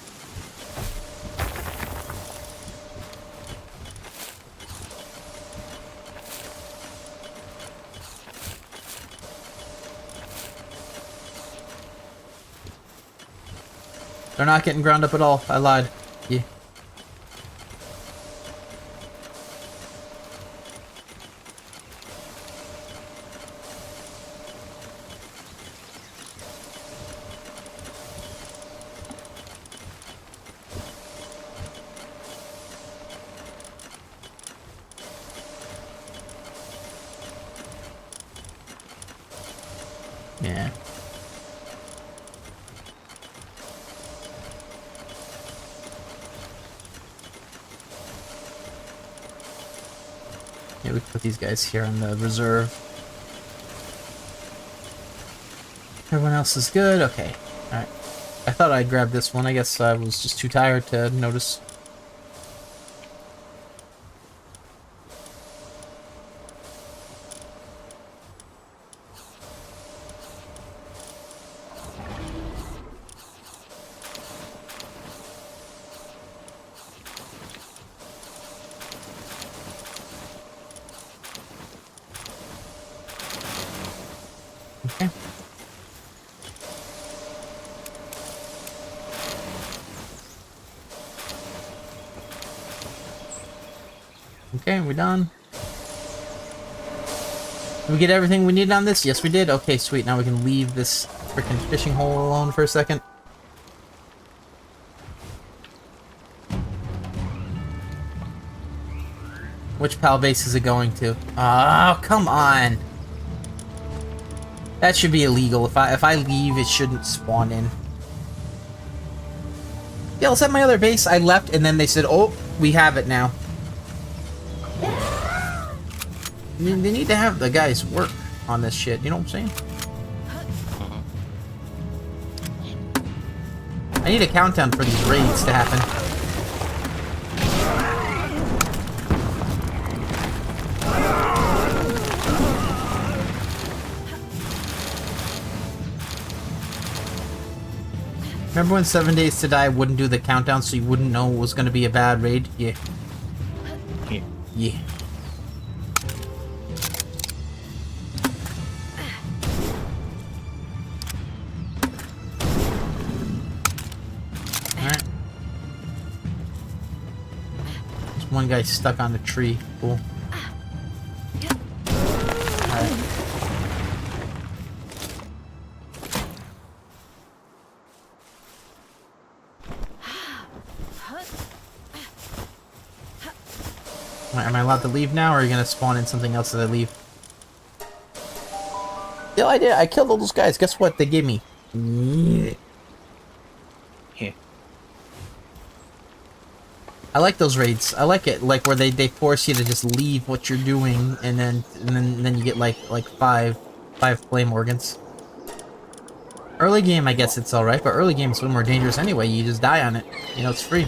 They're not getting ground up at all. I lied. Yeah. Yeah. Yeah, we put these guys here on the reserve. Everyone else is good? Okay. Alright. I thought I'd grab this one. I guess I was just too tired to notice. Okay. Okay, we done. Did we get everything we needed on this? Yes, we did. Okay, sweet. Now we can leave this freaking fishing hole alone for a second. Which pal base is it going to? Oh, come on. That should be illegal. If I leave, it shouldn't spawn in. Yeah, let's have my other base. I left, and then they said, "Oh, we have it now." I mean, they need to have the guys work on this shit. You know what I'm saying? I need a countdown for these raids to happen. Remember when 7 Days to Die wouldn't do the countdown so you wouldn't know it was going to be a bad raid? Yeah. Yeah. Alright. There's one guy stuck on the tree. Cool. I allowed to leave now, or are you gonna spawn in something else as I leave? Yeah, I did. I killed all those guys. Guess what? They gave me. Yeah. I like those raids. I like it, like where they force you to just leave what you're doing, and then you get like five flame organs. Early game, I guess it's all right, but early game is way more dangerous anyway. You just die on it. You know, it's free.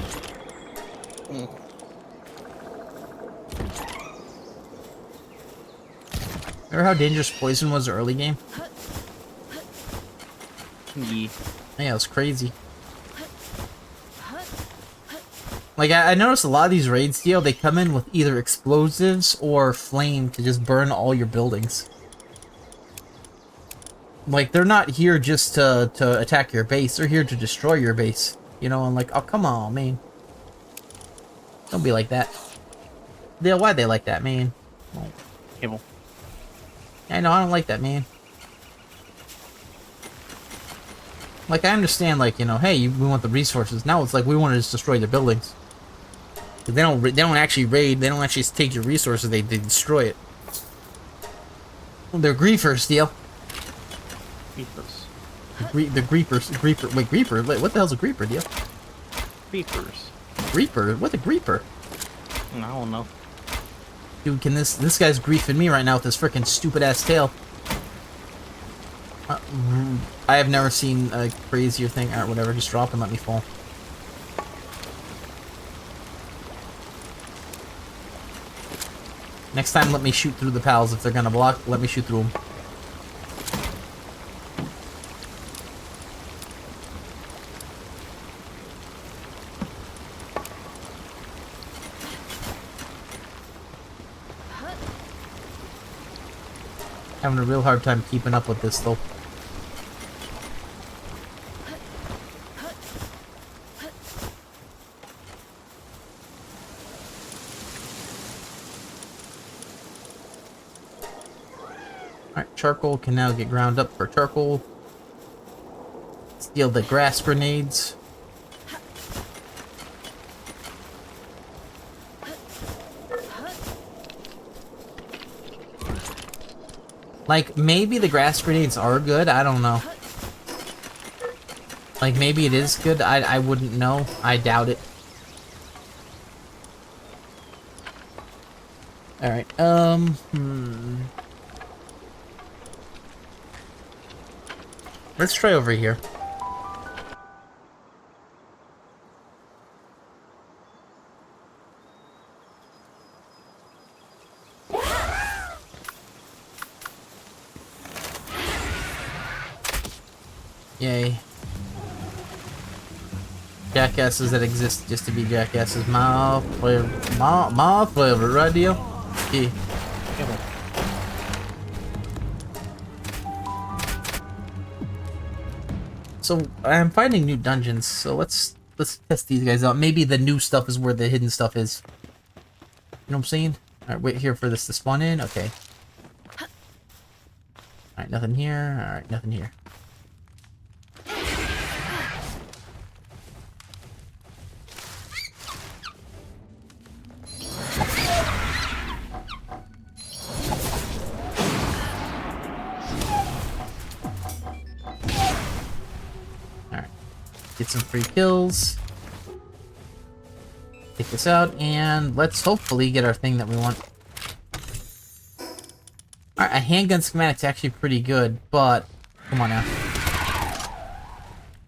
Remember how dangerous poison was early game? Yeah. Yeah, it was crazy. Like, I noticed a lot of these raids, deal, they come in with either explosives or flame to just burn all your buildings. Like, they're not here just to attack your base, they're here to destroy your base. You know, and like, oh, come on, man. Don't be like that. Dale, why they like that, man? Evil. I know, I don't like that, man. Like, I understand, like, you know, hey, we want the resources. Now it's like we want to just destroy the buildings. They don't actually raid. They don't actually take your resources. They destroy it. They're griefers, Steel. Griefers. The griefers. Wait, Grieper? Wait, what the hell's a Grieper, Deal? Griefers. Grieper? What's a Grieper? I don't know. Dude, can this guy's griefing me right now with his freaking stupid ass tail. I have never seen a crazier thing. Alright, whatever. Just drop and let me fall. Next time, let me shoot through the pals. If they're gonna block, let me shoot through them. Having a real hard time keeping up with this, though. Alright, charcoal can now get ground up for charcoal. Steal the grass grenades. Like, maybe the grass grenades are good, I don't know. Like, maybe it is good, I wouldn't know. I doubt it. Alright, let's try over here. Yay. Jackasses that exist just to be jackasses. My flavor, right, deal? Yeah. So I'm finding new dungeons, so let's test these guys out. Maybe the new stuff is where the hidden stuff is. You know what I'm saying? Alright, wait here for this to spawn in. Okay. Alright, nothing here. Alright, nothing here. Get some free kills. Take this out, and let's hopefully get our thing that we want. Alright, a handgun schematic's actually pretty good, but come on now.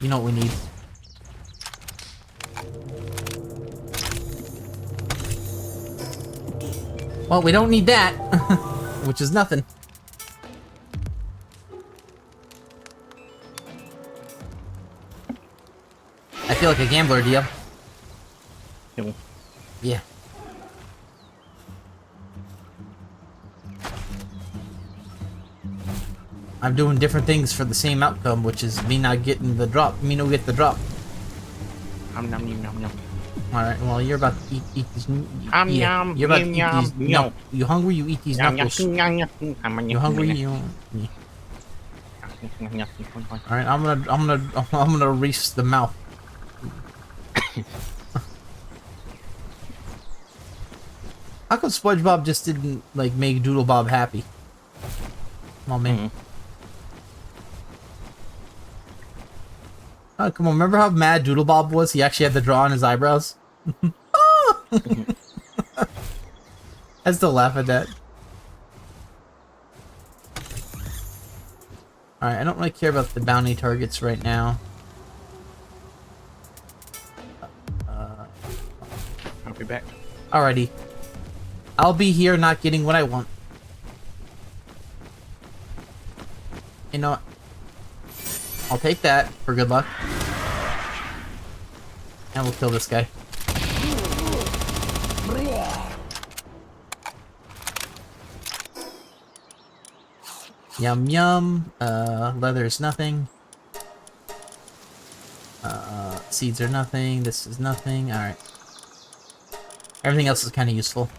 You know what we need. Well, we don't need that, which is nothing. I feel like a gambler, deal. Yeah. I'm doing different things for the same outcome, which is me not getting the drop. Me no get the drop. Alright, well, you're about to eat these. Yeah, you're about to eat these. No, you hungry? You eat these knuckles. You hungry? You. Yeah. Alright, I'm gonna reach the mouth. How come SpongeBob just didn't, like, make Doodle Bob happy? Come on, man. Oh, come on. Remember how mad Doodle Bob was? He actually had to draw on his eyebrows? I still laugh at that. Alright, I don't really care about the bounty targets right now. I'll be back. Alrighty. I'll be here not getting what I want. You know what? I'll take that for good luck. And we'll kill this guy. Yum yum. Leather's nothing. Seeds are nothing. This is nothing. Alright. Everything else is kind of useful.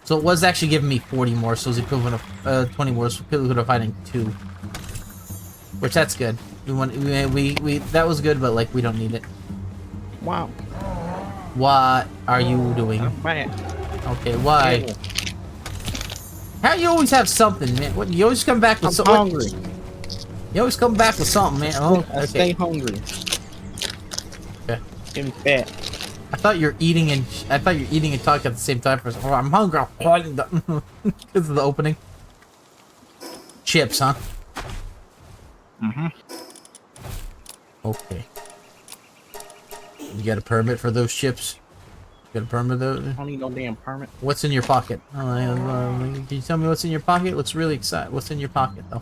So it was actually giving me 40 more, so it was equivalent of 20 more, so equivalent of fighting 2. Which that's good. We that was good, but like we don't need it. Wow. What are you doing? Okay, why? Yeah. How you always have something, man? What you always come back with something? Hungry. You always come back with something, man. Oh, okay. I stay hungry. Okay. Getting fat. I thought you're eating and talking at the same time. For oh, I'm hungry. Because of the opening. Chips, huh? Okay. You got a permit for those chips? You got a permit those? I don't need no damn permit. What's in your pocket? Can you tell me what's in your pocket? What's really exciting? What's in your pocket, though?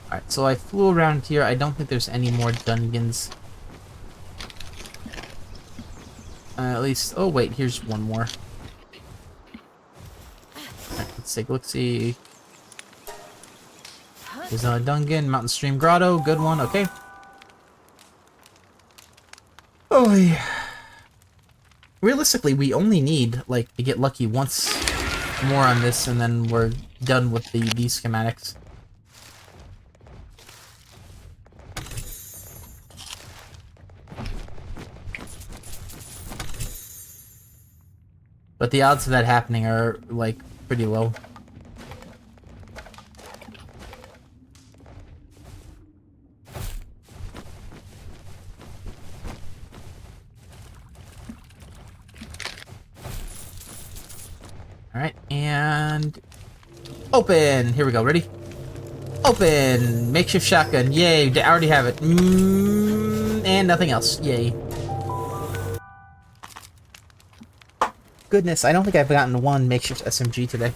Alright, so I flew around here. I don't think there's any more dungeons. At least... Oh, wait. Here's one more. Alright, let's take a look-see. There's a dungeon. Mountain Stream Grotto. Good one. Okay. Oh, yeah. Realistically, we only need, like, to get lucky once more on this, and then we're done with these schematics. But the odds of that happening are, like, pretty low. Alright, and... Open! Here we go, ready? Open! Makeshift shotgun, yay, I already have it. And nothing else, yay. Goodness, I don't think I've gotten one makeshift SMG today.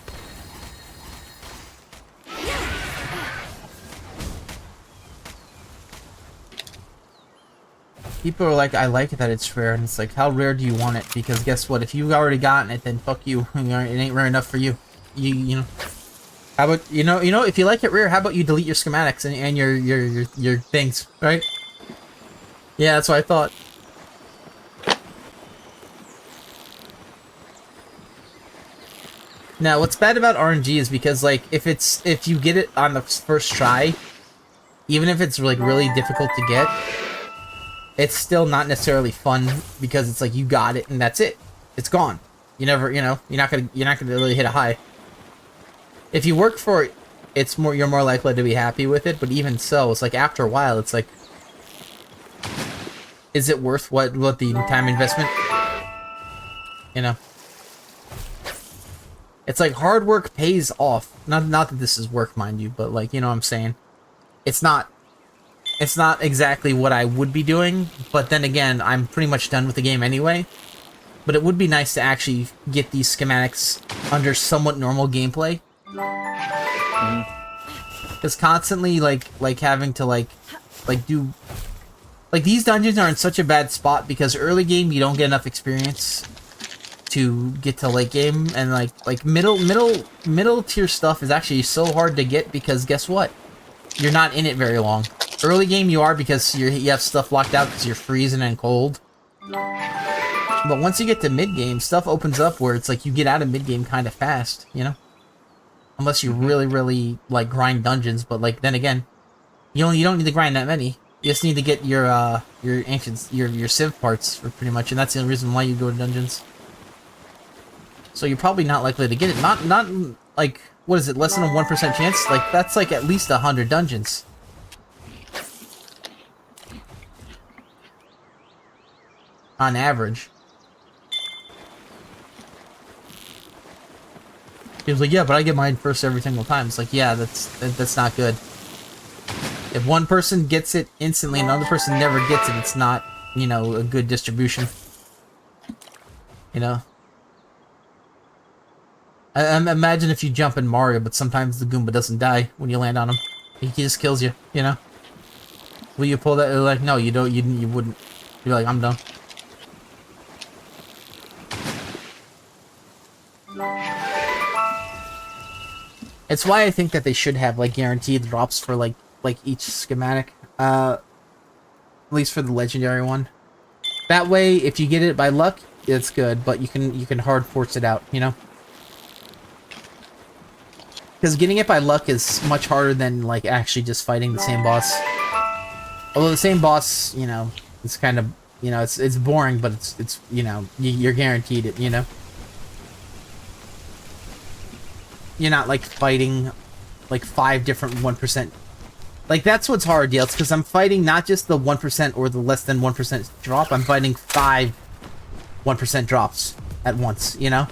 People are like, I like it that it's rare, and it's like, how rare do you want it? Because guess what, if you've already gotten it, then fuck you. It ain't rare enough for you. You know. How about, you know, if you like it rare, how about you delete your schematics and your things, right? Yeah, that's what I thought. Now, what's bad about RNG is because, like, if you get it on the first try, even if it's, like, really difficult to get, it's still not necessarily fun because it's like you got it and that's it. It's gone. You never, you know, you're not gonna really hit a high. If you work for it, you're more likely to be happy with it, but even so, it's like after a while, it's like, is it worth what the time investment? You know? It's like hard work pays off. Not that this is work, mind you, but like, you know what I'm saying? It's not exactly what I would be doing, but then again, I'm pretty much done with the game anyway. But it would be nice to actually get these schematics under somewhat normal gameplay. Because constantly, like having to like do... Like, these dungeons are in such a bad spot because early game, you don't get enough experience to get to late game, and like middle tier stuff is actually so hard to get because guess what? You're not in it very long. Early game you are because you have stuff locked out because you're freezing and cold. But once you get to mid-game, stuff opens up where it's like you get out of mid-game kind of fast, you know? Unless you really, like, grind dungeons, but, like, then again, you don't need to grind that many. You just need to get your ancient, your civ parts, for pretty much, and that's the only reason why you go to dungeons. So you're probably not likely to get it. Not, like, what is it, less than a 1% chance? Like, that's, like, at least 100 dungeons. On average. He was like, yeah, but I get mine first every single time. It's like, yeah, that's not good. If one person gets it instantly and another person never gets it, it's not, you know, a good distribution. You know? Imagine if you jump in Mario, but sometimes the Goomba doesn't die when you land on him. He just kills you, you know? Will you pull that? Like, no, you don't, you wouldn't. You're like, I'm done. It's why I think that they should have, like, guaranteed drops for, like each schematic. At least for the legendary one. That way, if you get it by luck, it's good, but you can hard force it out, you know? Because getting it by luck is much harder than, like, actually just fighting the same boss. Although the same boss, you know, it's kind of, you know, it's boring, but it's you know, you're guaranteed it, you know? You're not, like, fighting, like, 5 different 1%. Like, that's what's hard, yeah. It's because I'm fighting not just the 1% or the less than 1% drop. I'm fighting 5 1% drops at once, you know?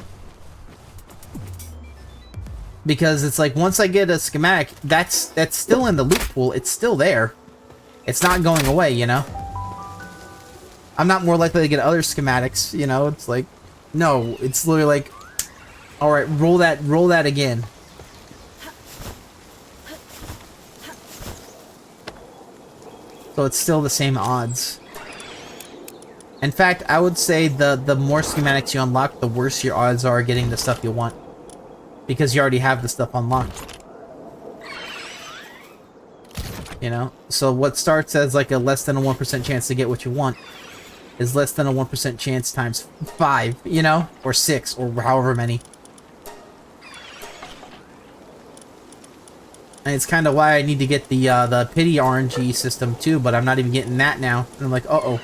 Because it's like, once I get a schematic, that's still in the loot pool. It's still there. It's not going away, you know? I'm not more likely to get other schematics, you know? It's like, no, it's literally like, alright, roll that again. So it's still the same odds. In fact, I would say the more schematics you unlock, the worse your odds are getting the stuff you want. Because you already have the stuff unlocked. You know? So what starts as like a less than a 1% chance to get what you want is less than a 1% chance times 5, you know? Or 6, or however many. And it's kind of why I need to get the pity RNG system too, but I'm not even getting that now. And I'm like, uh-oh.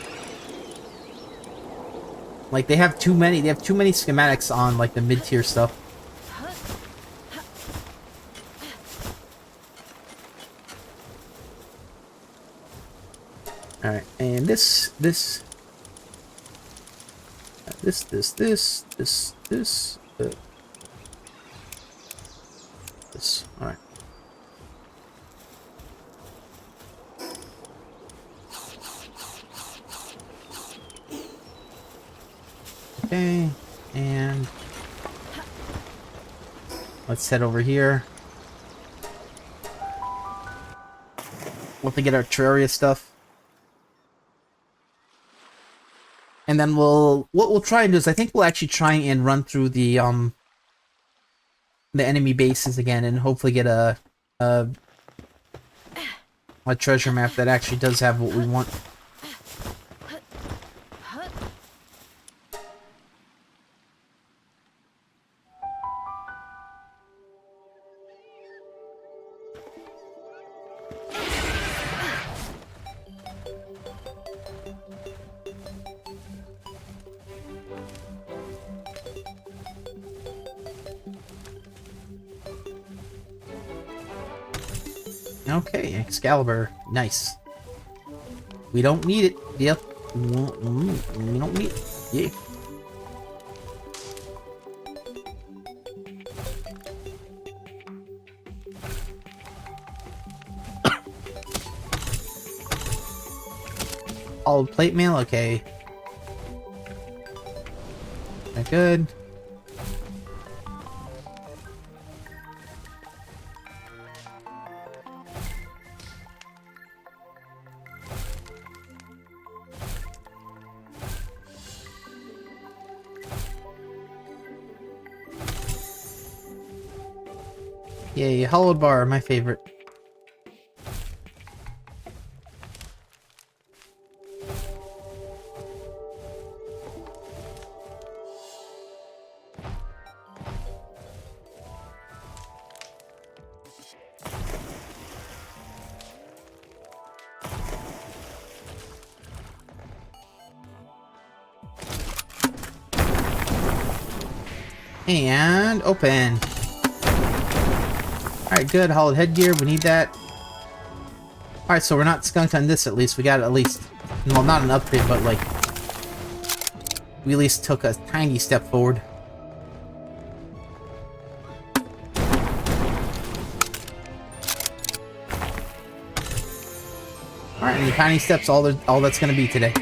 Like, they have too many schematics on, like, the mid-tier stuff. Alright, and this, alright. Okay, and let's head over here. We'll have to get our Terraria stuff. And then what we'll try and do is I think we'll actually try and run through the enemy bases again and hopefully get a treasure map that actually does have what we want. Okay, Excalibur. Nice. We don't need it. Yep. We don't need it. Yeah. All plate mail? Okay. Not good. Yay, hollowed bar, my favorite. And open. Alright, good. Hollowed headgear. We need that. Alright, so we're not skunked on this at least. We got at least... Well, not an upgrade, but like... We at least took a tiny step forward. Alright, and the tiny steps all that's gonna be today.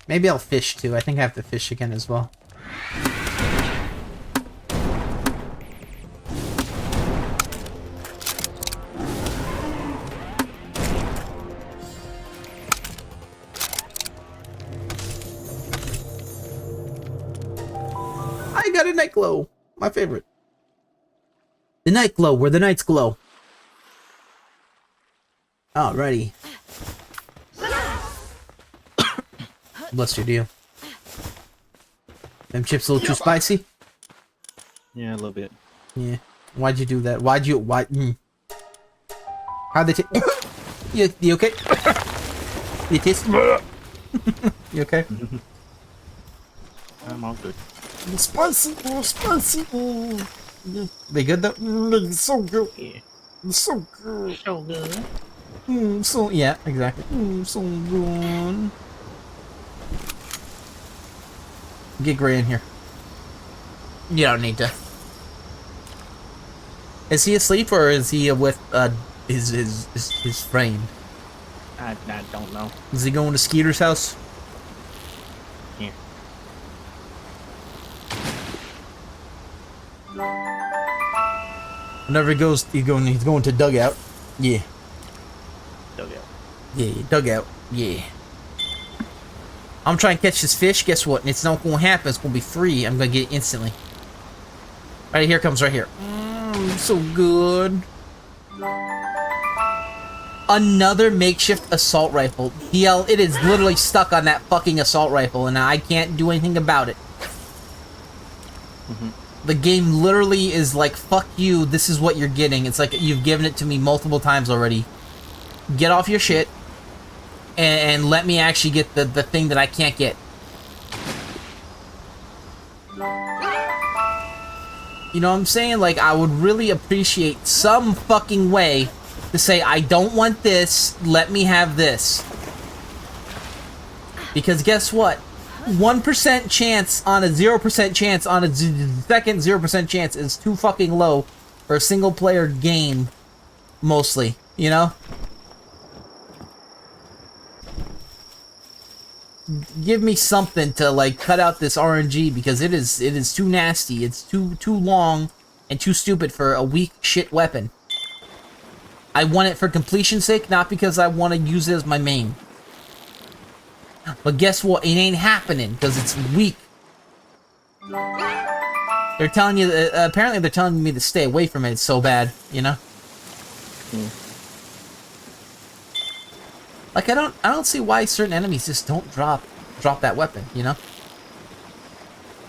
Maybe I'll fish too. I think I have to fish again as well. I got a night glow. My favorite. The night glow, where the nights glow. Alrighty. Bless your deal. Them chips a little too spicy? Yeah, a little bit. Yeah. Why'd you do that? Why'd you... How'd they taste? You okay? You taste? You okay? I'm all good. Spicy, spicy. They good though? So good. Yeah. So good. So good. So, yeah, exactly. So good. Get Gray in here. You don't need to. Is he asleep or is he with his friend? I don't know. Is he going to Skeeter's house? Yeah. Whenever he goes, he's going to dugout. Yeah. Dugout. Yeah, dugout. Yeah. I'm trying to catch this fish. Guess what? It's not going to happen. It's going to be free. I'm going to get it instantly. Right here comes right here. So good. Another makeshift assault rifle. DL, it is literally stuck on that fucking assault rifle, and I can't do anything about it. The game literally is like, fuck you, this is what you're getting. It's like, you've given it to me multiple times already. Get off your shit, and let me actually get the thing that I can't get. You know what I'm saying? Like, I would really appreciate some fucking way to say, I don't want this, let me have this. Because guess what? 1% chance on a 0% chance on a second 0% chance is too fucking low for a single player game, mostly, you know? Give me something to like cut out this RNG because it is too nasty. It's too long and too stupid for a weak shit weapon. I want it for completion's sake, not because I want to use it as my main. But guess what? It ain't happening because it's weak. They're telling you, apparently they're telling me to stay away from it. It's so bad, you know? Like, I don't see why certain enemies just don't drop that weapon, you know?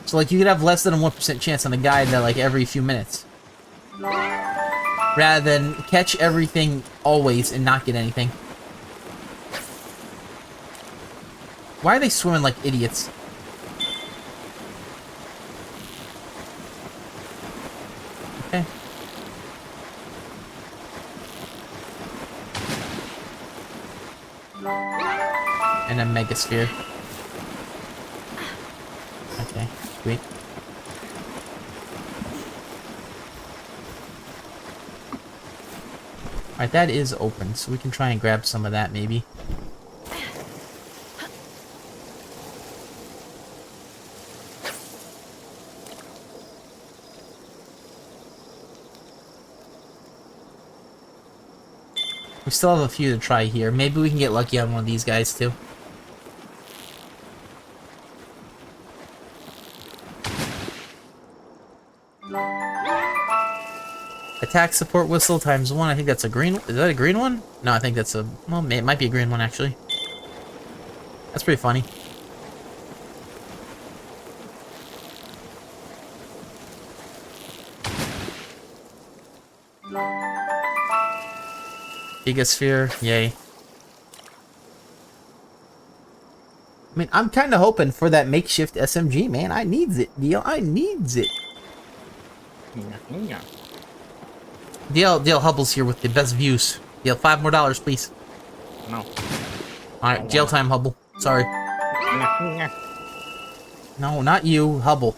So, like, you could have less than a 1% chance on a guy that, like, every few minutes. Rather than catch everything always and not get anything. Why are they swimming like idiots? Okay. And a megasphere. Okay, sweet. Alright, that is open, so we can try and grab some of that maybe. We still have a few to try here. Maybe we can get lucky on one of these guys too. Attack support whistle times 1. I think that's a green. Is that a green one? No, I think that's a. Well, it might be a green one actually. That's pretty funny. Gigasphere, yay. I mean, I'm kind of hoping for that makeshift SMG, man. I needs it, deal. I needs it. DL Hubble's here with the best views. DL, $5 more, please. No. Alright, jail time, Hubble. Sorry. No, not you, Hubble.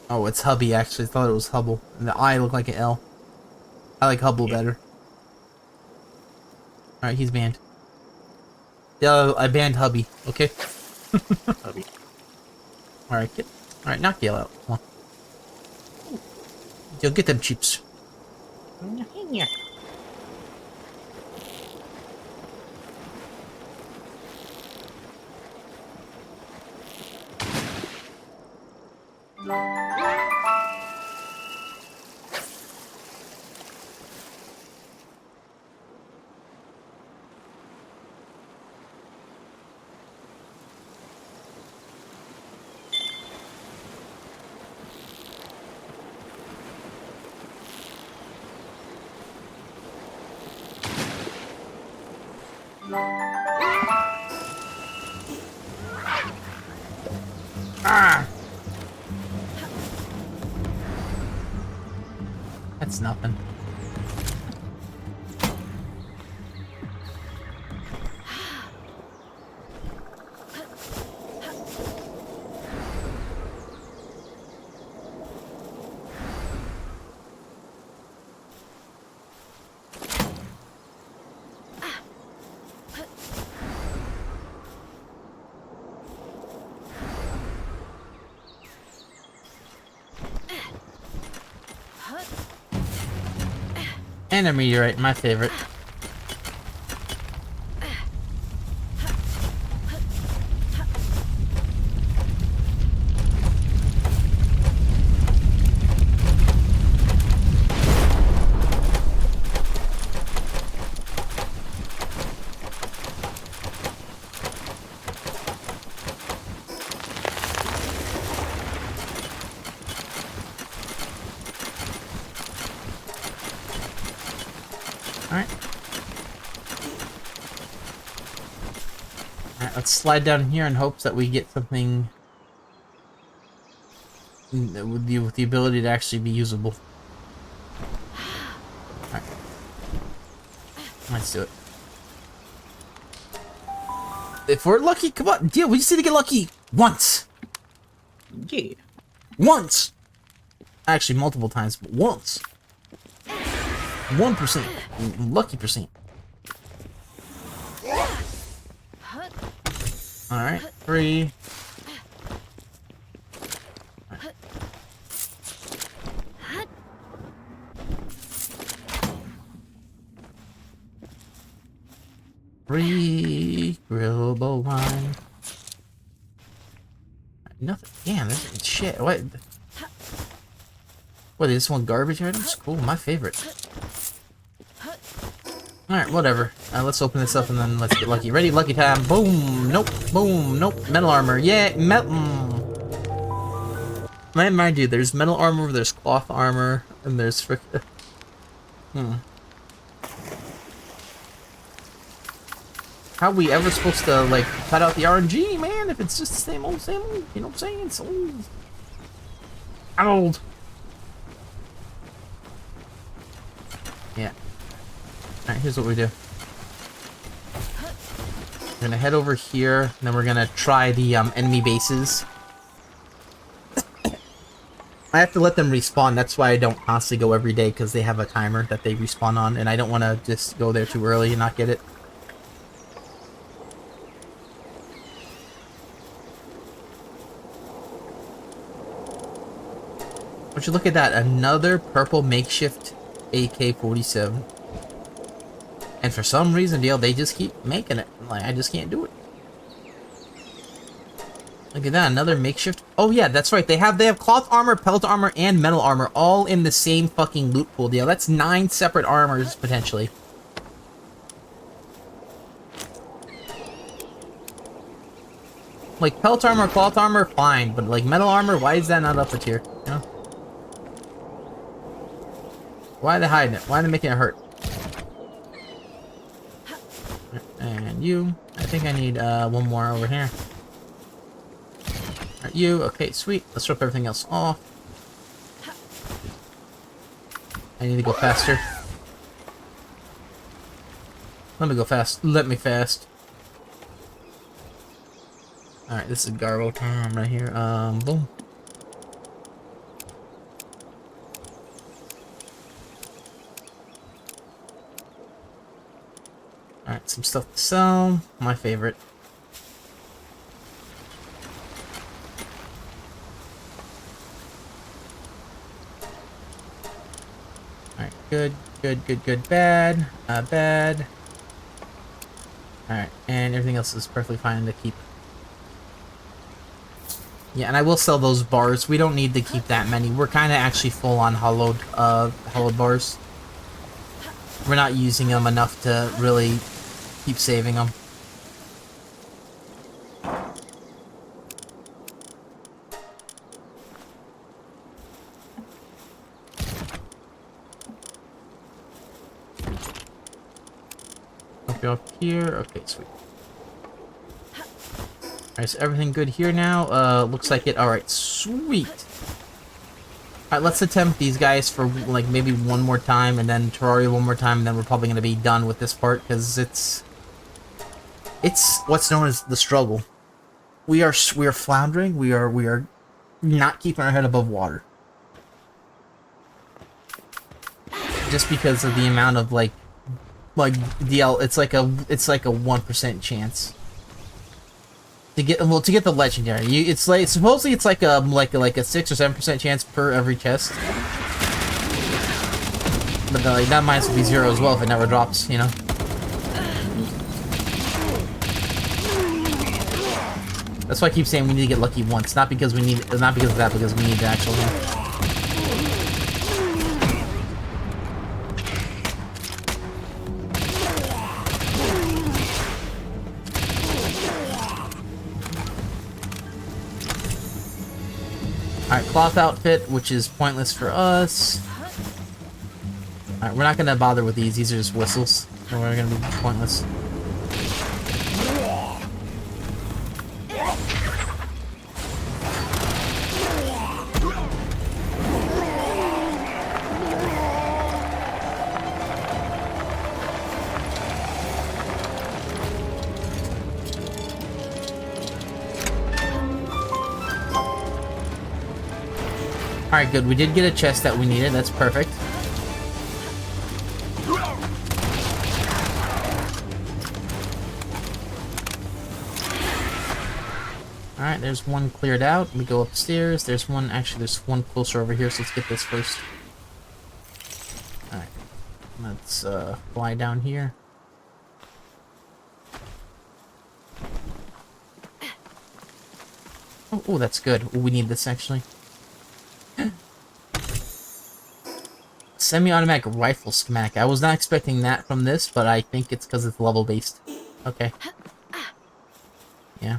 Oh, it's Hubby, actually. I thought it was Hubble. And the I looked like an L. I like Hubble better. Alright, he's banned. Yeah, I banned Hubby, okay? Hubby. Alright, alright, knock Yale out. Come on. Yo, get them chips. Ah! That's nothing. And a meteorite, my favorite. Let's slide down here in hopes that we get something with the ability to actually be usable. Alright. Let's do it. If we're lucky, come on, deal. We just need to get lucky once. Yeah. Once. Actually, multiple times, but once. 1%. Lucky percent. Alright, 3. Right. Free grill bovine. Nothing. Damn, this shit. What? What, this one garbage items? Cool, my favorite. Alright, whatever. Let's open this up and then let's get lucky. Ready? Lucky time. Boom! Nope. Boom! Nope. Metal armor. Yeah! Metal. Mind you, there's metal armor, there's cloth armor, and there's frick. How are we ever supposed to, like, cut out the RNG, man? If it's just the same old, you know what I'm saying? It's old. Old. Yeah. Alright, here's what we do. We're gonna head over here, and then we're gonna try the enemy bases. I have to let them respawn, that's why I don't constantly go every day, because they have a timer that they respawn on, and I don't want to just go there too early and not get it. Would you look at that, another purple makeshift AK-47. And for some reason, they just keep making it. Like, I just can't do it. Look at that, another makeshift. Oh yeah, that's right. They have cloth armor, pelt armor, and metal armor all in the same fucking loot pool deal. That's 9 separate armors potentially. Like pelt armor, cloth armor, fine, but like metal armor, why is that not up a tier? You know? Why are they hiding it? Why are they making it hurt? And you. I think I need one more over here. Alright, you. Okay, sweet. Let's strip everything else off. I need to go faster. Let me go fast. Let me fast. Alright, this is Garbo time right here. Boom. Alright, some stuff to sell. My favorite. Alright, good, good, good, good, bad, bad. Alright, and everything else is perfectly fine to keep. Yeah, and I will sell those bars. We don't need to keep that many. We're kind of actually full on hollowed bars. We're not using them enough to really keep saving them. Up here. Okay, sweet. Alright, so everything good here now? Looks like it. Alright, sweet. Alright, let's attempt these guys for, like, maybe one more time, and then Terraria one more time, and then we're probably going to be done with this part, because it's what's known as the struggle. We are floundering. We are not keeping our head above water. Just because of the amount of, like DL, it's like a 1% chance to get the legendary. It's like supposedly it's like a 6 or 7% chance per every chest, but like that might as well be 0 as well if it never drops, you know. That's why I keep saying we need to get lucky once, not because of that, because we need the actual thing. Alright, cloth outfit, which is pointless for us. Alright, we're not gonna bother with these. These are just whistles. So we're gonna be pointless. Alright, good. We did get a chest that we needed. That's perfect. Alright, there's one cleared out. We go upstairs. There's one closer over here, so let's get this first. Alright. Let's fly down here. Oh, that's good. We need this actually. Semi-automatic rifle schematic. I was not expecting that from this, but I think it's because it's level based. Okay. Yeah.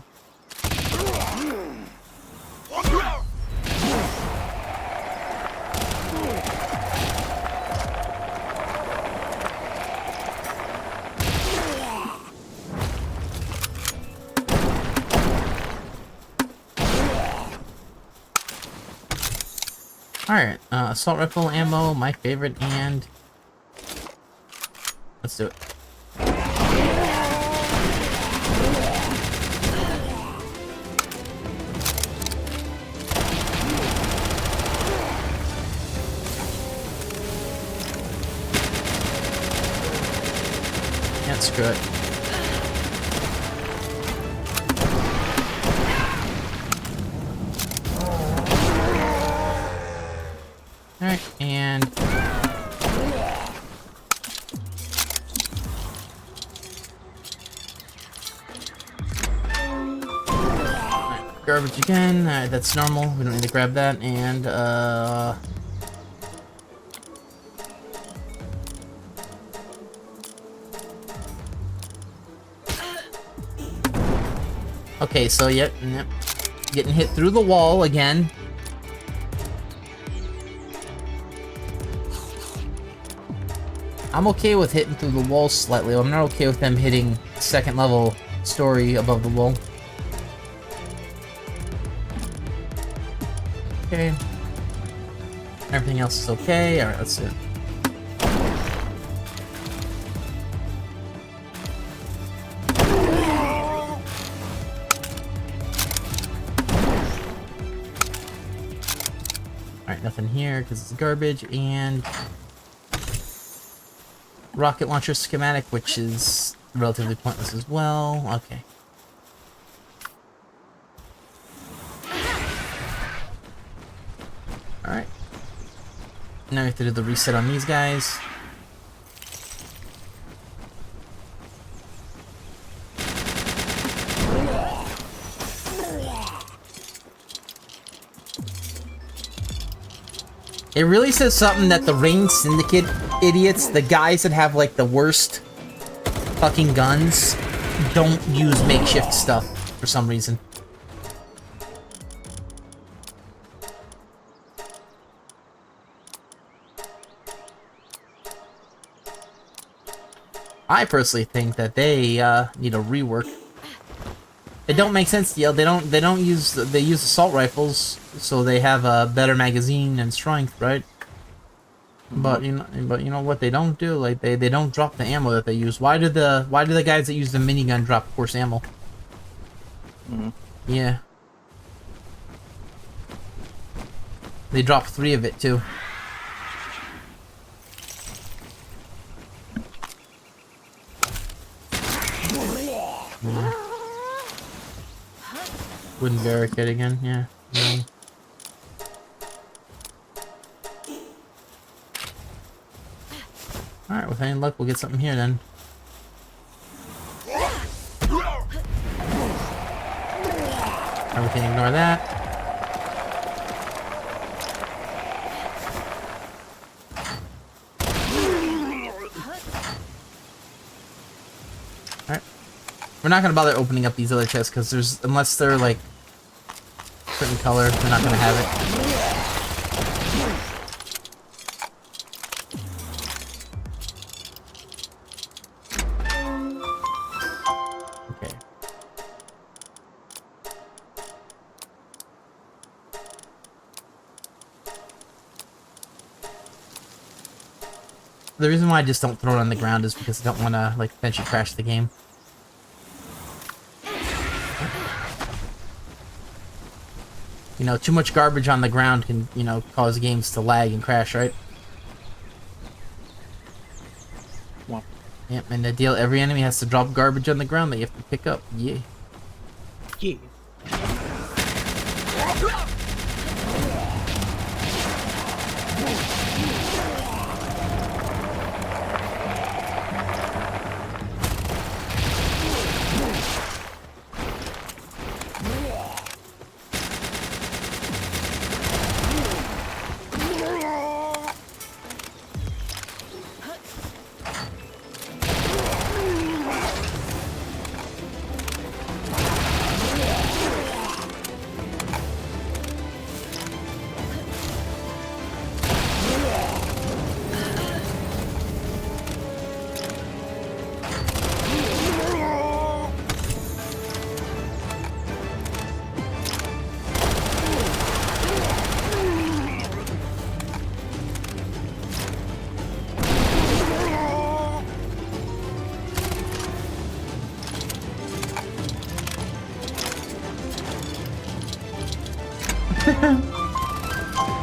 Alright, assault rifle ammo, my favorite, and let's do it. Yeah, screw it. Alright, and alright, garbage again. Alright, that's normal. We don't need to grab that. And okay, so yep, getting hit through the wall again. I'm okay with hitting through the wall slightly. I'm not okay with them hitting second level story above the wall. Okay. Everything else is okay. Alright, let's do it. Alright, nothing here because it's garbage, and rocket launcher schematic, which is relatively pointless as well. Okay. Alright. Now we have to do the reset on these guys. It really says something that the Rain Syndicate idiots, the guys that have like the worst fucking guns, don't use makeshift stuff for some reason. I personally think that they need a rework. It don't make sense, They use assault rifles, so they have a better magazine and strength, right? But you know what they don't do? Like they don't drop the ammo that they use. Why do the guys that use the minigun drop course ammo? Yeah. They drop 3 of it too. Wooden barricade again, yeah. Alright, with any luck, we'll get something here then. Everything, ignore that. Alright. We're not gonna bother opening up these other chests because unless they're like certain color, they're not gonna have it. Okay. The reason why I just don't throw it on the ground is because I don't want to like potentially crash the game. You know, too much garbage on the ground can, you know, cause games to lag and crash, right? Well. Yep, and the deal, every enemy has to drop garbage on the ground that you have to pick up. Yeah. Yeah.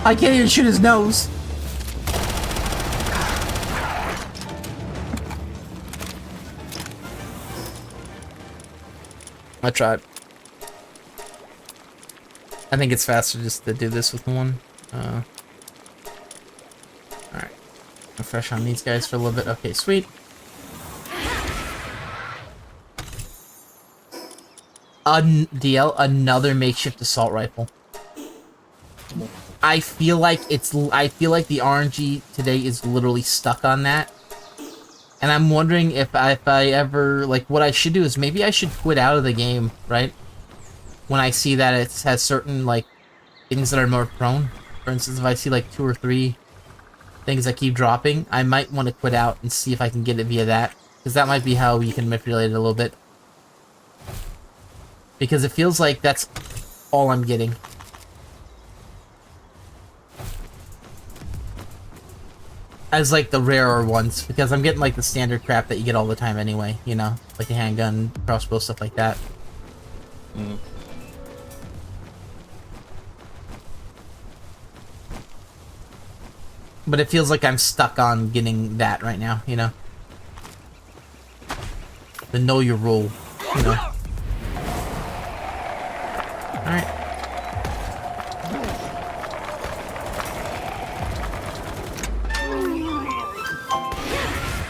I can't even shoot his nose. I tried. I think it's faster just to do this with one. Alright. Refresh on these guys for a little bit. Okay, sweet. DL, another makeshift assault rifle. I feel like the RNG today is literally stuck on that. And I'm wondering if I ever, like, what I should do is maybe I should quit out of the game, right? When I see that it has certain, like, things that are more prone. For instance, if I see, like, 2 or 3 things that keep dropping, I might want to quit out and see if I can get it via that. Because that might be how you can manipulate it a little bit. Because it feels like that's all I'm getting. As like the rarer ones, because I'm getting like the standard crap that you get all the time anyway, you know? Like the handgun, crossbow, stuff like that. Mm. But it feels like I'm stuck on getting that right now, you know? The know your role, you know? Alright.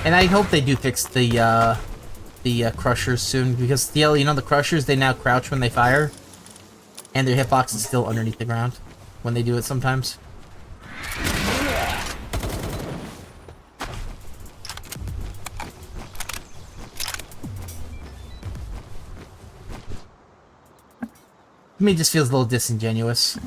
And I hope they do fix the crushers soon, because you know the crushers, they now crouch when they fire, and their hitbox is still underneath the ground when they do it sometimes. To me, it just feels a little disingenuous.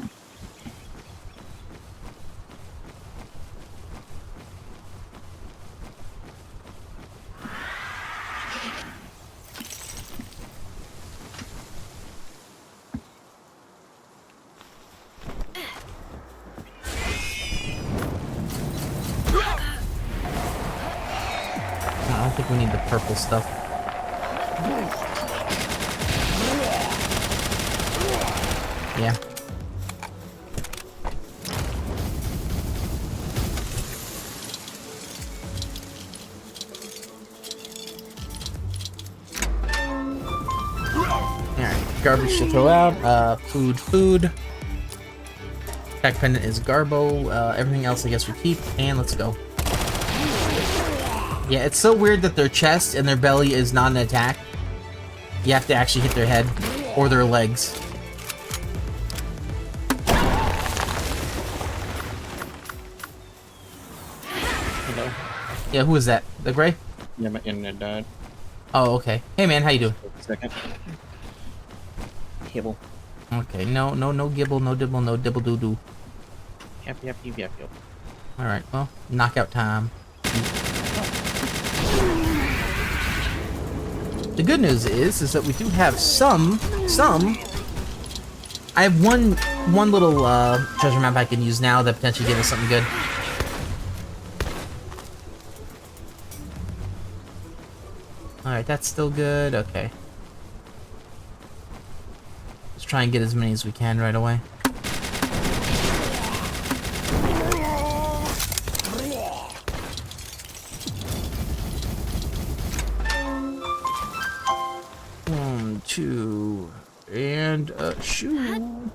I don't think we need the purple stuff. Yeah. Alright, garbage to throw out. Food. Pack pendant is Garbo. Everything else I guess we keep. And let's go. Yeah, it's so weird that their chest and their belly is not an attack. You have to actually hit their head or their legs. Hello. Yeah, who is that? The gray? Yeah, my internet died. Oh, okay. Hey man, how you doing? Second. Kibble. Okay, no gibble, no dibble, no dibble doo doo. Yep. Alright, well, knockout time. The good news is that we do have some. I have one little treasure map I can use now that potentially give us something good. Alright, that's still good. Okay. Let's try and get as many as we can right away. One, two, and shoot.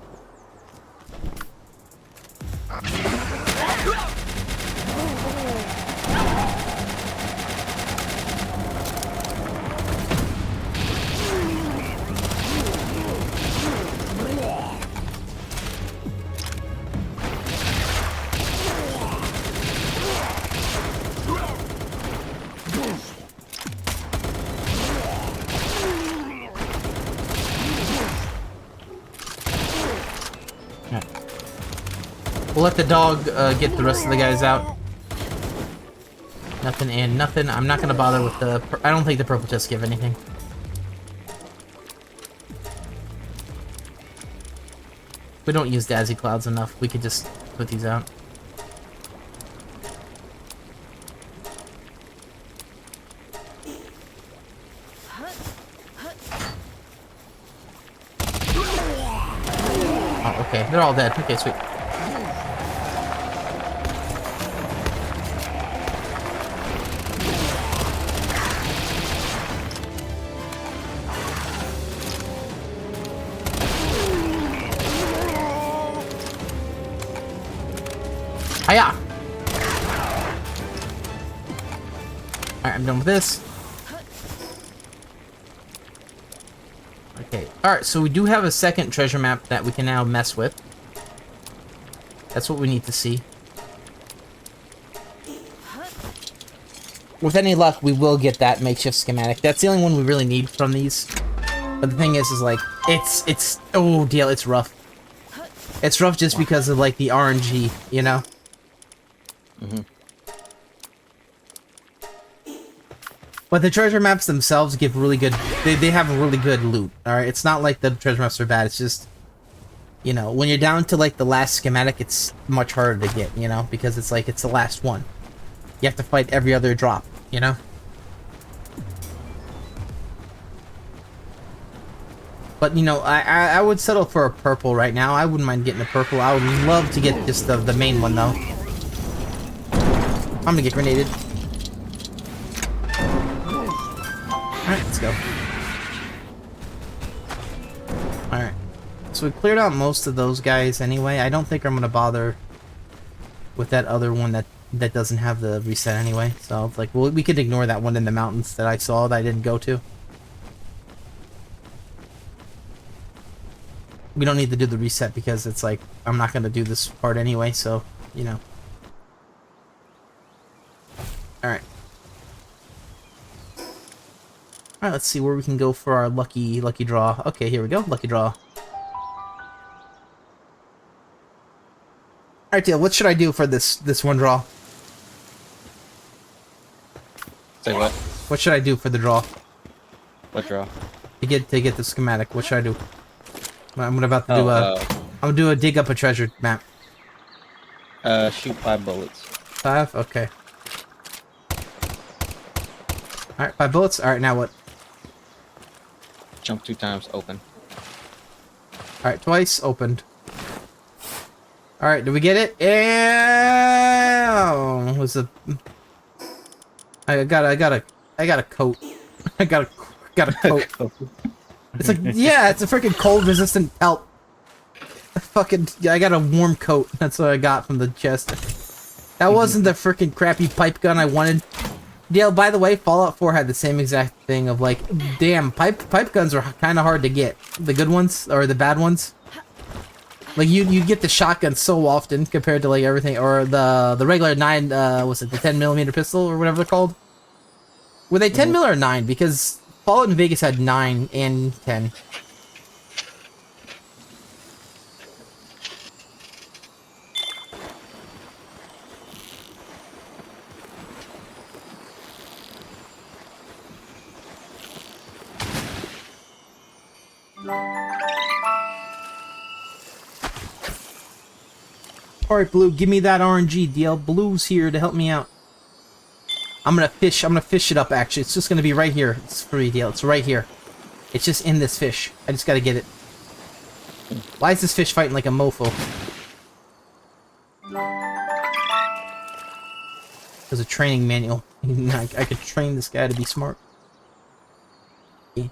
We'll let the dog get the rest of the guys out. Nothing and nothing. I'm not gonna bother with the. I don't think the purple chests give anything. We don't use Dazzy Clouds enough. We could just put these out. Oh, okay. They're all dead. Okay, sweet. Hiya! Alright, I'm done with this. Okay, alright, so we do have a second treasure map that we can now mess with. That's what we need to see. With any luck, we will get that makeshift schematic. That's the only one we really need from these. But the thing is like, it's, oh dear, it's rough. It's rough just because of like the RNG, you know? But the treasure maps themselves give really good... They have really good loot, alright? It's not like the treasure maps are bad, it's just... You know, when you're down to, like, the last schematic, it's much harder to get, you know? Because it's like, it's the last one. You have to fight every other drop, you know? But, you know, I would settle for a purple right now. I wouldn't mind getting a purple. I would love to get just the main one, though. I'm gonna get grenaded. Alright, let's go. Alright. So we cleared out most of those guys anyway. I don't think I'm gonna bother with that other one that doesn't have the reset anyway. So, like, we could ignore that one in the mountains that I saw that I didn't go to. We don't need to do the reset because it's like, I'm not gonna do this part anyway, so, you know. Alright. Alright, let's see where we can go for our lucky draw. Okay, here we go, lucky draw. Alright, Dale, what should I do for this one draw? Say what? What should I do for the draw? What draw? To get the schematic, what should I do? I'm about to do I'm gonna do a dig up a treasure map. Shoot 5 bullets. 5? Okay. Alright, 5 bullets. Alright, now what? Jump 2 times, open. Alright, twice, opened. Alright, did we get it? Yeah. Was a... I got a coat. I got a coat. It's like, yeah, it's a freaking cold resistant pelt. I got a warm coat. That's what I got from the chest. That wasn't the freaking crappy pipe gun I wanted. Dale, by the way, Fallout 4 had the same exact thing of like, damn, pipe guns are kind of hard to get. The good ones, or the bad ones. Like, you get the shotgun so often compared to like everything, or the regular 9, what's it, the 10mm pistol, or whatever they're called? Were they 10mm or 9? Because Fallout in Vegas had 9 and 10. Alright, Blue, give me that RNG deal. Blue's here to help me out. I'm gonna fish it up, actually. It's just gonna be right here. It's free deal. It's right here. It's just in this fish. I just gotta get it. Why is this fish fighting like a mofo? There's a training manual. I could train this guy to be smart. Okay.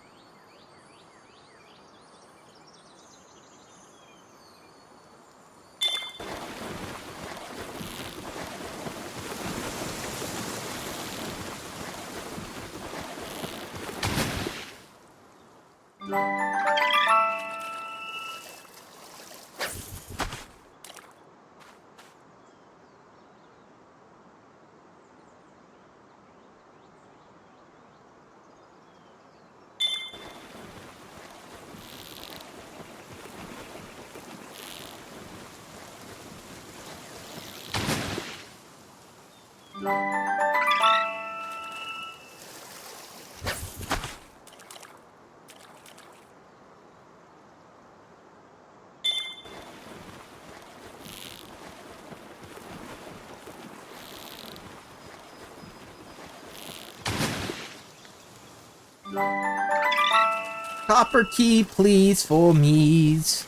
Copper key, please, for me's.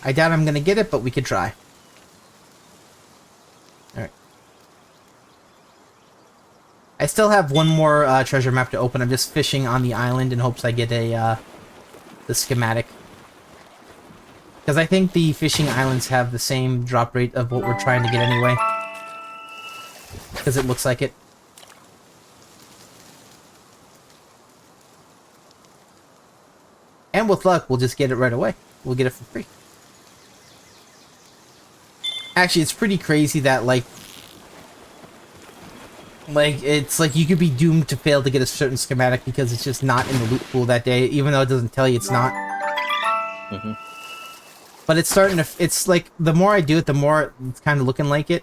I doubt I'm gonna get it, but we could try. Alright. I still have one more treasure map to open. I'm just fishing on the island in hopes I get a the schematic. Because I think the fishing islands have the same drop rate of what we're trying to get anyway. Because it looks like it. And with luck, we'll just get it right away. We'll get it for free. Actually, it's pretty crazy that, like, it's like you could be doomed to fail to get a certain schematic because it's just not in the loot pool that day, even though it doesn't tell you it's not. Mm-hmm. But it's starting to, it's like, the more I do it, the more it's kind of looking like it.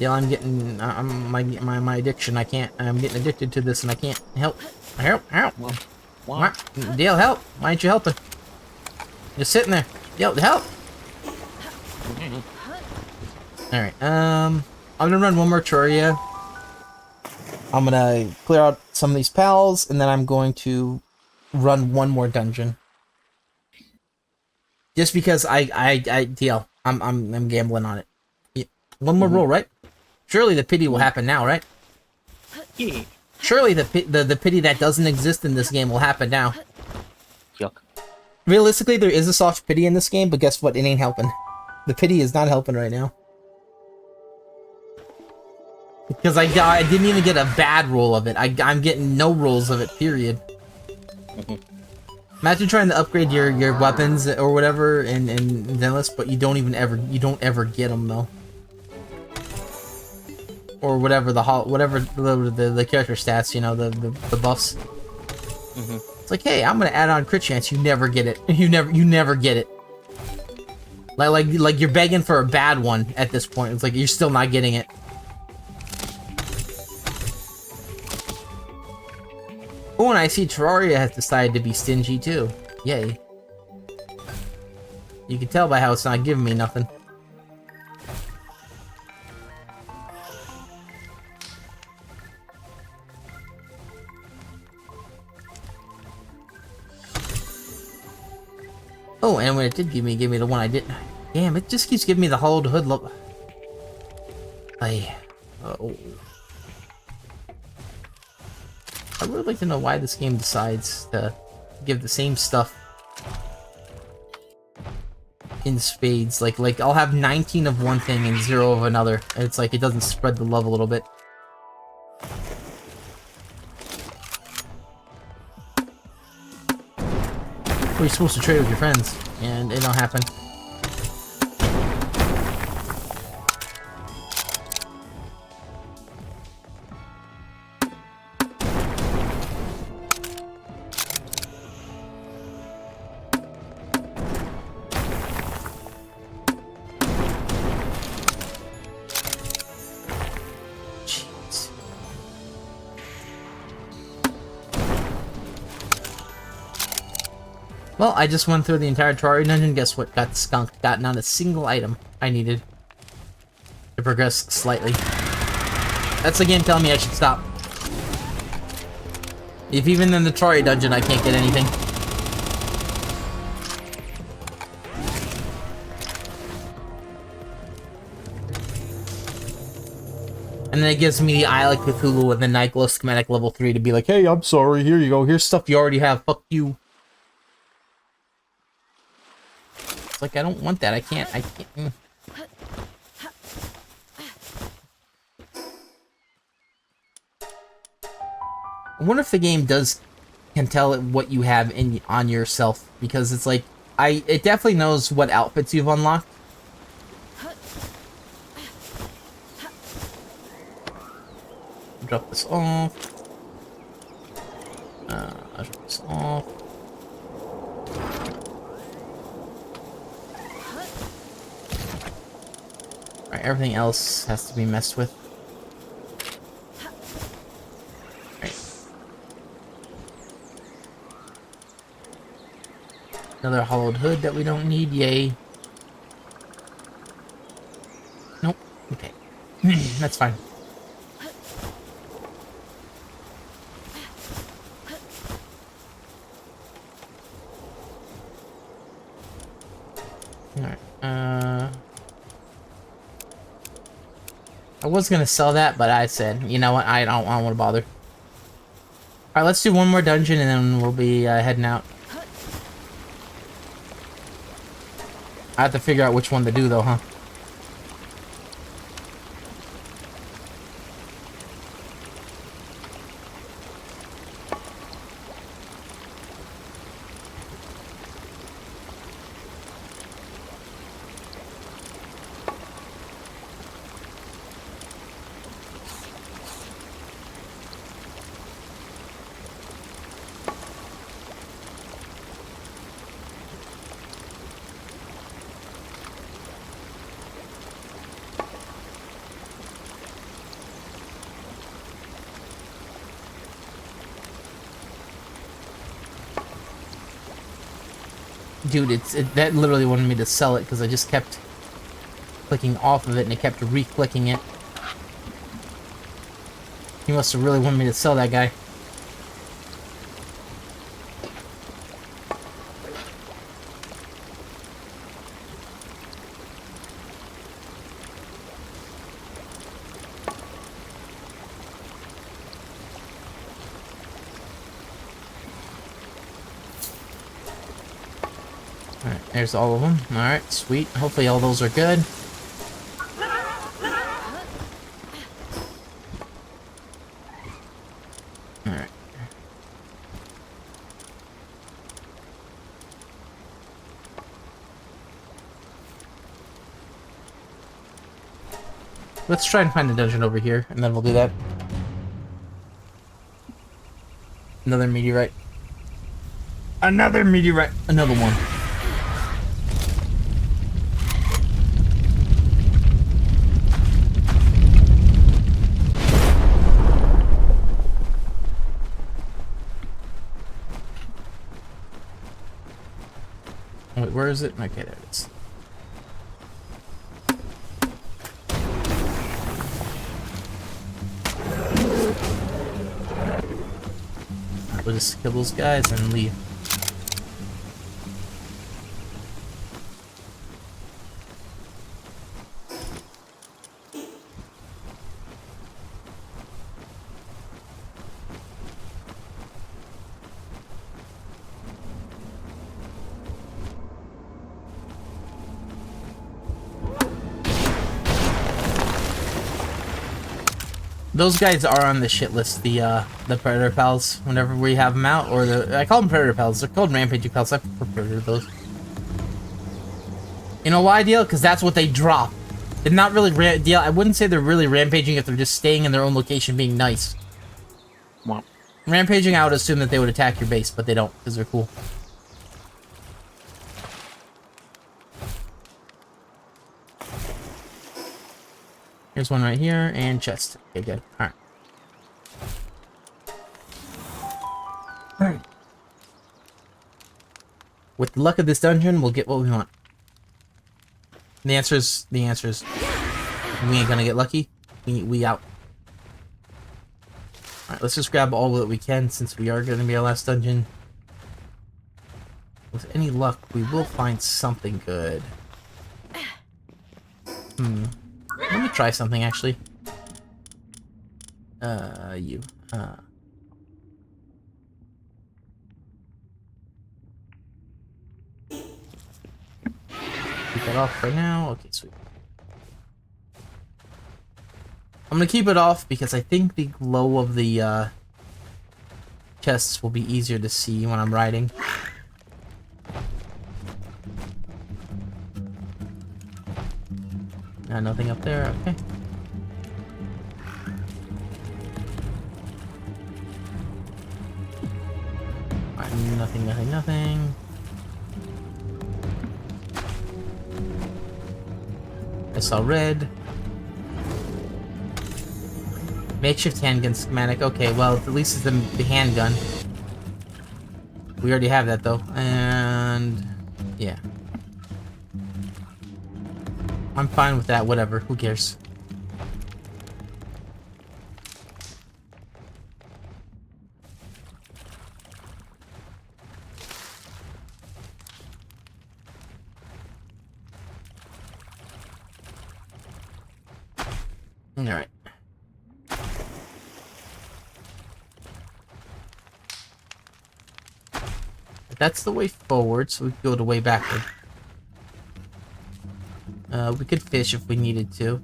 Dale, I'm getting my addiction. I'm getting addicted to this, and I can't help. Help! Well, What? Dale, help! Why aren't you helping? Just sitting there. Dale, help! All right. I'm gonna run one more Terraria. I'm gonna clear out some of these pals, and then I'm going to run one more dungeon. Just because Dale, I'm gambling on it. Yeah. One more roll, right? Surely the pity will happen now, right? Yeah. Surely the pity that doesn't exist in this game will happen now. Yuck. Realistically, there is a soft pity in this game, but guess what? It ain't helping. The pity is not helping right now. Because I didn't even get a bad roll of it. I'm getting no rolls of it, period. Imagine trying to upgrade your weapons or whatever in Zenless, but you don't ever get them though. Or whatever the character stats, you know, the buffs. It's like, hey, I'm gonna add on crit chance. You never get it. You never get it. Like you're begging for a bad one at this point. It's like you're still not getting it. Oh, and I see Terraria has decided to be stingy too. Yay. You can tell by how it's not giving me nothing. Oh, and when it did give me the one I didn't. Damn, it just keeps giving me the hold hood look. Oh. I would like to know why this game decides to give the same stuff in spades. Like I'll have 19 of one thing and 0 of another. And it's like it doesn't spread the love a little bit. Well, you're supposed to trade with your friends, and it don't happen. Well, I just went through the entire Terraria dungeon. Guess what? Got skunked. Got not a single item I needed to progress slightly. That's the game telling me I should stop. If even in the Terraria dungeon I can't get anything. And then it gives me the Isle of Cthulhu with the Nightglow schematic level 3 to be like, hey, I'm sorry, here you go. Here's stuff you already have. Fuck you. Like, I don't want that. I can't. I wonder if the game can tell it what you have on yourself, because it's like it definitely knows what outfits you've unlocked. Drop this off. I'll drop this off. Alright, everything else has to be messed with. Alright. Another hollowed hood that we don't need, yay. Nope, okay. That's fine. Alright, I was gonna sell that, but I said, you know what, I don't want to bother. Alright, let's do one more dungeon and then we'll be heading out. I have to figure out which one to do though, huh? Dude, that literally wanted me to sell it because I just kept clicking off of it and it kept re-clicking it. He must have really wanted me to sell that guy. Alright, there's all of them. Alright, sweet. Hopefully all those are good. Alright. Let's try and find a dungeon over here, and then we'll do that. Another meteorite. Another meteorite. Another one. Wait, where is it? Okay, there it is. We'll just kill those guys and leave. Those guys are on the shit list, the Predator Pals, whenever we have them out, or I call them Predator Pals, they're called Rampaging Pals, I prefer those. You know why, Deal? Because that's what they drop. They're not really, Deal, I wouldn't say they're really rampaging if they're just staying in their own location being nice. Well, Rampaging, I would assume that they would attack your base, but they don't, because they're cool. Here's one right here, and chest. Okay, good. Alright. Alright. With the luck of this dungeon, we'll get what we want. The answer is, we ain't gonna get lucky. We out. Alright, let's just grab all that we can, since we are gonna be our last dungeon. With any luck, we will find something good. Let me try something, actually. You. Keep that off for now. Okay, sweet. I'm gonna keep it off because I think the glow of the, chests will be easier to see when I'm riding. Nothing up there, okay. Alright, nothing. I saw red. Makeshift handgun schematic, okay, well, at least it's the handgun. We already have that, though, and yeah. I'm fine with that, whatever, who cares? Alright. That's the way forward, so we can go the way backward. We could fish if we needed to.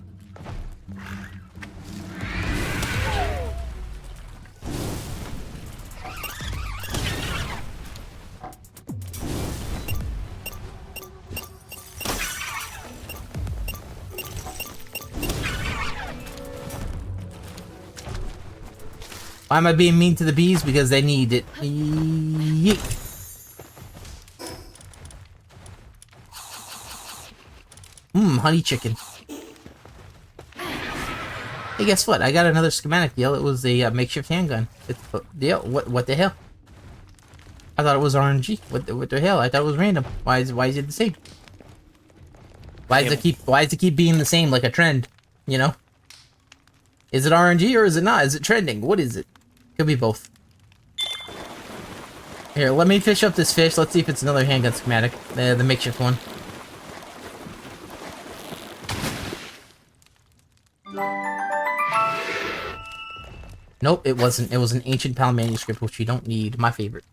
Why am I being mean to the bees? Because they need it. Yeet. Honey chicken. Hey, guess what? I got another schematic deal. It was a makeshift handgun. Deal. What the hell? I thought it was RNG. What the hell? I thought it was random. Why is it the same? Why does it keep being the same like a trend? You know? Is it RNG or is it not? Is it trending? What is it? Could be both. Here, let me fish up this fish. Let's see if it's another handgun schematic. The makeshift one. Nope, it wasn't. It was an ancient PAL manuscript, which you don't need. My favorite.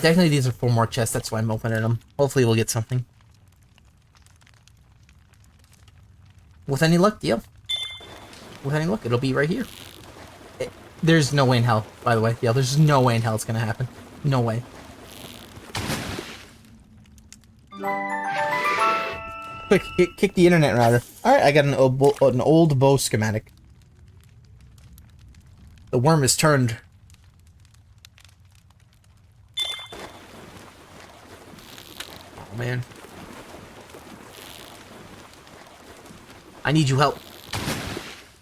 Definitely these are 4 more chests, that's why I'm opening them. Hopefully we'll get something. With any luck, deal. With any luck, it'll be right here. There's no way in hell, by the way. Yeah, there's no way in hell it's gonna happen. No way. Quick, kick the internet router. Alright, I got an old bow schematic. The worm is turned. Oh, man. I need you help.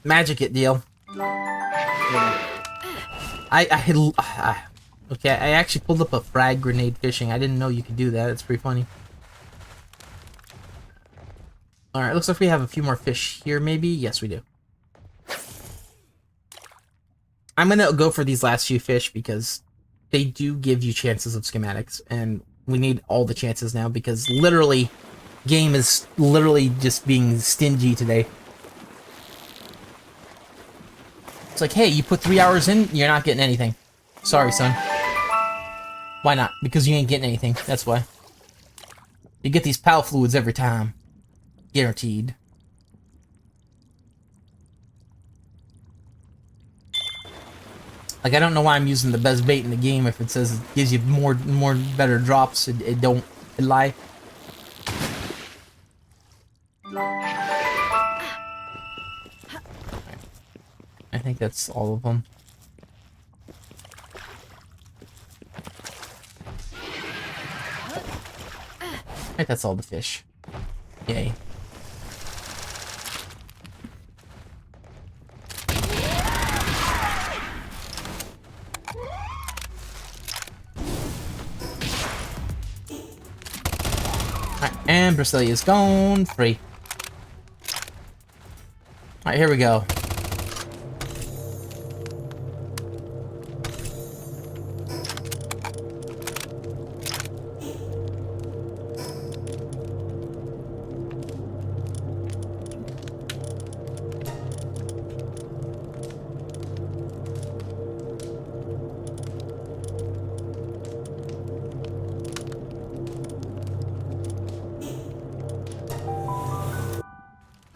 Magic it, deal. Okay, I actually pulled up a frag grenade fishing. I didn't know you could do that. It's pretty funny. Alright, looks like we have a few more fish here, maybe? Yes, we do. I'm gonna go for these last few fish because they do give you chances of schematics, and we need all the chances now because literally, game is literally just being stingy today. It's like, hey, you put 3 hours in, you're not getting anything. Sorry, son. Why not? Because you ain't getting anything. That's why. You get these PAL fluids every time. Guaranteed. Like, I don't know why I'm using the best bait in the game if it says it gives you more better drops. It don't lie. I think that's all of them. I think that's all the fish. Yay. Alright, and Brasilia is gone. Free. Alright, here we go.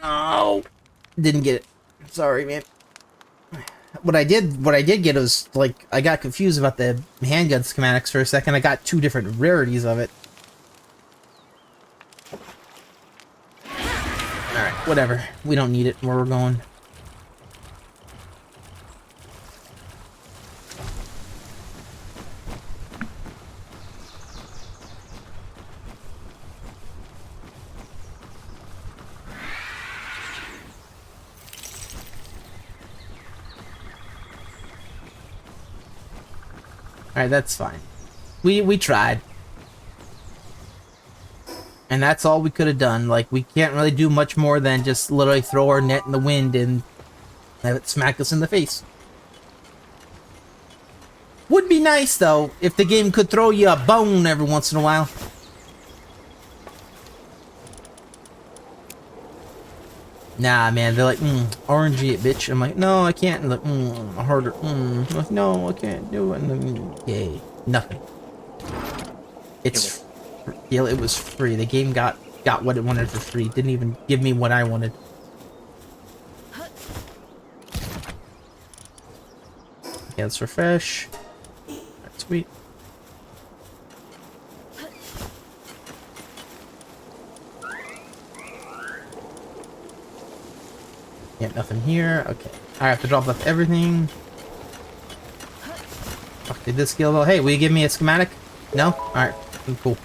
Oh, didn't get it. Sorry, man. What I did get was, like, I got confused about the handgun schematics for a second. I got 2 different rarities of it. Alright, whatever. We don't need it where we're going. Alright, that's fine. We tried. And that's all we could have done. Like, we can't really do much more than just literally throw our net in the wind and have it smack us in the face. Would be nice, though, if the game could throw you a bone every once in a while. Nah, man, they're like, RNG it, bitch. I'm like, no, I can't. And like, harder. I'm like, no, I can't do it. And like, yay, nothing. It's, yeah, it was free. The game got what it wanted for free. Didn't even give me what I wanted. Okay, let's refresh. That's sweet. Yeah, nothing here. Okay. I have to drop off everything. Okay, this skill though. Hey, will you give me a schematic? No? Alright, cool.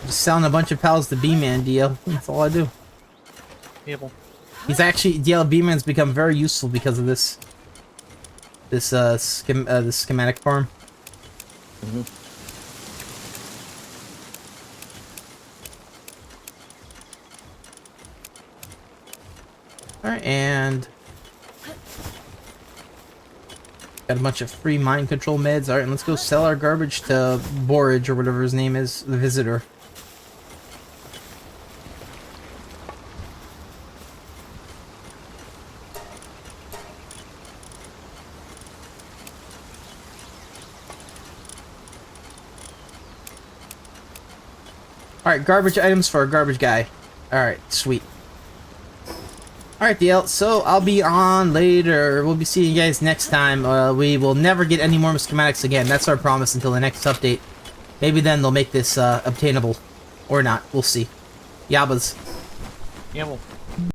Just selling a bunch of pals to B-Man, DL. That's all I do. People. He's actually, DL B-Man's become very useful because of this. This schematic farm. Mm-hmm. Alright, and got a bunch of free mind control meds. Alright, let's go sell our garbage to Borage or whatever his name is, the visitor. Alright, garbage items for a garbage guy. Alright, sweet. Alright, DL, so I'll be on later. We'll be seeing you guys next time. We will never get any more schematics again. That's our promise until the next update. Maybe then they'll make this obtainable. Or not. We'll see. Yabbas. Yabble.